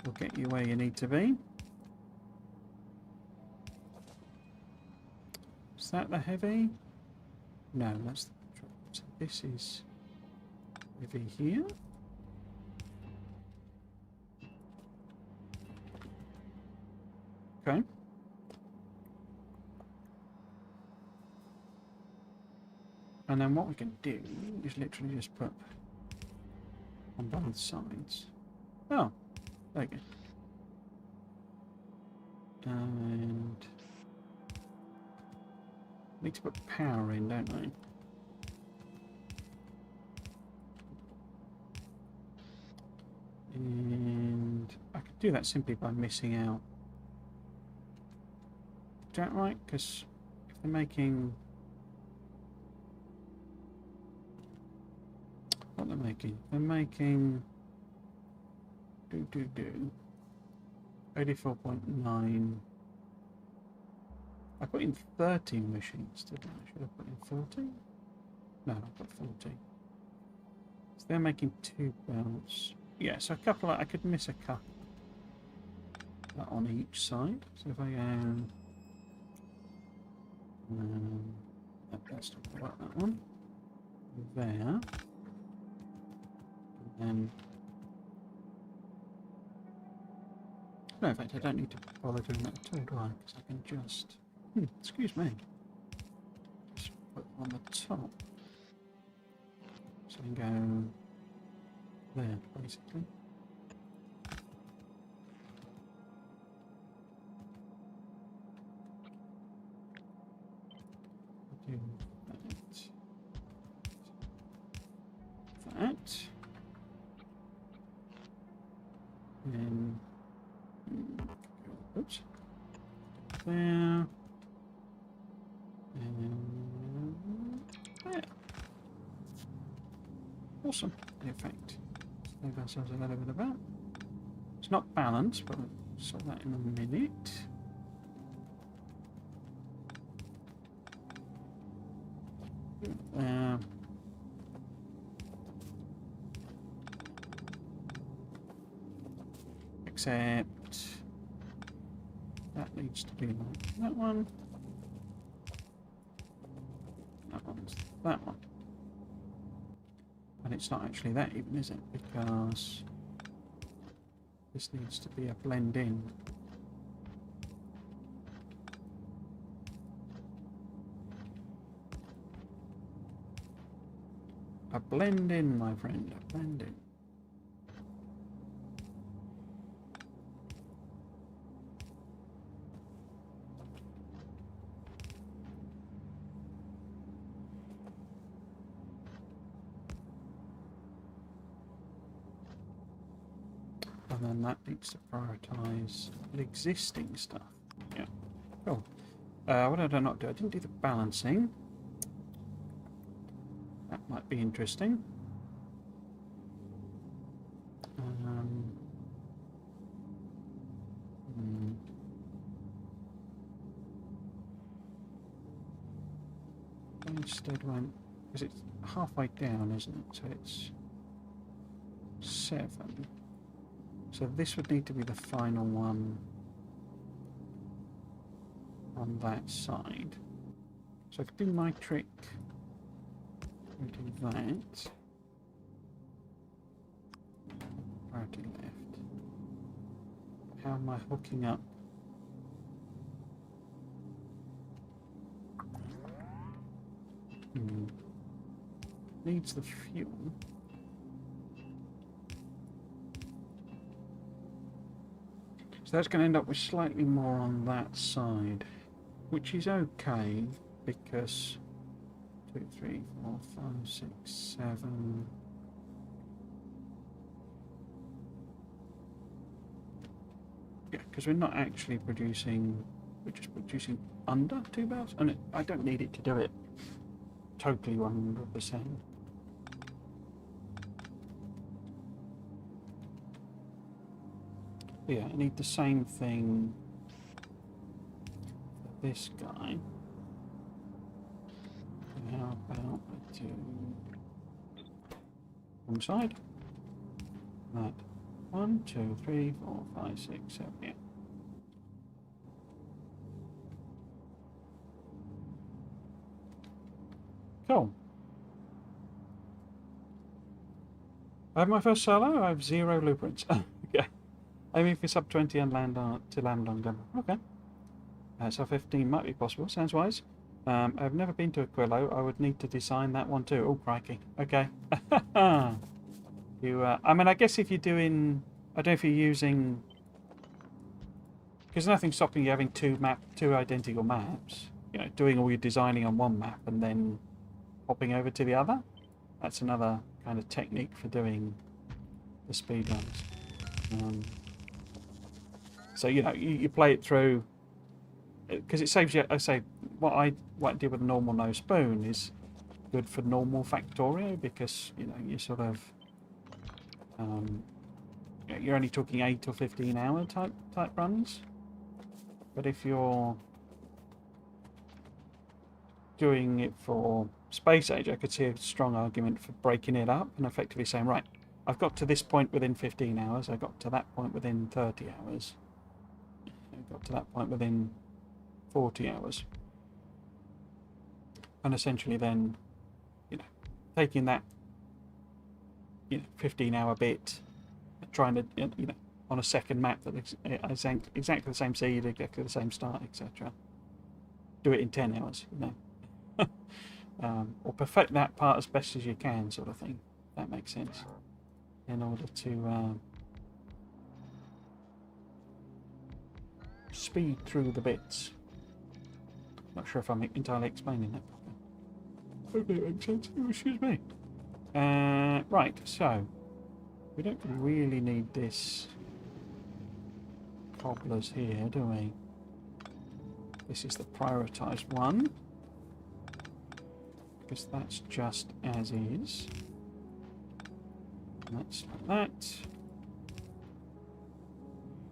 will get you where you need to be. Is that the heavy? No, that's the petrol. So this is heavy here. Okay. And then what we can do is literally just put on both sides. Oh, there you go. And need to put power in, don't I? And I could do that simply by missing out. Is that right? Because if they're making... What they're making? They're making... 84.9. I put in 13 machines, didn't I? Should I put in 14? No, I put 14. So they're making 2 belts. Yeah, so a couple, I could miss a couple on each side. So if I go... let's talk about that one. There. And then... No, in fact, I don't need to bother doing that at all, do I? Because I can just... excuse me. Just put on the top. So I can go there, basically. Do that. And oops. There. And there. Awesome. In fact, save ourselves a little bit about. It's not balanced, but we'll sort that in a minute. Except that needs to be like that one. That one's that one. And it's not actually that even, is it? Because this needs to be a blend in. A blend in, my friend. A blend in. And then that needs to prioritise the existing stuff. Yeah. Cool. What did I not do? I didn't do the balancing. That might be interesting. Instead went, because it's halfway down, isn't it? So it's 7. So this would need to be the final one on that side. So I could do my trick and do that. Priority left. How am I hooking up? Needs the fuel. So that's going to end up with slightly more on that side, which is okay because 2, 3, 4, 5, 6, 7. Yeah, because we're not actually producing, we're just producing under 2 barrels, and I don't need it to do it totally 100%. Yeah, I need the same thing for this guy. And how about I do one side? That 1, 2, 3, 4, 5, 6, 7, yeah. Cool. I have my first solo. I have 0 blueprints. Okay. Aiming for sub 20 and land on gun. Okay. So 15 might be possible. Sounds wise. I've never been to Aquilo. I would need to design that one too. Oh, crikey. Okay. You. I mean, I guess if you're doing, I don't know if you're using, because there's nothing stopping you having two identical maps. You know, doing all your designing on one map and then hopping over to the other. That's another kind of technique for doing the speedruns. So you know, you play it through because it saves you. I say what I did with a normal no spoon is good for normal Factorio because you know you sort of you're only talking 8 or 15 hour type runs. But if you're doing it for Space Age, I could see a strong argument for breaking it up and effectively saying, right, I've got to this point within 15 hours, I got to that point within 30 hours, I got to that point within 40 hours. And essentially then, you know, taking that, 15-hour bit, trying to, on a second map that is exactly the same seed, exactly the same start, etc. Do it in 10 hours, or perfect that part as best as you can, sort of thing. If that makes sense. In order to speed through the bits. Not sure if I'm entirely explaining that properly. Hopefully it makes sense. Oh, excuse me. Right, so we don't really need this cobblers here, do we? This is the prioritised one. Because that's just as is. And that's like that.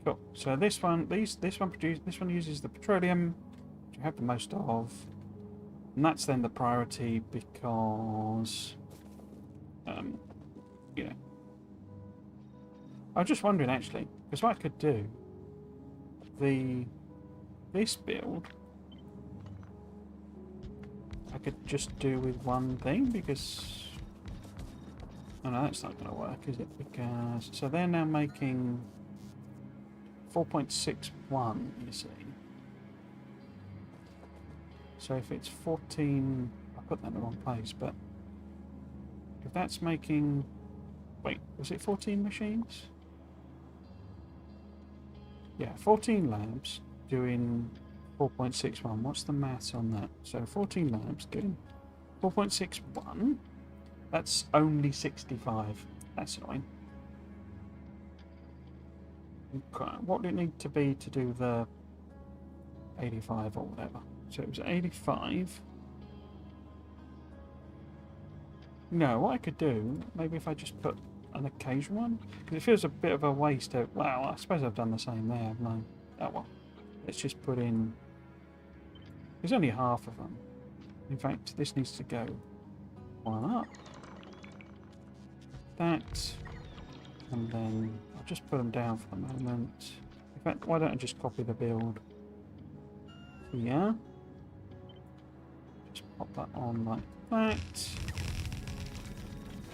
Cool. So this one, this one uses the petroleum, which you have the most of, and that's then the priority because, you know, I was just wondering actually, because what I could do, this build, I could just do with one thing because, oh no, that's not going to work, is it? Because so they're now making 4.61, you see. So if it's 14, I put that in the wrong place, but if that's making, wait, was it 14 machines? Yeah, 14 labs doing 4.61. What's the maths on that? So 14 labs doing 4.61. That's only 65. That's annoying. Okay, what would it need to be to do the 85 or whatever? So it was 85. No, what I could do, maybe if I just put an occasional one, because it feels a bit of a waste of, well, I suppose I've done the same there, haven't I? Oh well, let's just put in, there's only half of them. In fact, this needs to go one up, that, and then I'll just put them down for the moment. In fact, why don't I just copy the build here, just pop that on like that.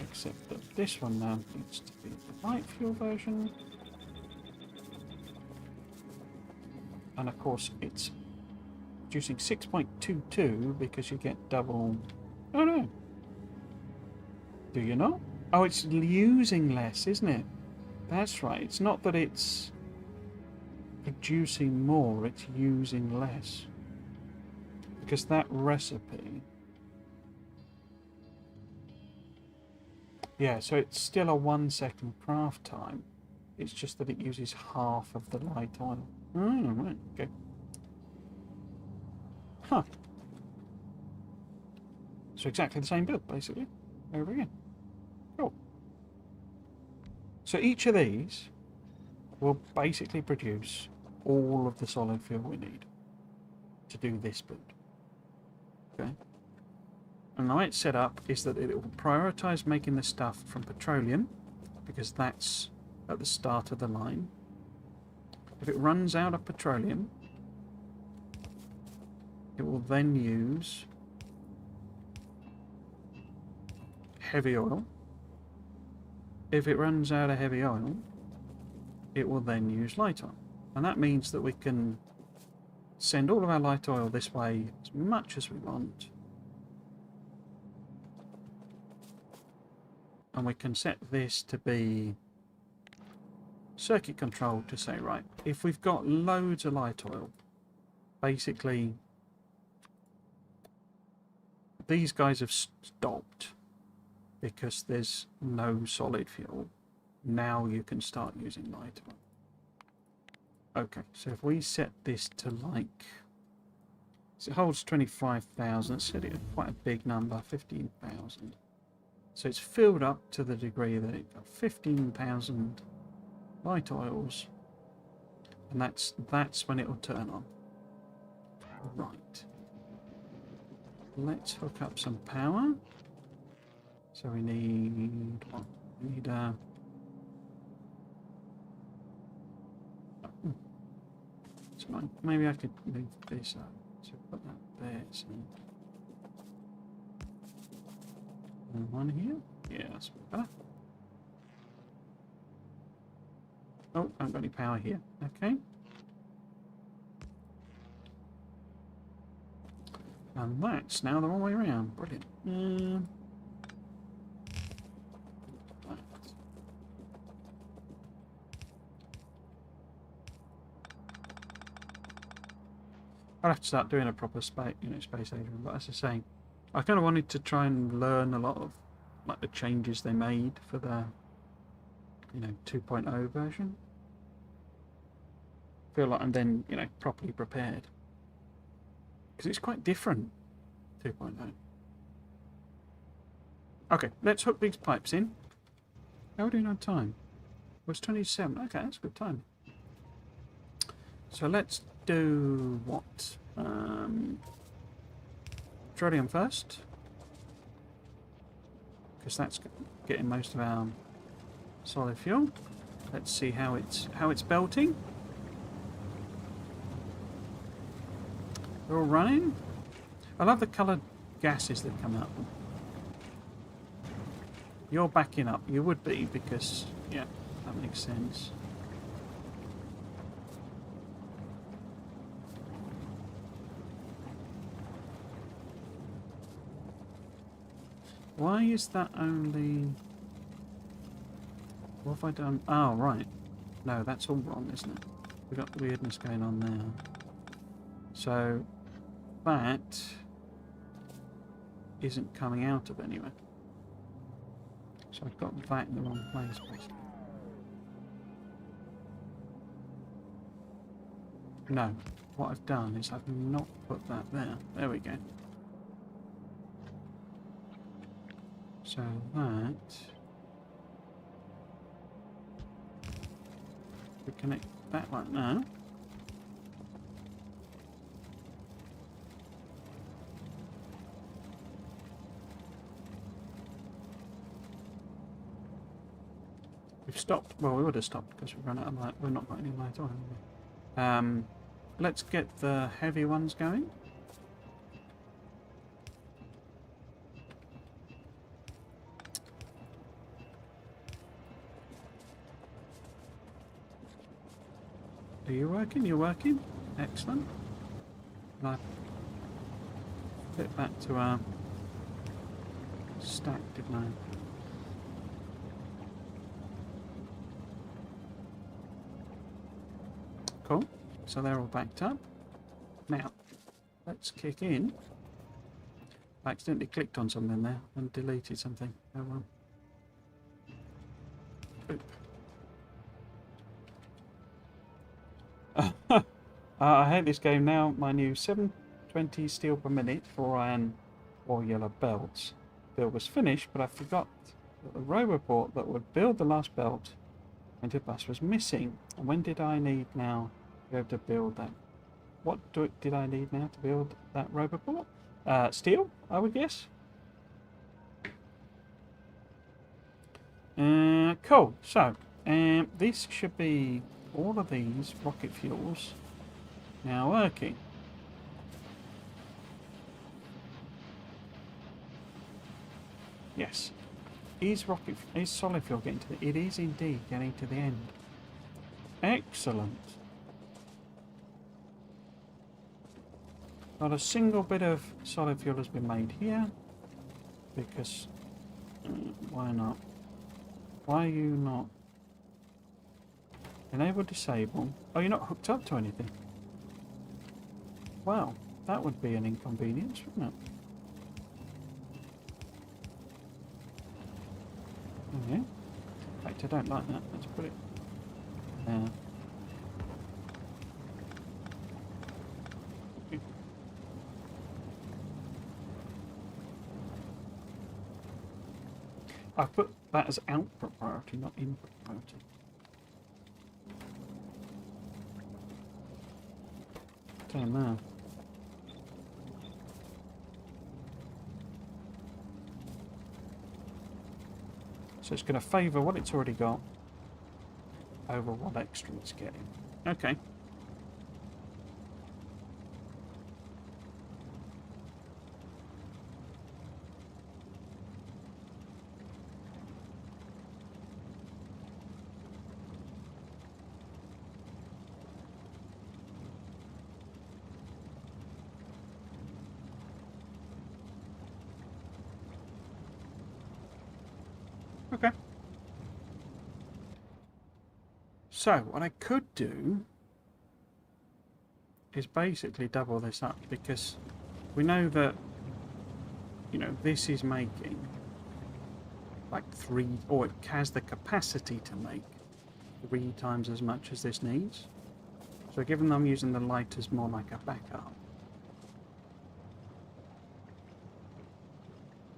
Except that this one now needs to be the light fuel version. And of course it's producing 6.22 because you get double... Oh no! Do you not? Oh, it's using less, isn't it? That's right. It's not that it's producing more, it's using less. Because that recipe... Yeah, so it's still a 1 second craft time. It's just that it uses half of the light oil. Oh, right, okay. Huh. So exactly the same build, basically. Over again. Cool. So each of these will basically produce all of the solid fuel we need to do this build. Okay. And the way it's set up is that it will prioritise making the stuff from petroleum, because that's at the start of the line. If it runs out of petroleum, it will then use heavy oil. If it runs out of heavy oil, it will then use light oil. And that means that we can send all of our light oil this way as much as we want. And we can set this to be circuit controlled to say, right, if we've got loads of light oil, basically these guys have stopped because there's no solid fuel. Now you can start using light oil. Okay, so if we set this to like, so it holds 25,000, it's quite a big number, 15,000. So it's filled up to the degree that it's got 15,000 light oils, and that's when it will turn on. Right. Let's hook up some power. So we need what? We need so maybe I could move this up. So put that there. So. And one here? Yeah, that's better. Oh, I haven't got any power here. Okay. And that's now the wrong way around. Brilliant. Right. I'll have to start doing a proper space agent. But as I say, I kind of wanted to try and learn a lot of like the changes they made for the 2.0 version. Feel like I'm then properly prepared, because it's quite different 2.0. Okay, let's hook these pipes in. How are we doing on time? Well, it's 27. Okay, that's good time. So let's do what? Petroleum first, because that's getting most of our solid fuel. Let's see how it's belting. They're all running. I love the coloured gases that come out. You're backing up. You would be because, yeah, that makes sense. Why is that only... What have I done? Oh, right. No, that's all wrong, isn't it? We've got weirdness going on there. So, that isn't coming out of anywhere. So I've got that in the wrong place, basically. No, what I've done is I've not put that there. There we go. So that... We connect that like now. We've stopped. Well, we would have stopped because we've run out of light. We're not got any light on, have we? Let's get the heavy ones going. Are you working? You're working? Excellent. And I flip back to our stack, didn't I? Cool. So they're all backed up. Now, let's kick in. I accidentally clicked on something there and deleted something. Oh well. Oop. I hate this game now. My new 720 steel per minute 4 iron or yellow belts build was finished, but I forgot that the row report that would build the last belt into bus was missing. And when did I need now to be able to build that? What did I need now to build that row report? Steel, I would guess. Cool. So, this should be all of these rocket fuels now working. Yes. Is solid fuel getting to the... It is indeed getting to the end. Excellent. Not a single bit of solid fuel has been made here. Because... why not? Why are you not... Enable, disable. Oh, you're not hooked up to anything. Well, that would be an inconvenience, wouldn't it? Okay. In fact, I don't like that. Let's put it there. I've put that as output priority, not input priority. Turn there. So it's going to favour what it's already got over what extra it's getting. Okay. Okay. So, what I could do is basically double this up, because we know that, you know, this is making like 3, or it has the capacity to make 3 times as much as this needs. So given that I'm using the light as more like a backup,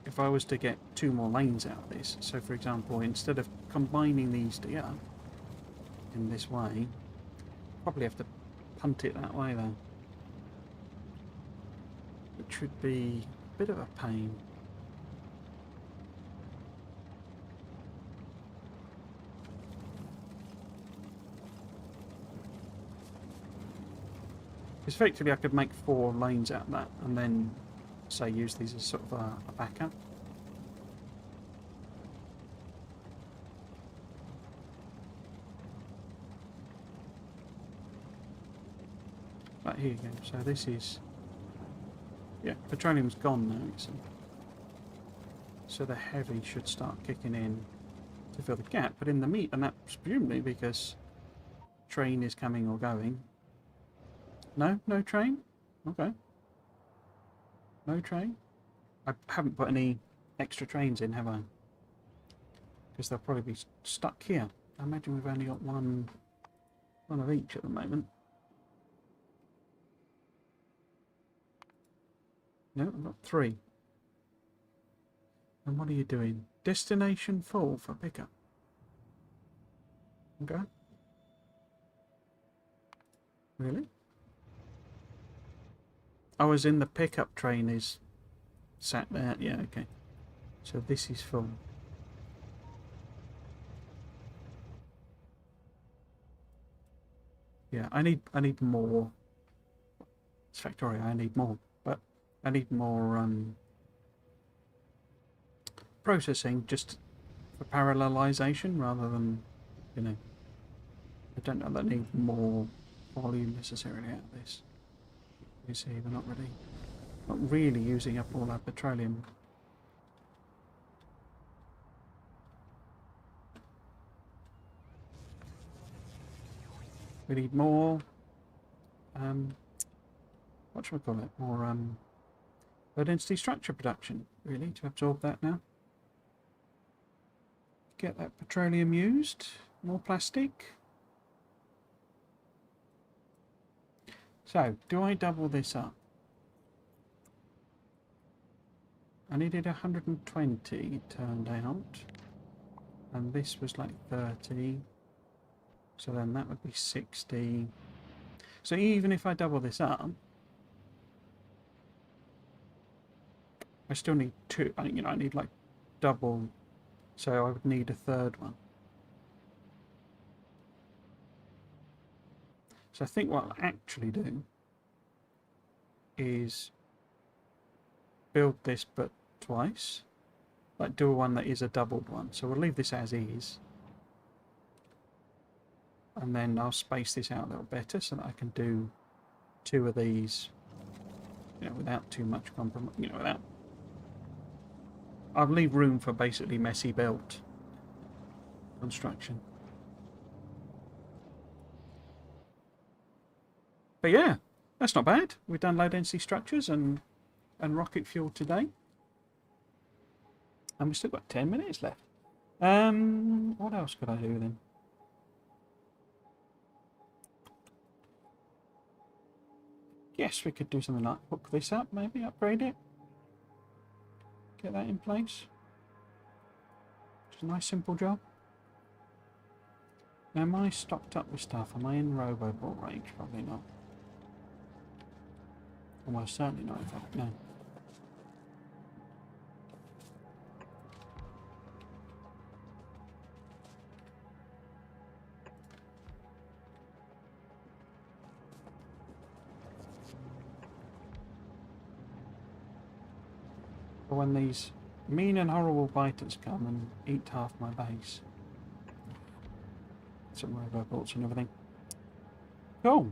if I was to get 2 more lanes out of this, so for example, instead of combining these together in this way, probably have to punt it that way though. Which would be a bit of a pain. Because effectively I could make 4 lanes out of that and then, say, use these as sort of a backup. Right, here you go. So this is... Yeah, petroleum's gone now, you see. So the heavy should start kicking in to fill the gap. But in the meat, and that's presumably because train is coming or going. No? No train? Okay. No train? I haven't put any extra trains in, have I? Because they'll probably be stuck here. I imagine we've only got one of each at the moment. No, I've got 3. And what are you doing? Destination full for pickup. Okay. Really? I was in the pickup train is sat there. Yeah, okay. So this is full. Yeah, I need more. It's Factorio, I need more. But I need more processing just for parallelization rather than, you know, I don't know that I need more volume necessarily out of this. You see, we're not really using up all our petroleum. We need more, what should we call it? More low density structure production, really, to absorb that now. Get that petroleum used. More plastic. So, do I double this up? I needed 120, it turned out. And this was like 30. So then that would be 60. So even if I double this up, I still need 2. You know, I need like double. So I would need a 3rd one. So I think what I'll actually do is build this but twice. Like do one that is a doubled one. So we'll leave this as is. And then I'll space this out a little better so that I can do 2 of these, you know, without too much compromise, you know, without... I'll leave room for basically messy built construction. But yeah, that's not bad. We've done low density structures and rocket fuel today. And we've still got 10 minutes left. What else could I do then? Yes, we could do something like hook this up, maybe upgrade it. Get that in place. It's a nice simple job. Now, am I stocked up with stuff? Am I in Robobot range? Probably not. Almost certainly not, in fact, no. But when these mean and horrible biters come and eat half my base. Some Robobots and everything. Cool.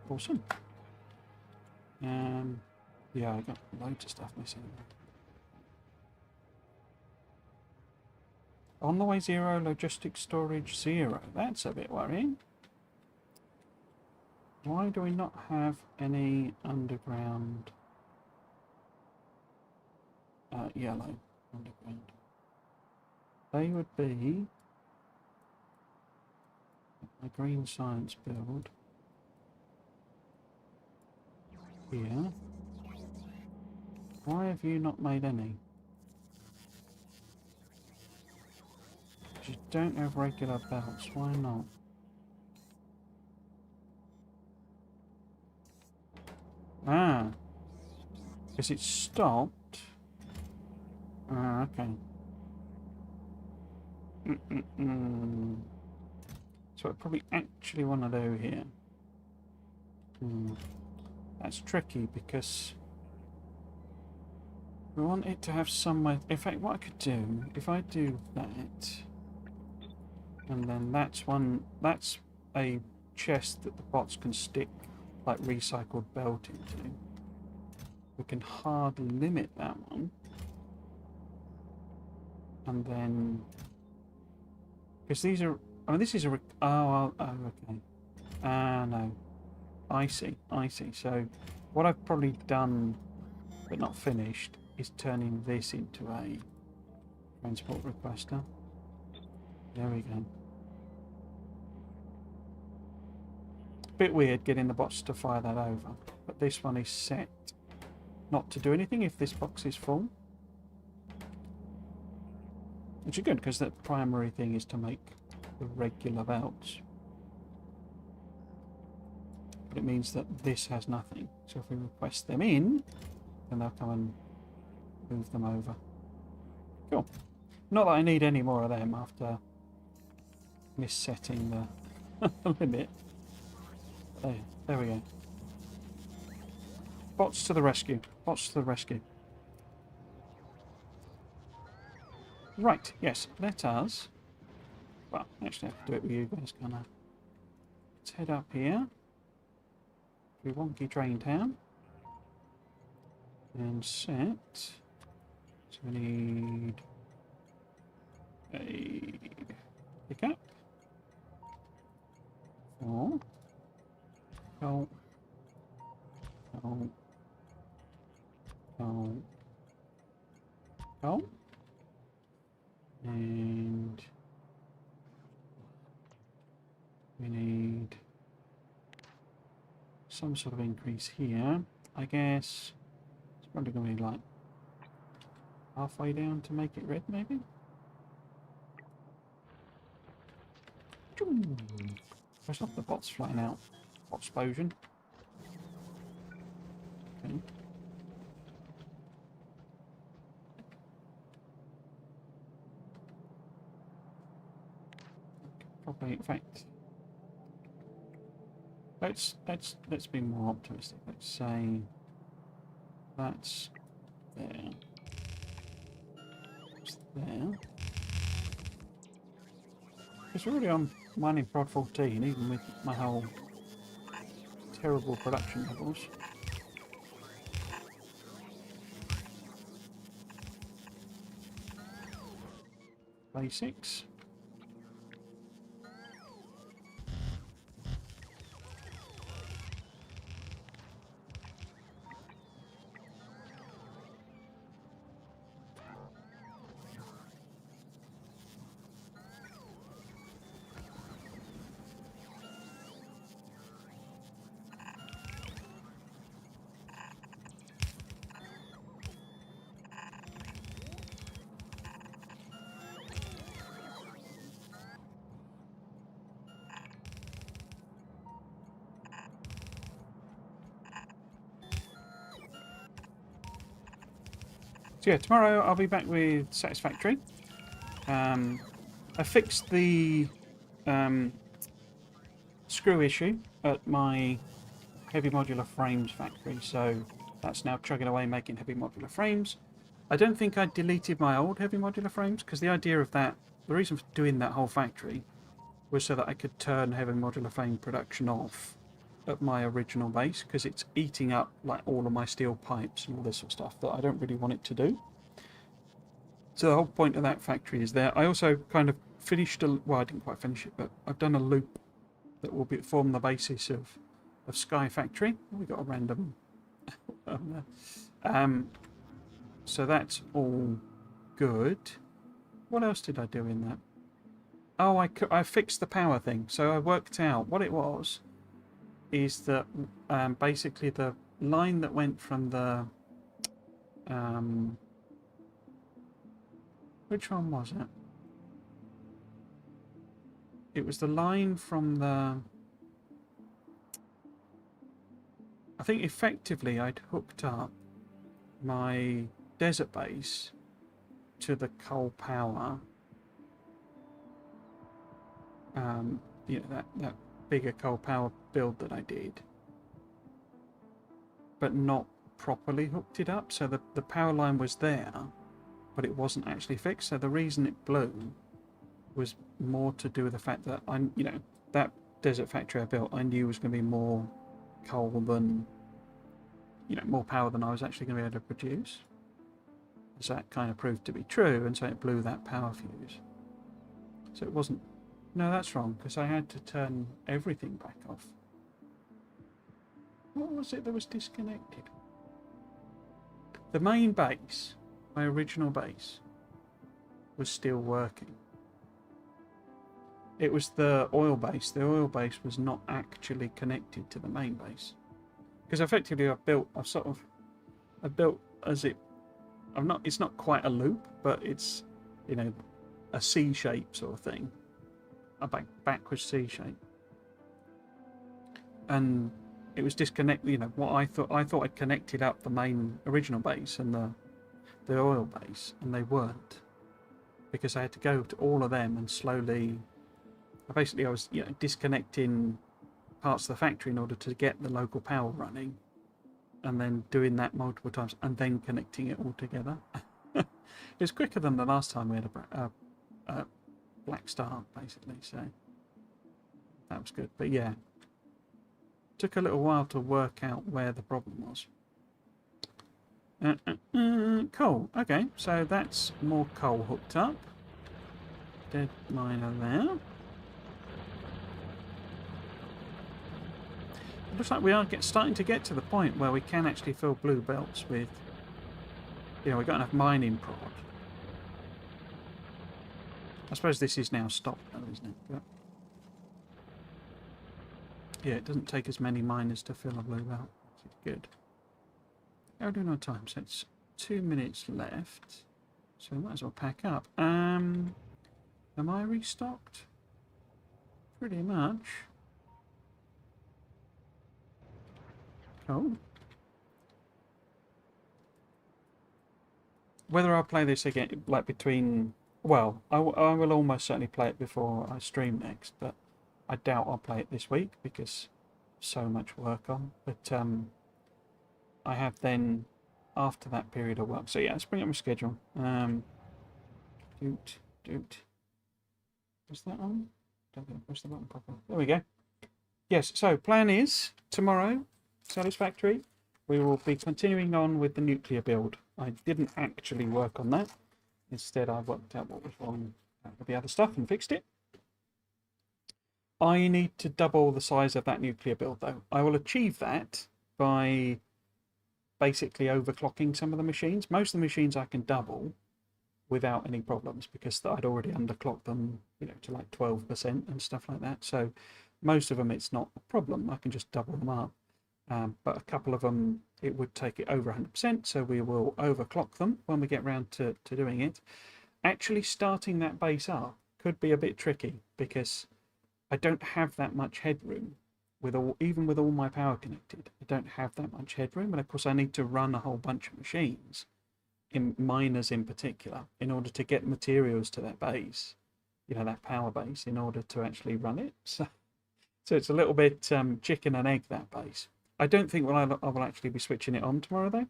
Awesome. Yeah, I got loads of stuff missing. On the way 0, logistics storage 0. That's a bit worrying. Why do we not have any underground yellow underground? They would be a green science build here. Why have you not made any? You don't have regular belts. Why not? Ah, because it stopped. Ah, okay. So I probably actually want to do here. That's tricky because we want it to have somewhere. In fact, what I could do if I do that, and then that's a chest that the bots can stick like recycled belt into. We can hard limit that one, and then because these are. I mean, this is a. Oh, okay. No. I see. So, what I've probably done, but not finished, is turning this into a transport requester. There we go. Bit weird getting the bots to fire that over, but this one is set not to do anything if this box is full. Which is good, because the primary thing is to make the regular belts. But it means that this has nothing. So if we request them in, then they'll come and move them over. Cool. Not that I need any more of them after missetting the limit. There we go. Bots to the rescue. Bots to the rescue. Right, yes, let us... Well, actually I have to do it with you guys, can't I? Let's head up here. Through Wonky Train Town. And set... So we need... a pickup. For... Coal. Coal. Coal. Coal. And we need some sort of increase here. I guess it's probably going to be like halfway down to make it red, maybe? There's not the bots flying out. Bot explosion. Okay. Probably, in fact, let's be more optimistic. Let's say that's there. It's there. Because really I'm mining prod 14, even with my whole terrible production levels. Basics. So yeah, tomorrow I'll be back with Satisfactory. I fixed the screw issue at my heavy modular frames factory, so that's now chugging away making heavy modular frames. I don't think I deleted my old heavy modular frames, because the idea of that, the reason for doing that whole factory was so that I could turn heavy modular frame production off at my original base, because it's eating up like all of my steel pipes and all this sort of stuff that I don't really want it to do. So the whole point of that factory is there. I also kind of finished well, I didn't quite finish it, but I've done a loop that will form the basis of Sky Factory. We got a random so that's all good. What else did I do in that? Oh, I fixed the power thing. So I worked out what it was is that basically the line that went from the which one was it? It was the line from the... I think effectively I'd hooked up my desert base to the coal power. You know, that bigger coal power build that I did. But not properly hooked it up. So the power line was there, but it wasn't actually fixed. So the reason it blew was more to do with the fact that you know, that desert factory I built, I knew was going to be more coal than, you know, more power than I was actually going to be able to produce. So that kind of proved to be true, and so it blew that power fuse. So it wasn't... No, that's wrong, because I had to turn everything back off. What was it that was disconnected? The main base, my original base, was still working. It was the oil base. The oil base was not actually connected to the main base. Because effectively I've built as it... it's not quite a loop, but it's, you know, a C shape sort of thing. A backwards C shape. And it was disconnected, you know, what I thought I'd connected up the main original base and the oil base, and they weren't. Because I had to go to all of them and slowly... Basically I was, you know, disconnecting parts of the factory in order to get the local power running, and then doing that multiple times, and then connecting it all together. It was quicker than the last time we had a black star, basically, so that was good. But yeah, took a little while to work out where the problem was. Cool. Okay, so that's more coal hooked up. Dead miner there. It looks like we are starting to get to the point where we can actually fill blue belts with, you know, we've got enough mining prod. I suppose this is now stopped though, isn't it? But yeah, it doesn't take as many miners to fill a blue belt, which is good. How are we doing on time? So it's 2 minutes left. So we might as well pack up. Am I restocked? Pretty much. Cool. Whether I'll play this again, like between... Well, I will almost certainly play it before I stream next, but I doubt I'll play it this week because so much work on. But I have then, after that period of work. So yeah, let's bring up my schedule. Doot. Was that on? Don't think I pushed the button properly. There we go. Yes, so plan is tomorrow, Satisfactory, we will be continuing on with the nuclear build. I didn't actually work on that. Instead, I worked out what was wrong with the other stuff and fixed it. I need to double the size of that nuclear build, though. I will achieve that by basically overclocking some of the machines. Most of the machines I can double without any problems because I'd already underclocked them, you know, to like 12% and stuff like that. So most of them, it's not a problem. I can just double them up. But a couple of them, it would take it over 100%, so we will overclock them when we get around to doing it. Actually starting that base up could be a bit tricky because I don't have that much headroom. Even with all my power connected, I don't have that much headroom, and of course I need to run a whole bunch of machines, miners in particular, in order to get materials to that base, you know, that power base, in order to actually run it. So it's a little bit chicken and egg, that base. I don't think I will actually be switching it on tomorrow though.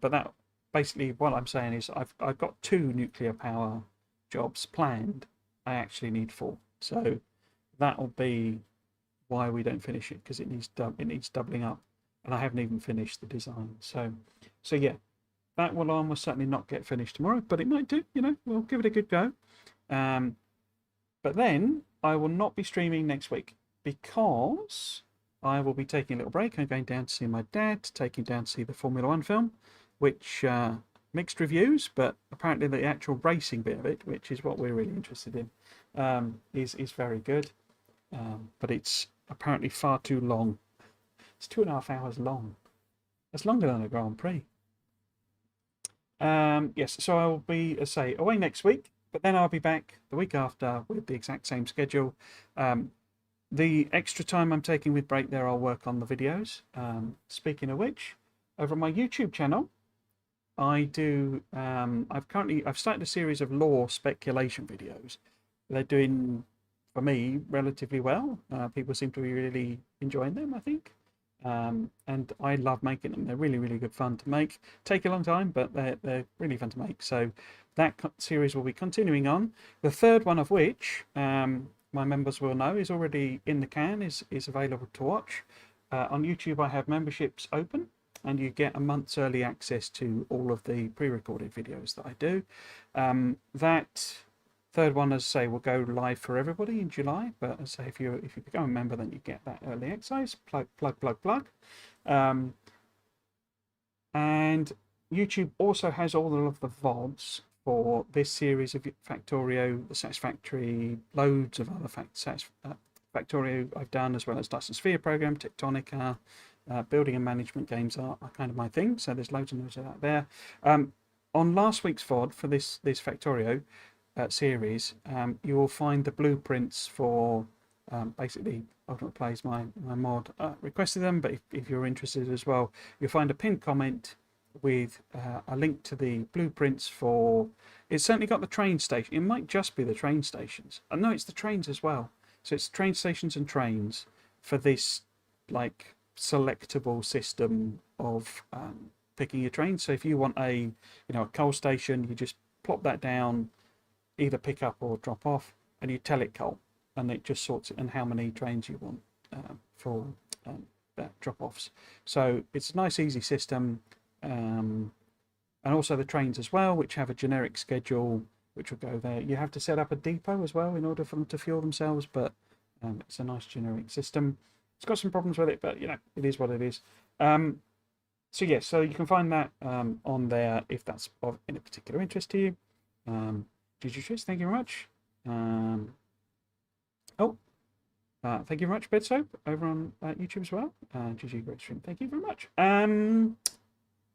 But that basically what I'm saying is I've got 2 nuclear power jobs planned. I actually need 4, so that'll be why we don't finish it, because it needs doubling up, and I haven't even finished the design. So yeah, that will almost certainly not get finished tomorrow, but it might do. You know, we'll give it a good go. But then I will not be streaming next week because I will be taking a little break. I'm going down to see my dad, taking down to see the Formula 1 film, which mixed reviews, but apparently the actual racing bit of it, which is what we're really interested in, is very good. But it's apparently far too long. It's 2.5 hours long. That's longer than a Grand Prix. Yes, so I will be, as I say, away next week. But then I'll be back the week after with the exact same schedule. The extra time I'm taking with break there, I'll work on the videos. Speaking of which, over on my YouTube channel, I do. I've started a series of law speculation videos. They're doing, for me, relatively well. People seem to be really enjoying them, I think. And I love making them. They're really, really good fun to make. Take a long time, but they're really fun to make. So that series will be continuing on. The third one of which, my members will know, is already in the can, is available to watch. On YouTube, I have memberships open, and you get a month's early access to all of the pre-recorded videos that I do. That third one, as I say, will go live for everybody in July. But as I say, if you become a member, then you get that early access. Plug. And YouTube also has all of the VODs for this series of Factorio, the Satisfactory, loads of other Factorio I've done, as well as Dyson Sphere program, Tectonica, building and management games are kind of my thing. So there's loads and loads of that there. On last week's VOD for this Factorio series, you will find the blueprints for basically Ultimate Plays, my mod requested them, but if you're interested as well, you'll find a pinned comment with a link to the blueprints for. It's certainly got the train station. It might just be the train stations. I know it's the trains as well. So it's train stations and trains for this like selectable system of picking your train. So if you want a coal station, you just plop that down, either pick up or drop off, and you tell it coal, and it just sorts it and how many trains you want for drop offs. So it's a nice easy system. And also the trains as well, which have a generic schedule which will go there. You have to set up a depot as well in order for them to fuel themselves, but it's a nice generic system. It's got some problems with it, but it is what it is. So yeah, so you can find that on there if that's of any particular interest to you. Thank you very much. Thank you very much, Bed Soap, over on YouTube as well. GG, great stream. Thank you very much.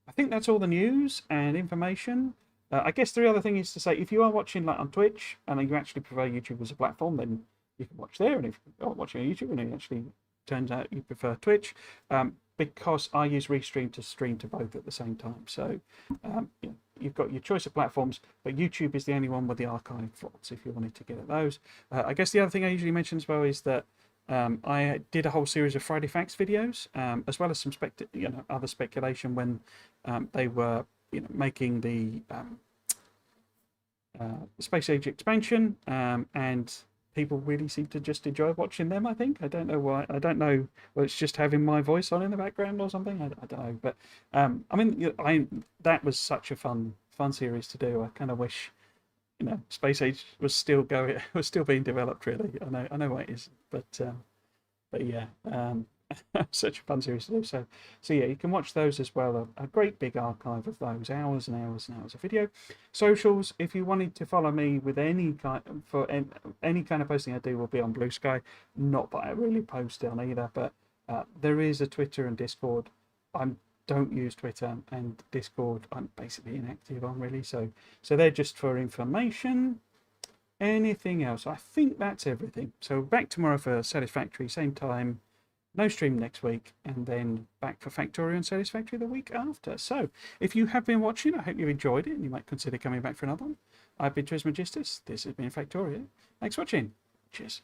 I think that's all the news and information. I guess the other thing is to say, if you are watching like on Twitch and you actually prefer YouTube as a platform, then you can watch there. And if you're watching on YouTube and it actually turns out you prefer Twitch, because I use Restream to stream to both at the same time. So you've got your choice of platforms, but YouTube is the only one with the archive VODs if you wanted to get at those. I guess the other thing I usually mention as well is that I did a whole series of Friday Facts videos, as well as some other speculation when they were making the Space Age expansion, and people really seem to just enjoy watching them. I think, I don't know why. I don't know whether it's just having my voice on in the background or something. I don't know, but I mean, that was such a fun series to do. I kind of wish Space Age was still being developed. Really, I know why it is, but yeah, such a fun series to do. So yeah, you can watch those as well. A great big archive of those, hours and hours and hours of video. Socials, if you wanted to follow me with any kind of posting I do, will be on Blue Sky. Not that I really post on either, but there is a Twitter and Discord. I don't use Twitter and Discord. I'm basically inactive on, really. So they're just for information. Anything else? I think that's everything. So back tomorrow for Satisfactory, same time. No stream next week, and then back for Factorio and Satisfactory the week after. So if you have been watching, I hope you enjoyed it and you might consider coming back for another one. I've been Trismegistus. This has been Factorio. Thanks for watching. Cheers.